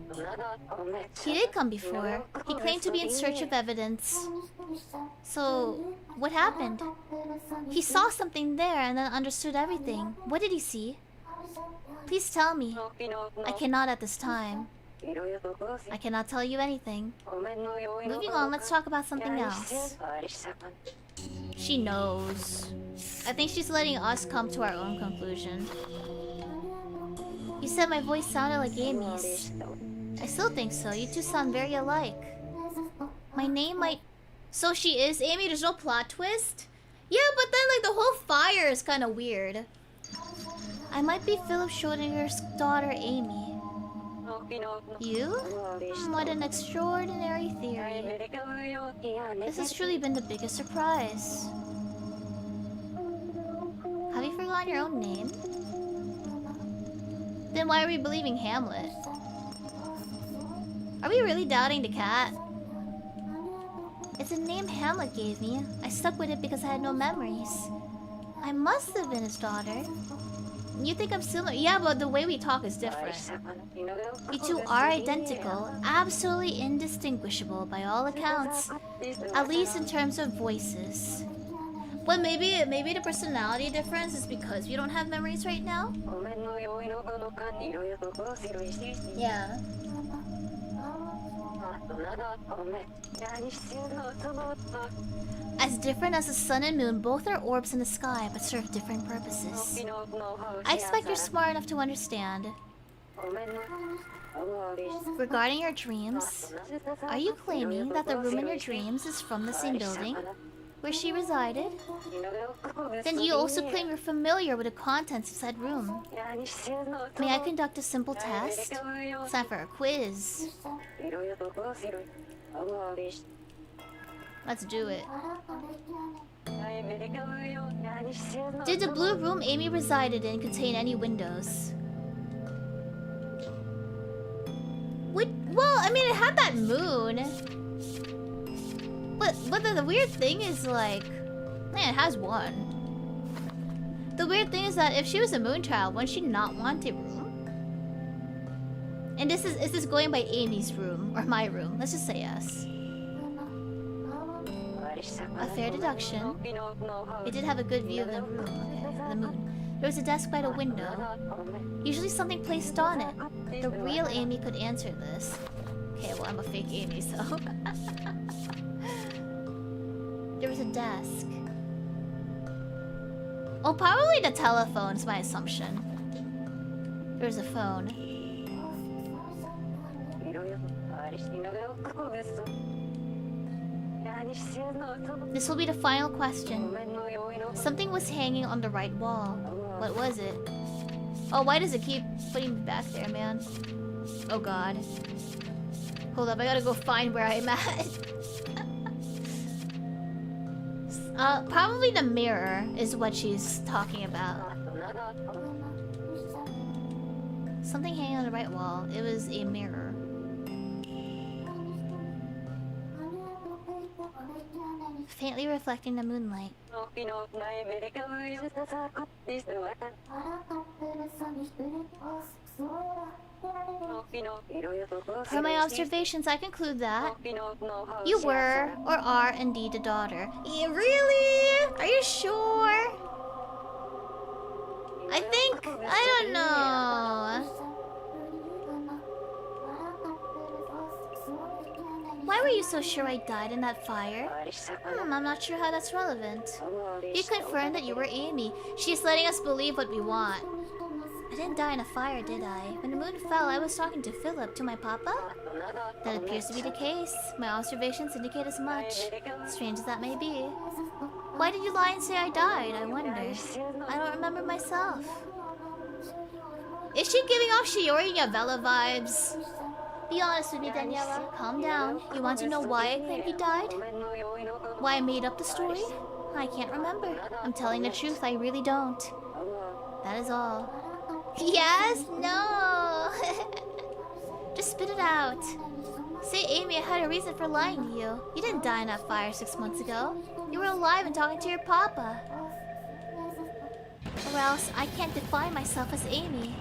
He did come before. He claimed to be in search of evidence. So, what happened? He saw something there and then understood everything. What did he see? Please tell me. I cannot at this time. I cannot tell you anything. Moving on, let's talk about something else. She knows. I think she's letting us come to our own conclusion. You said my voice sounded like Amy's. I still think so. You two sound very alike. My name might... So she is Amy? There's no plot twist? Yeah, but then like the whole fire is kind of weird. I might be Philip Schrödinger's daughter, Amy. You? What an extraordinary theory. This has truly been the biggest surprise. Have you forgotten your own name? Then why are we believing Hamlet? Are we really doubting the cat? It's a name Hamlet gave me. I stuck with it because I had no memories. I must have been his daughter. You think I'm similar? Yeah, but the way we talk is different. You two are identical, absolutely indistinguishable by all accounts. At least in terms of voices. But maybe the personality difference is because we don't have memories right now? Yeah. As different as the sun and moon, both are orbs in the sky, but serve different purposes. I expect you're smart enough to understand. Regarding your dreams, are you claiming that the room in your dreams is from the same building where she resided? Then you also claim you're familiar with the contents of said room. May I conduct a simple test? It's time for a quiz. Let's do it. Did the blue room Amy resided in contain any windows? Well, I mean, it had that moon. But the weird thing is, like... Man, it has one. The weird thing is that if she was a moon child, wouldn't she not want a room? And is this going by Amy's room? Or my room? Let's just say yes. A fair deduction. It did have a good view of the room. Okay, the moon. There was a desk by the window. Usually something placed on it. The real Amy could answer this. Okay, well, I'm a fake Amy, so... There was a desk. Oh, probably the telephone is my assumption. There's a phone. This will be the final question. Something was hanging on the right wall. What was it? Oh, why does it keep putting me back there, man? Oh god. Hold up, I gotta go find where I'm at. Probably the mirror is what she's talking about. Something hanging on the right wall. It was a mirror. Faintly reflecting the moonlight. From my observations, I conclude that you were or are indeed the daughter. Yeah, really? Are you sure? I don't know. Why were you so sure I died in that fire? I'm not sure how that's relevant. You confirmed that you were Amy. She's letting us believe what we want. I didn't die in a fire, did I? When the moon fell, I was talking to Philip, to my papa? That appears to be the case. My observations indicate as much. Strange as that may be. Why did you lie and say I died, I wonder? I don't remember myself. Is she giving off Shiori and Novella vibes? Be honest with me, Daniela. Calm down. You want to know why I claim he died? Why I made up the story? I can't remember. I'm telling the truth, I really don't. That is all. Yes? No! Just spit it out. Say, Amy, I had a reason for lying to you. You didn't die in that fire 6 months ago. You were alive and talking to your papa. Or else, I can't define myself as Amy.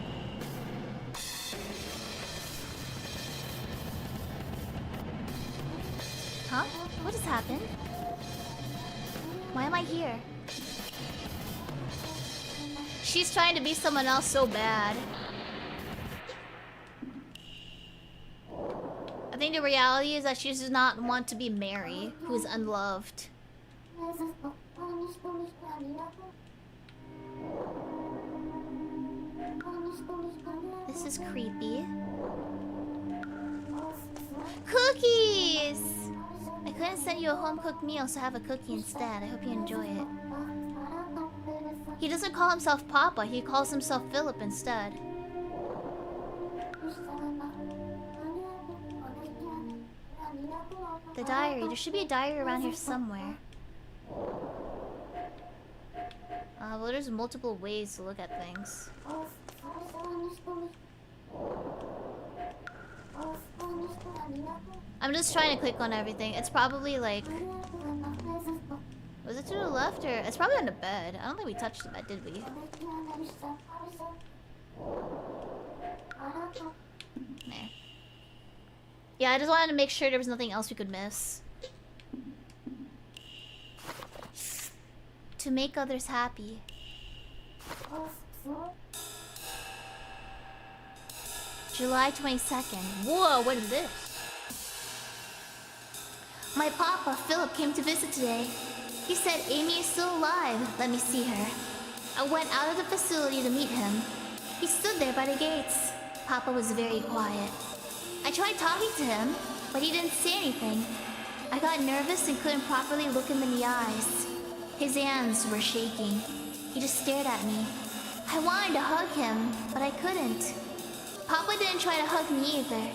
this happen? Why am I here? She's trying to be someone else so bad. I think the reality is that she does not want to be Mary, who is unloved. This is creepy. Cookies! I couldn't send you a home-cooked meal, so have a cookie instead. I hope you enjoy it. He doesn't call himself Papa, he calls himself Philip instead. The diary. There should be a diary around here somewhere. Well, there's multiple ways to look at things. I'm just trying to click on everything. It's probably like... Was it to the left or... It's probably on the bed. I don't think we touched the bed, did we? Nah. Yeah, I just wanted to make sure there was nothing else we could miss. To make others happy. July 22nd. Whoa, what is this? My papa, Philip, came to visit today. He said Amy is still alive. Let me see her. I went out of the facility to meet him. He stood there by the gates. Papa was very quiet. I tried talking to him, but he didn't say anything. I got nervous and couldn't properly look him in the eyes. His hands were shaking. He just stared at me. I wanted to hug him, but I couldn't. Papa didn't try to hug me either.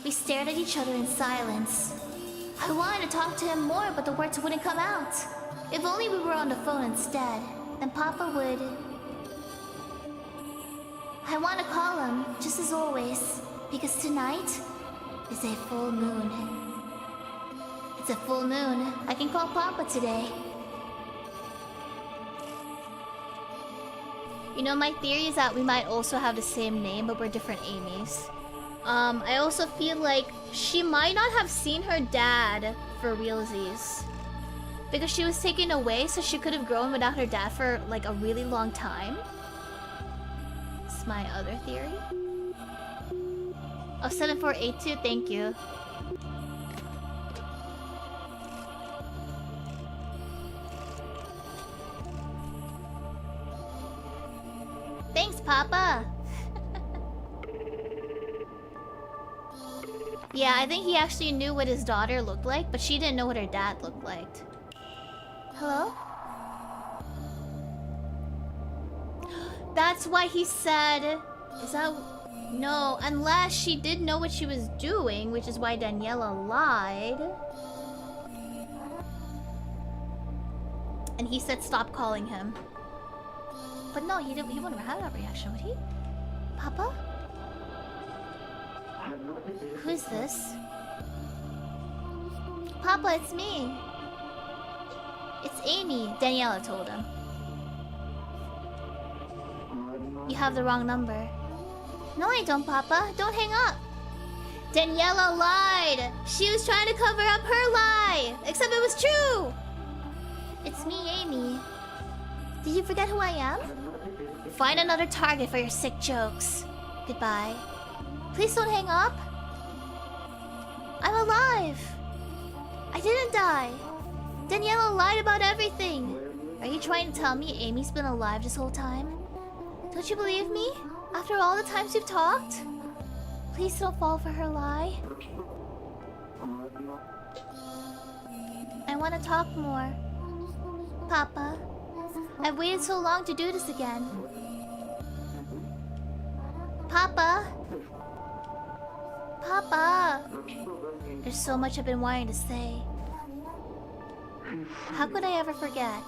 We stared at each other in silence. I wanted to talk to him more, but the words wouldn't come out. If only we were on the phone instead, then Papa would... I want to call him, just as always, because tonight is a full moon. It's a full moon. I can call Papa today. You know, my theory is that we might also have the same name, but we're different Amy's. I also feel like she might not have seen her dad for realsies. Because she was taken away, so she could have grown without her dad for like a really long time. It's my other theory. Oh, 7482, thank you. Thanks, Papa! Yeah, I think he actually knew what his daughter looked like, but she didn't know what her dad looked like. Hello? That's why he said... Is that... No, unless she did know what she was doing, which is why Daniela lied. And he said stop calling him. But no, he wouldn't have that reaction, would he? Papa? Who is this? Papa, it's me. It's Amy, Daniela told him. You have the wrong number. No, I don't, Papa. Don't hang up. Daniela lied. She was trying to cover up her lie. Except it was true. It's me, Amy. Did you forget who I am? Find another target for your sick jokes. Goodbye. Please don't hang up. I'm alive. I didn't die. Daniela lied about everything. Are you trying to tell me Amy's been alive this whole time? Don't you believe me? After all the times we've talked? Please don't fall for her lie. I want to talk more. Papa, I've waited so long to do this again. Papa! Papa! There's so much I've been wanting to say. How could I ever forget?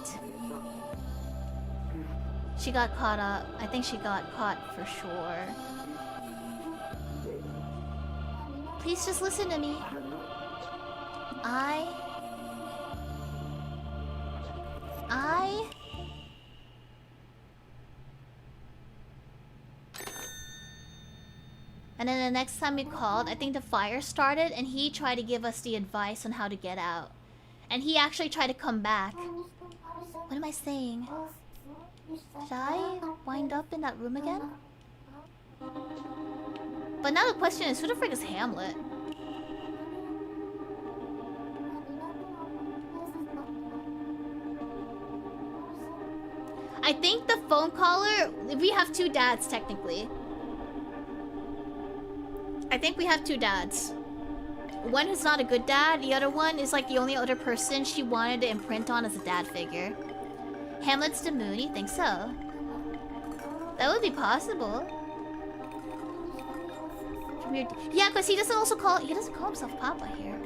She got caught up. I think she got caught for sure. Please just listen to me. And then the next time we called, I think the fire started and he tried to give us the advice on how to get out. And he actually tried to come back. What am I saying? Should I wind up in that room again? But now the question is, who the frick is Hamlet? I think the phone caller... We have two dads, technically. I think we have two dads. One who's not a good dad, the other one is like the only other person she wanted to imprint on as a dad figure. Hamlet's the moon, you think so? That would be possible. Yeah, because he doesn't also call... He doesn't call himself Papa here.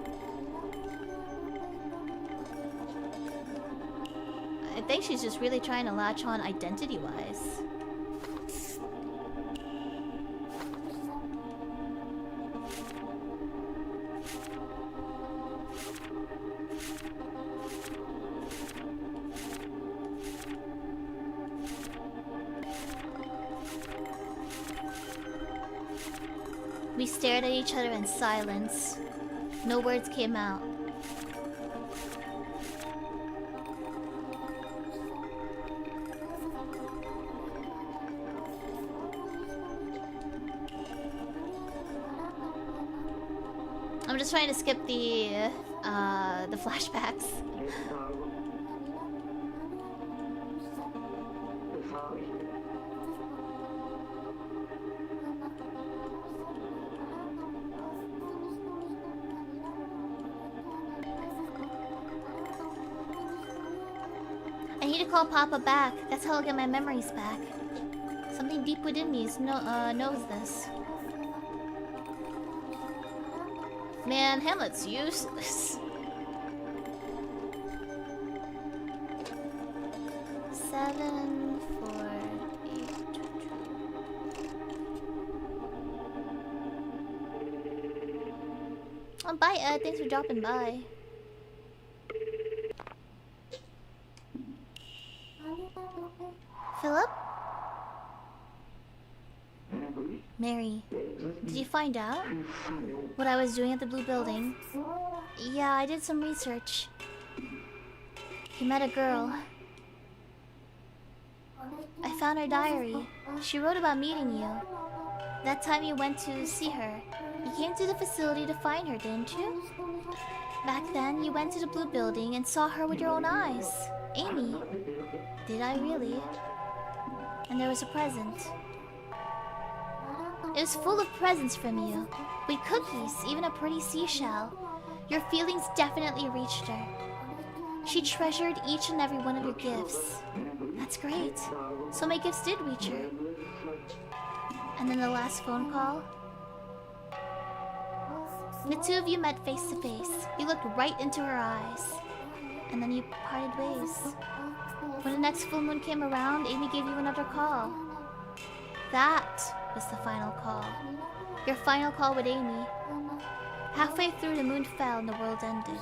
I think she's just really trying to latch on identity-wise. We stared at each other in silence. No words came out. I'm just trying to skip the flashbacks. I need to call Papa back. That's how I'll get my memories back. Something deep within me knows this. Man, Hamlet's useless. 7, 4, 8, 2. Oh, bye, Ed. Thanks for dropping by. Philip? Mary, did you find out what I was doing at the Blue Building? Yeah, I did some research. You met a girl. I found her diary. She wrote about meeting you. That time you went to see her. You came to the facility to find her, didn't you? Back then, you went to the Blue Building and saw her with your own eyes. Amy. Did I really? And there was a present. It was full of presents from you. With cookies, even a pretty seashell. Your feelings definitely reached her. She treasured each and every one of your gifts. That's great. So my gifts did reach her. And then the last phone call. The two of you met face to face. You looked right into her eyes. And then you parted ways. When the next full moon came around, Amy gave you another call. That was the final call. Your final call with Amy. Halfway through, the moon fell and the world ended.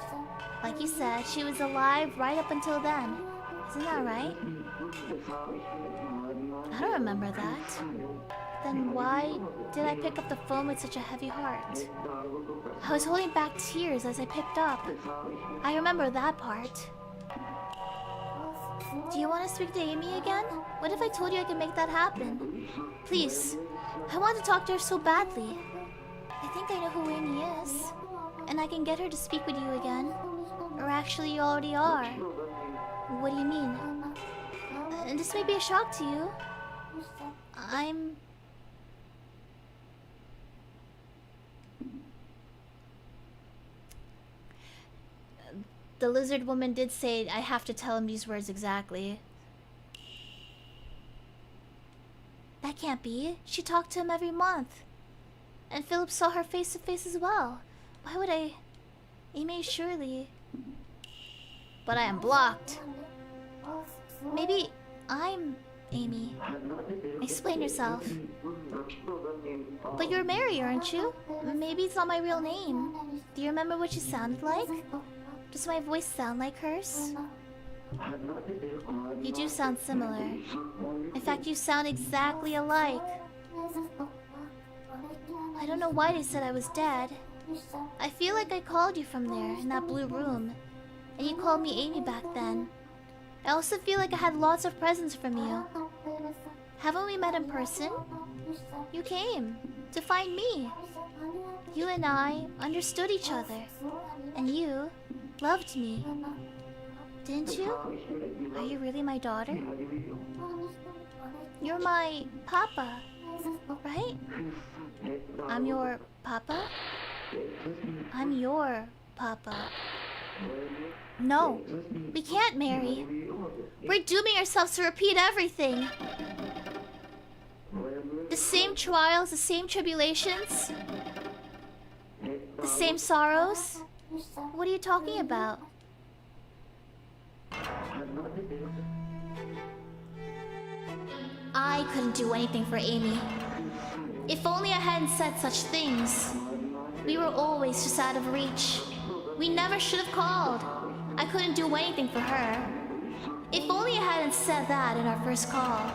Like you said, she was alive right up until then. Isn't that right? I don't remember that. Then why did I pick up the phone with such a heavy heart? I was holding back tears as I picked up. I remember that part. Do you want to speak to Amy again? What if I told you I could make that happen? Please. I want to talk to her so badly. I think I know who Amy is. And I can get her to speak with you again. Or actually, you already are. What do you mean? And this may be a shock to you. The lizard woman did say I have to tell him these words exactly. That can't be. She talked to him every month. And Philip saw her face to face as well. Why would I... Amy, surely... But I am blocked. Maybe I'm Amy. Explain yourself. But you're Mary, aren't you? Maybe it's not my real name. Do you remember what you sounded like? Does my voice sound like hers? You do sound similar. In fact, you sound exactly alike. I don't know why they said I was dead. I feel like I called you from there, in that blue room. And you called me Amy back then. I also feel like I had lots of presents from you. Haven't we met in person? You came to find me. You and I understood each other. And you loved me. Didn't you? Are you really my daughter? You're my papa, right? I'm your papa? I'm your papa. No, we can't marry. We're dooming ourselves to repeat everything. The same trials, the same tribulations, the same sorrows. What are you talking about? I couldn't do anything for Amy. If only I hadn't said such things. We were always just out of reach. We never should have called. I couldn't do anything for her. If only I hadn't said that in our first call,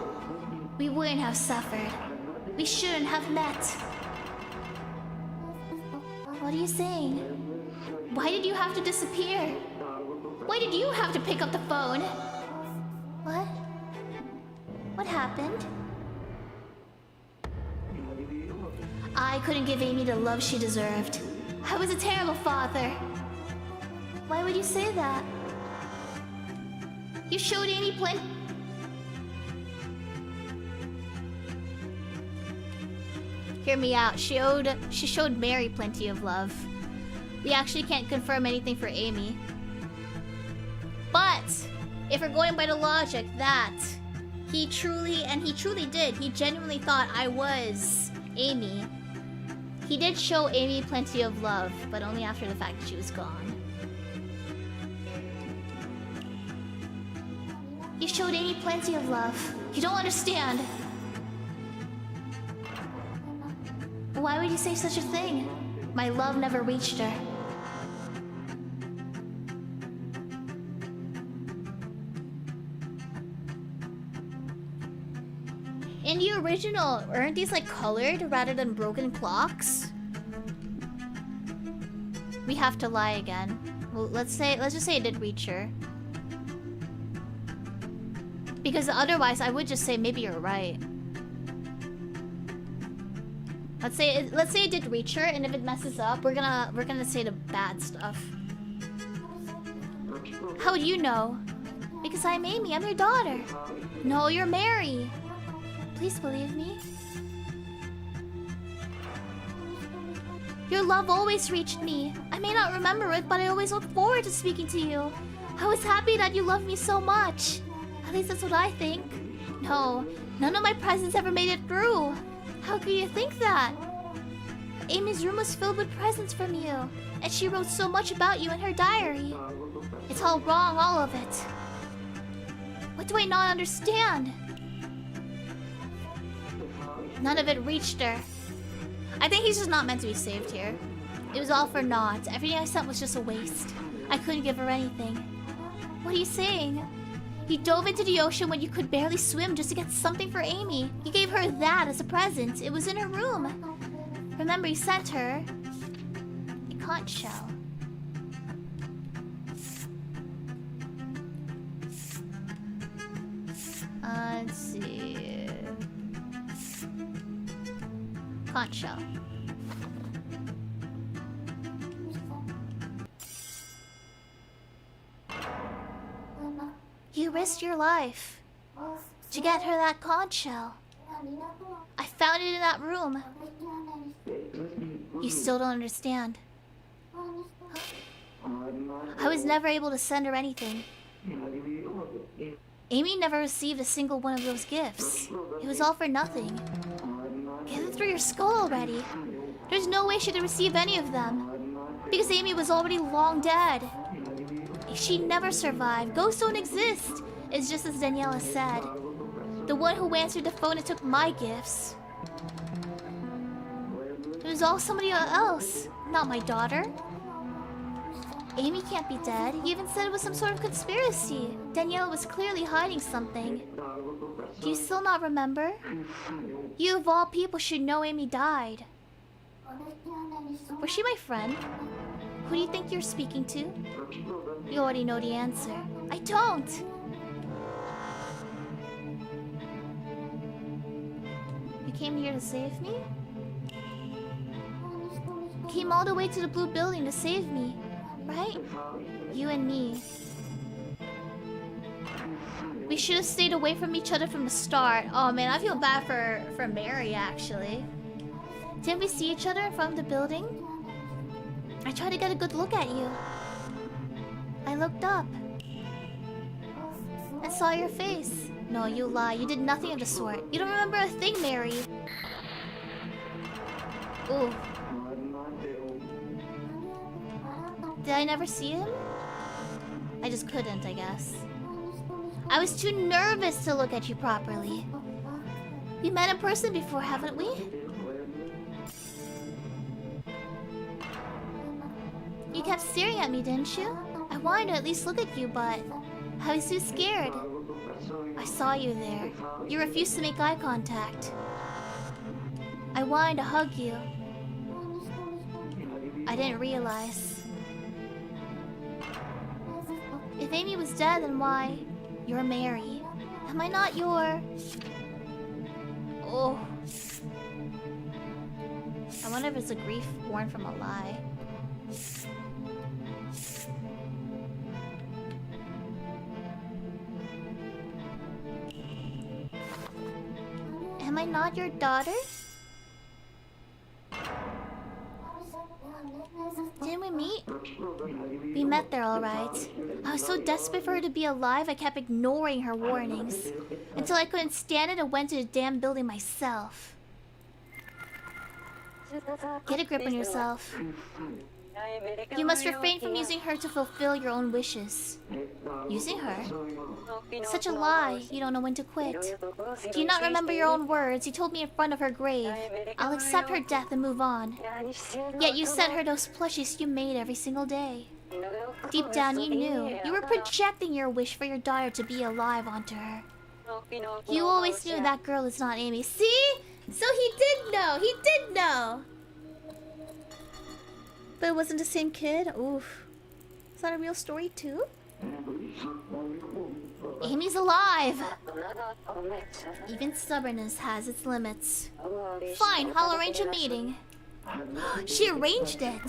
we wouldn't have suffered. We shouldn't have met. What are you saying? Why did you have to disappear? Why did you have to pick up the phone? What? What happened? I couldn't give Amy the love she deserved. I was a terrible father. Why would you say that? You showed Amy plenty. Hear me out. She showed Mary plenty of love. We actually can't confirm anything for Amy. But if we're going by the logic that he truly did, he genuinely thought I was Amy. He did show Amy plenty of love, but only after the fact that she was gone. You showed Amy plenty of love. You don't understand. Why would you say such a thing? My love never reached her. In the original, aren't these like colored rather than broken clocks? We have to lie again. Well, let's just say it did reach her. Because otherwise, I would just say maybe you're right. Let's say it did reach her, and if it messes up, we're gonna say the bad stuff. How would you know? Because I'm Amy. I'm your daughter. No, you're Mary. Please believe me. Your love always reached me. I may not remember it, but I always look forward to speaking to you. I was happy that you loved me so much. At least that's what I think. No, none of my presents ever made it through. How could you think that? Amy's room was filled with presents from you, and she wrote so much about you in her diary. It's all wrong, all of it. What do I not understand? None of it reached her. I think he's just not meant to be saved here. It was all for naught. Everything I sent was just a waste. I couldn't give her anything. What are you saying? You dove into the ocean when you could barely swim just to get something for Amy. You gave her that as a present. It was in her room. Remember, you sent her a conch shell. Let's see. Conch shell. You risked your life to get her that conch shell. I found it in that room. You still don't understand. I was never able to send her anything. Amy never received a single one of those gifts. It was all for nothing. Get it through your skull already. There's no way she could receive any of them. Because Amy was already long dead. If she never survived, ghosts don't exist. It's just as Daniela said. The one who answered the phone and took my gifts. It was all somebody else, not my daughter. Amy can't be dead. You even said it was some sort of conspiracy. Daniela was clearly hiding something. Do you still not remember? You of all people should know Amy died. Was she my friend? Who do you think you're speaking to? You already know the answer. I don't! You came here to save me? You came all the way to the blue building to save me, right? You and me. We should have stayed away from each other from the start. Oh man, I feel bad for Mary actually. Didn't we see each other in front of the building? I tried to get a good look at you. I looked up and saw your face. No, you lie. You did nothing of the sort. You don't remember a thing, Mary. Ooh. Did I never see him? I just couldn't, I guess. I was too nervous to look at you properly. We met in person before, haven't we? You kept staring at me, didn't you? I wanted to at least look at you, but I was too scared. I saw you there. You refused to make eye contact. I wanted to hug you. I didn't realize. If Amy was dead, then why? You're Mary. Am I not your... Oh. I wonder if it's a grief born from a lie. Am I not your daughter? Didn't we meet? We met there, alright. I was so desperate for her to be alive, I kept ignoring her warnings. Until I couldn't stand it and went to the damn building myself. Get a grip on yourself. You must refrain from using her to fulfill your own wishes. Using her? Such a lie. You don't know when to quit. Do you not remember your own words? You told me in front of her grave. I'll accept her death and move on. Yet you sent her those plushies you made every single day. Deep down you knew. You were projecting your wish for your daughter to be alive onto her. You always knew that girl is not Amy. See? So he did know. He did know. But it wasn't the same kid? Oof. Is that a real story too? Amy's alive! Even stubbornness has its limits. Fine, I'll arrange a meeting. She arranged it!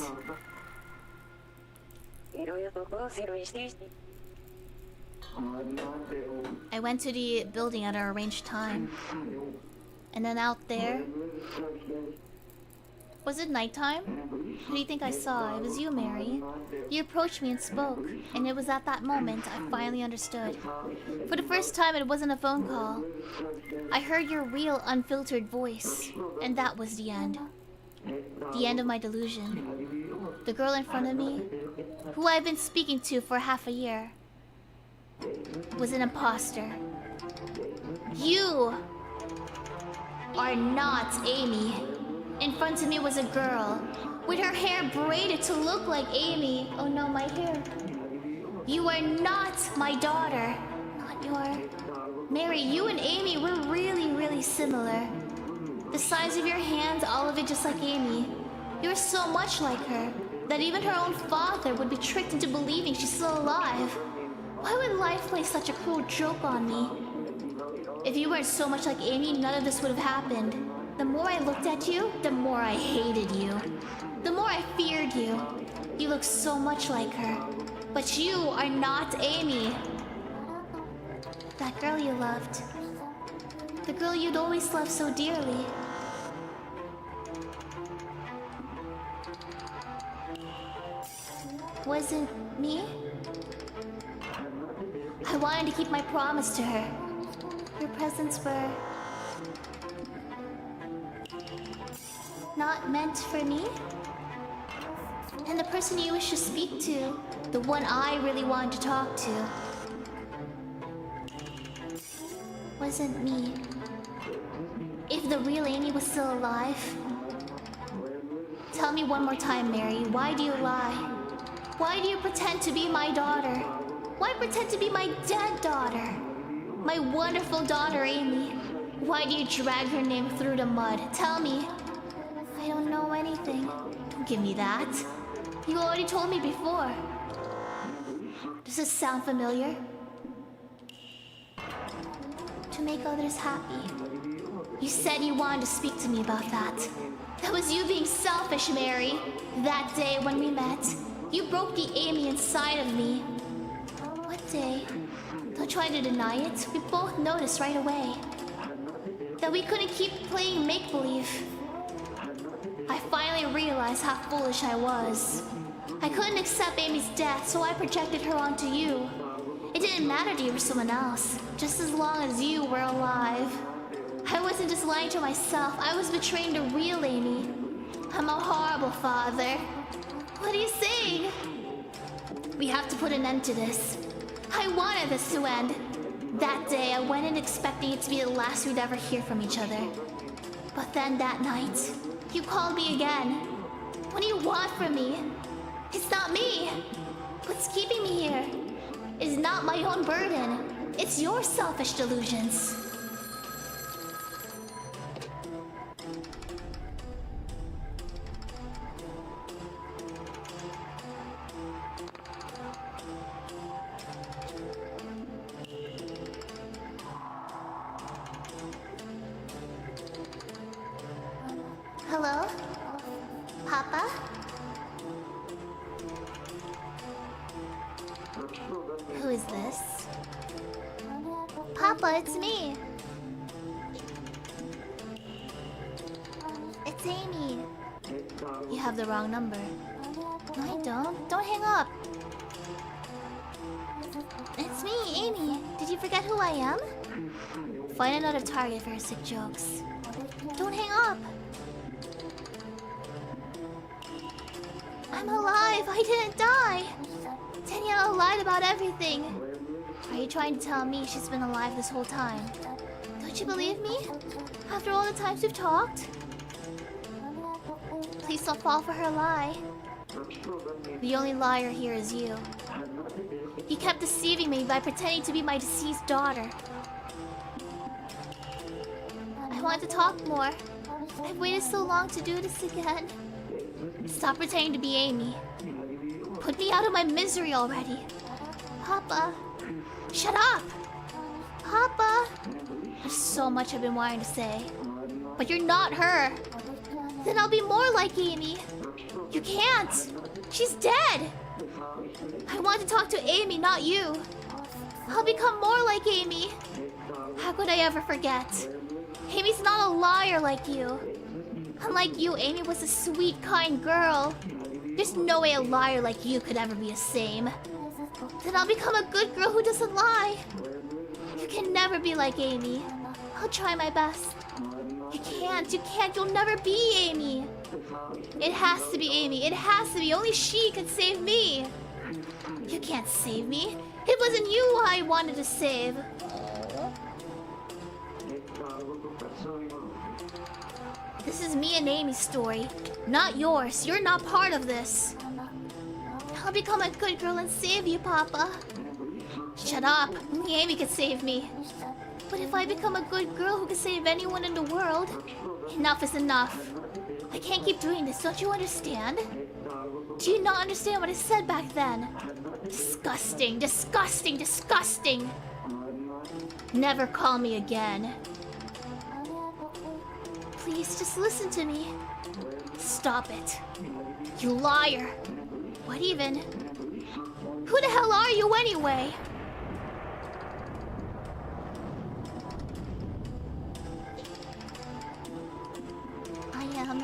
I went to the building at our arranged time. And then out there... Was it nighttime? Who do you think I saw? It was you, Mary. You approached me and spoke, and it was at that moment I finally understood. For the first time, it wasn't a phone call. I heard your real, unfiltered voice, and that was the end. The end of my delusion. The girl in front of me, who I've been speaking to for half a year, was an imposter. You are not Amy. In front of me was a girl, with her hair braided to look like Amy. Oh no, my hair. You are not my daughter. Not your... Mary, you and Amy were really, really similar. The size of your hands, all of it just like Amy. You're so much like her, that even her own father would be tricked into believing she's still alive. Why would life play such a cruel joke on me? If you weren't so much like Amy, none of this would have happened. The more I looked at you, the more I hated you. The more I feared you. You look so much like her. But you are not Amy. That girl you loved. The girl you'd always loved so dearly. Wasn't me? I wanted to keep my promise to her. Your presents were... not meant for me? And the person you wish to speak to, the one I really wanted to talk to, wasn't me. If the real Amy was still alive... Tell me one more time, Mary, why do you lie? Why do you pretend to be my daughter? Why pretend to be my dead daughter? My wonderful daughter, Amy. Why do you drag her name through the mud? Tell me. I I don't know anything. Don't give me that. You already told me before. Does this sound familiar? To make others happy. You said you wanted to speak to me about that. That was you being selfish, Mary. That day when we met, you broke the Amy inside of me. What day? Don't try to deny it. We both noticed right away that we couldn't keep playing make-believe. I finally realized how foolish I was. I couldn't accept Amy's death, so I projected her onto you. It didn't matter to you or someone else, just as long as you were alive. I wasn't just lying to myself, I was betraying the real Amy. I'm a horrible father. What are you saying? We have to put an end to this. I wanted this to end. That day, I went in expecting it to be the last we'd ever hear from each other. But then that night, you called me again. What do you want from me? It's not me. What's keeping me here is not my own burden. It's your selfish delusions. Hello? Papa? Who is this? Papa, it's me. It's Amy. You have the wrong number. No, I don't. Don't hang up. It's me, Amy. Did you forget who I am? Find another target for your sick jokes. Don't hang up. I'm alive. I didn't die. Daniela lied about everything. Are you trying to tell me she's been alive this whole time? Don't you believe me? After all the times we've talked? Please don't fall for her lie. The only liar here is you. You kept deceiving me by pretending to be my deceased daughter. I want to talk more. I've waited so long to do this again. Stop pretending to be Amy. Put me out of my misery already. Papa. Shut up! Papa! There's so much I've been wanting to say. But you're not her. Then I'll be more like Amy. You can't. She's dead. I want to talk to Amy, not you. I'll become more like Amy. How could I ever forget? Amy's not a liar like you. Unlike you, Amy was a sweet, kind girl. There's no way a liar like you could ever be the same. Then I'll become a good girl who doesn't lie. You can never be like Amy. I'll try my best. You can't, you'll never be Amy. It has to be Amy, it has to be. Only she can save me. You can't save me. It wasn't you I wanted to save. This is me and Amy's story, not yours. You're not part of this. I'll become a good girl and save you, Papa. Shut up. Only Amy can save me. But if I become a good girl who can save anyone in the world, enough is enough. I can't keep doing this, don't you understand? Do you not understand what I said back then? Disgusting, disgusting, disgusting. Never call me again. Please, just listen to me. Stop it. You liar. What even? Who the hell are you anyway? I am...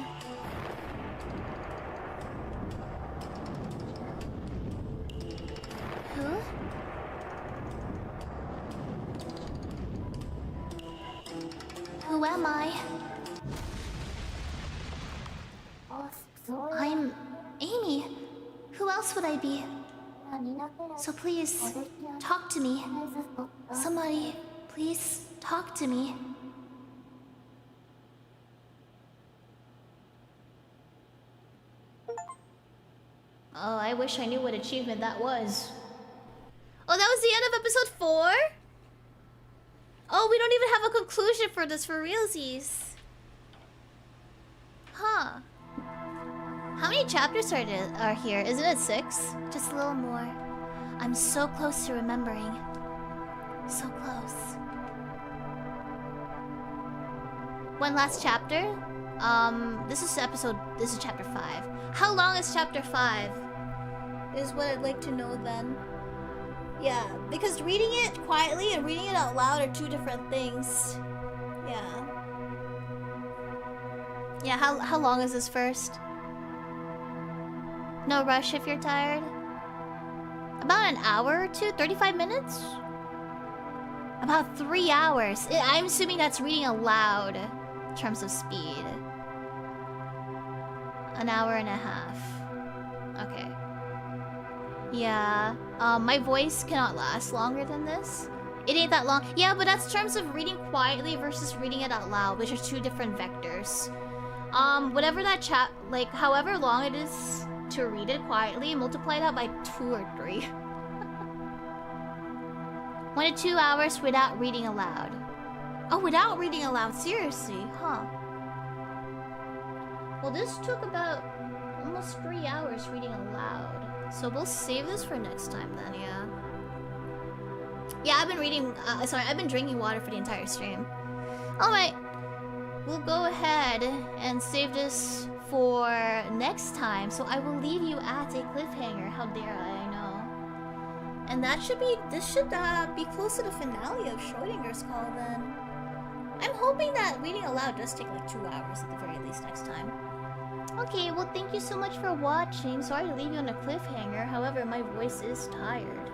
Who? Who am I? I'm Amy. Who else would I be? So please, talk to me. Somebody, please talk to me. Oh, I wish I knew what achievement that was. Oh, that was the end of episode 4? Oh, we don't even have a conclusion for this for realsies. Huh. How many chapters are here? Isn't it 6? Just a little more. I'm so close to remembering. So close. One last chapter? This is chapter 5. How long is chapter 5? Is what I'd like to know then. Yeah, because reading it quietly and reading it out loud are two different things. Yeah. Yeah, how long is this first? No rush if you're tired. About an hour or two? 35 minutes? About 3 hours. I'm assuming that's reading aloud in terms of speed. An hour and a half. Okay. Yeah. My voice cannot last longer than this. It ain't that long. Yeah, but that's in terms of reading quietly versus reading it out loud, which are two different vectors. Whatever that however long it is to read it quietly, multiply that by 2 or 3. 1 to 2 hours without reading aloud. Oh, without reading aloud, seriously, huh? Well, this took about almost 3 hours reading aloud. So we'll save this for next time then, yeah. Yeah, I've been drinking water for the entire stream. Alright. We'll go ahead and save this for next time. So I will leave you at a cliffhanger. How dare I know. And this should be close to the finale of Schrödinger's Call then. I'm hoping that reading aloud does take like 2 hours at the very least next time. Okay, well thank you so much for watching. Sorry to leave you on a cliffhanger. However, my voice is tired.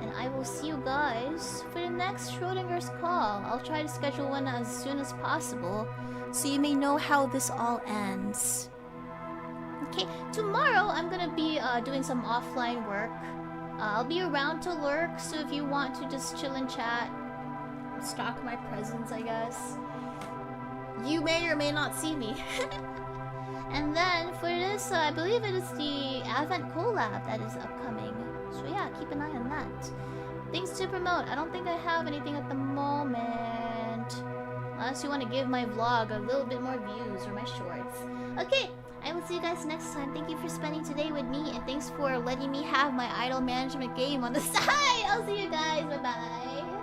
And I will see you guys for the next Schrödinger's Call. I'll try to schedule one as soon as possible, so you may know how this all ends. Okay, tomorrow I'm gonna be doing some offline work. I'll be around to lurk, so if you want to just chill and chat, stalk my presence, I guess. You may or may not see me. And then for this, I believe it is the Advent collab that is upcoming. So yeah, keep an eye on that. Things to promote. I don't think I have anything at the moment. Unless you want to give my vlog a little bit more views or my shorts. Okay, I will see you guys next time. Thank you for spending today with me, and thanks for letting me have my idle management game on the side. I'll see you guys. Bye-bye.